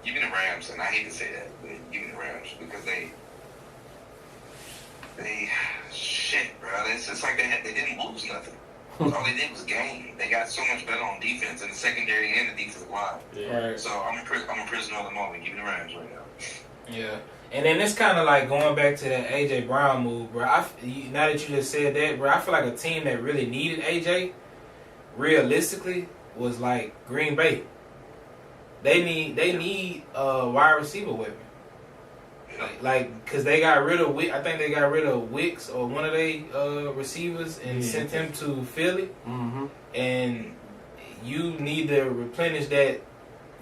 Give me the Rams, and I hate to say that, but give me the Rams because they shit, bro. It's like they didn't lose nothing. All they did was gain. They got so much better on defense in the secondary and the defensive line. Yeah. Right. So I'm a prisoner of the moment. Give me the Rams right now. Yeah. And then it's kind of like going back to that A.J. Brown move, bro. Now that you just said that, bro, I feel like a team that really needed A.J., realistically, was like Green Bay. They need a wide receiver weapon. Like, cause they got rid of I think they got rid of Wicks or one of their receivers and sent him to Philly. Mm-hmm. And you need to replenish that,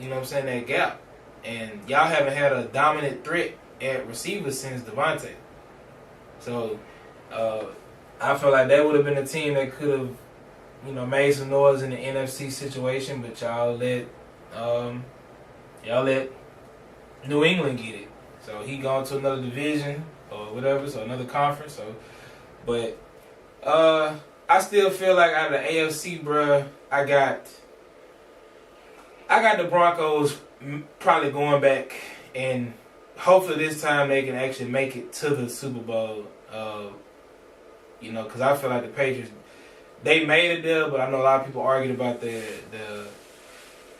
you know what I'm saying, that gap. And y'all haven't had a dominant threat at receiver since Devontae. So, I feel like that would have been a team that could have, you know, made some noise in the NFC situation, but y'all let New England get it. So he gone to another division or whatever, so another conference. So, but I still feel like out of the AFC, bruh, I got the Broncos probably going back, and hopefully this time they can actually make it to the Super Bowl. You know, because I feel like the Patriots, they made it there, but I know a lot of people argued about the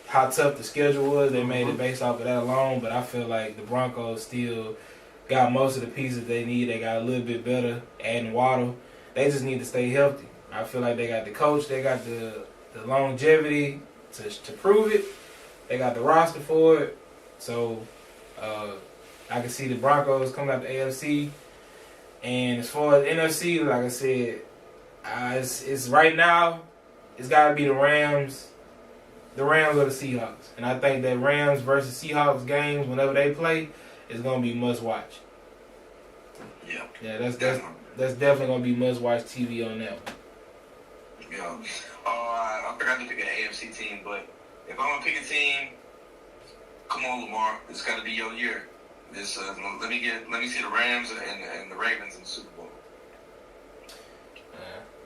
how tough the schedule was. They made it based off of that alone, but I feel like the Broncos still got most of the pieces they need. They got a little bit better, adding Waddle. They just need to stay healthy. I feel like they got the coach, they got the longevity to prove it. They got the roster for it. So I can see the Broncos coming out the AFC. And as far as NFC, like I said, it's right now, it's got to be the Rams or the Seahawks. And I think that Rams versus Seahawks games, whenever they play, is going to be must-watch. Yeah, that's definitely going to be must-watch TV on that one. Yeah. I forgot to pick an AFC team, but if I'm going to pick a team, come on, Lamar. It's got to be your year. This let me see the Rams and the Ravens in the Super Bowl.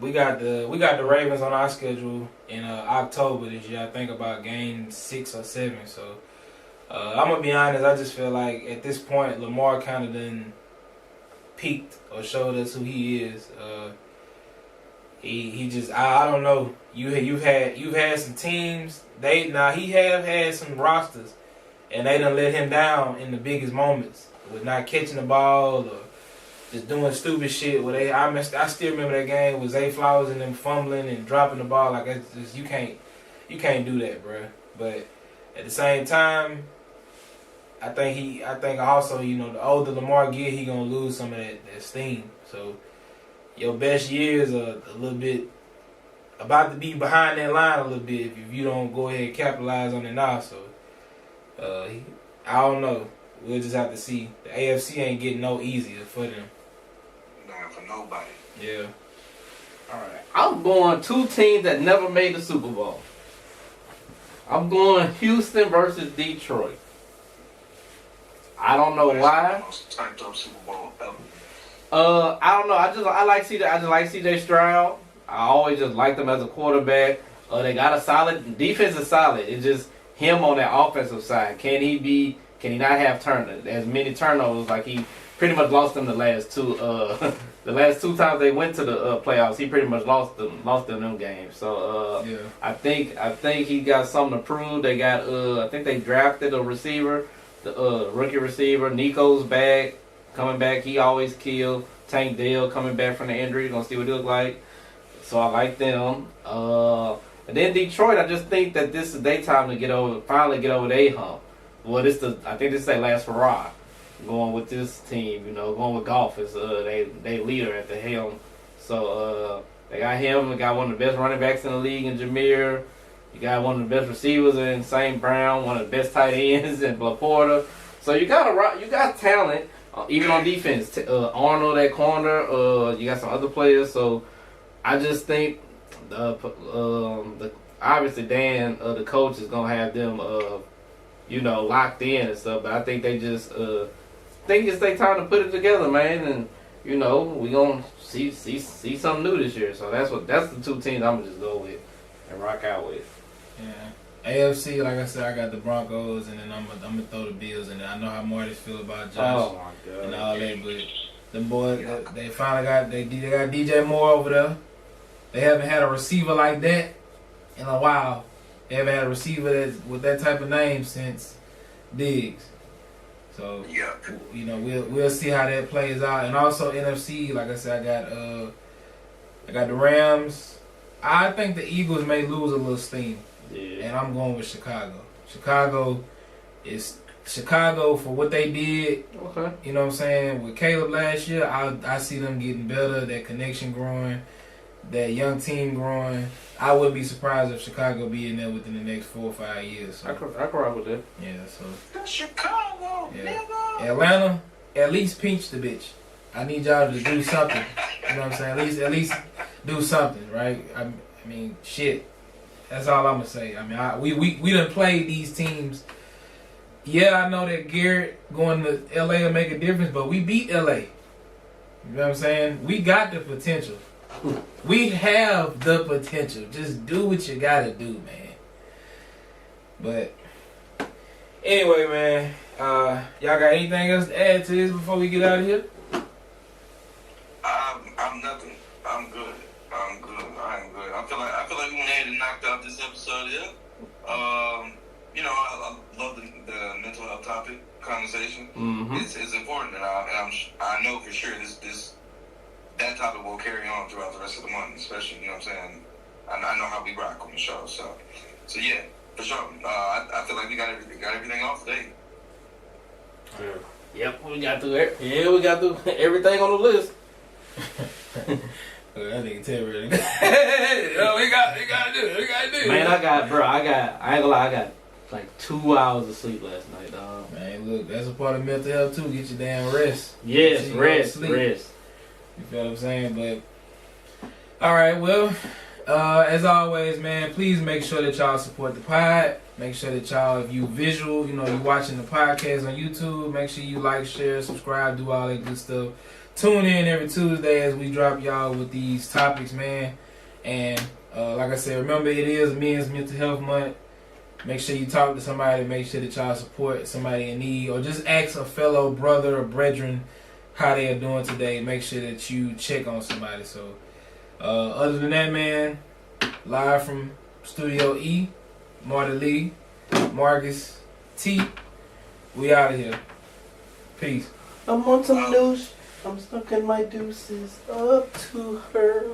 We got the Ravens on our schedule in October this year. I think about game 6 or 7. So I'm gonna be honest. I just feel like at this point Lamar kind of done peaked or showed us who he is. He just I don't know. You've had some teams. He have had some rosters, and they done let him down in the biggest moments with not catching the ball or just doing stupid shit. I still remember that game with Zay Flowers and them fumbling and dropping the ball. Like it's just, you can't do that, bro. But at the same time, I think also, you know, the older Lamar get, he gonna lose some of that steam. So your best years are a little bit about to be behind that line a little bit if you don't go ahead and capitalize on it now. So, I don't know. We'll just have to see. The AFC ain't getting no easier for them. Nah, for nobody. Yeah. All right. I'm going two teams that never made the Super Bowl. I'm going Houston versus Detroit. I don't know why. Most typed up Super Bowl ever. I don't know. I like CJ Stroud. I always just liked him as a quarterback. They got a solid defense is solid. It's just him on that offensive side. Can he not have as many turnovers like he pretty much lost them the last two the last two times they went to the playoffs. He pretty much lost them games. So Yeah. I think he got something to prove. They got I think they drafted a receiver, the rookie receiver. Nico's coming back. He always kill. Tank Dell coming back from the injury. Gonna see what he look like. So I like them. And then Detroit, I just think that this is their time to finally get over their hump. Well, I think this is their last hurrah. Going with this team, going with Goff as they leader at the helm. So they got him. They got one of the best running backs in the league in Jameer. You got one of the best receivers in St. Brown. One of the best tight ends in Laporta. So you got talent even on defense. Arnold at corner. You got some other players. So I just think obviously Dan, the coach, is gonna have them locked in and stuff. But I think they just think it's their time to put it together, man. And we gonna see something new this year. So that's the two teams I'm gonna just go with and rock out with. Yeah. AFC, like I said, I got the Broncos, and then I'm gonna throw the Bills in there. I know how Marty's feel about Josh and all that, but them boys, they finally got they got DJ Moore over there. They haven't had a receiver like that in a while. They haven't had a receiver with that type of name since Diggs. So we'll see how that plays out. And also NFC, like I said, I got the Rams. I think the Eagles may lose a little steam. Yeah. And I'm going with Chicago. Chicago for what they did. Okay. You know what I'm saying? With Caleb last year, I see them getting better, that connection growing, that young team growing. I wouldn't be surprised if Chicago be in there within the next 4 or 5 years. So. I can rock with that. Yeah, so. That's Chicago, nigga. Atlanta, at least pinch the bitch. I need y'all to do something. You know what I'm saying? At least do something, right? I mean, shit. That's all I'm gonna say. I mean, we done played these teams. Yeah, I know that Garrett going to LA to make a difference, but we beat LA. You know what I'm saying? We got the potential. We have the potential. Just do what you gotta do, man. But anyway, man, y'all got anything else to add to this before we get out of here? I'm nothing. I'm good. I feel like we went ahead and knocked out this episode here. I love the mental health topic conversation. Mm-hmm. It's important, and I know for sure that topic will carry on throughout the rest of the month, especially, you know what I'm saying? I know how we rock on the show, so yeah, for sure. I feel like we got everything off today. Yep, we got through it. Yeah, we got through everything on the list. That nigga tell me. We gotta do it. Man, I ain't gonna lie, I got like 2 hours of sleep last night, dog. Man, look, that's a part of mental health too. Get your damn rest. Yes, rest. You feel what I'm saying? But all right, well, as always, man, please make sure that y'all support the pod. Make sure that y'all, if you visual, you watching the podcast on YouTube, make sure you like, share, subscribe, do all that good stuff. Tune in every Tuesday as we drop y'all with these topics, man. And like I said, remember, it is Men's Mental Health Month. Make sure you talk to somebody. Make sure that y'all support somebody in need, or just ask a fellow brother or brethren how they are doing today. Make sure that you check on somebody. So other than that, man, live from Studio E, Marty Lee, Marcus T, we out of here. Peace. I'm on some news. I'm stuck in my deuces up to her.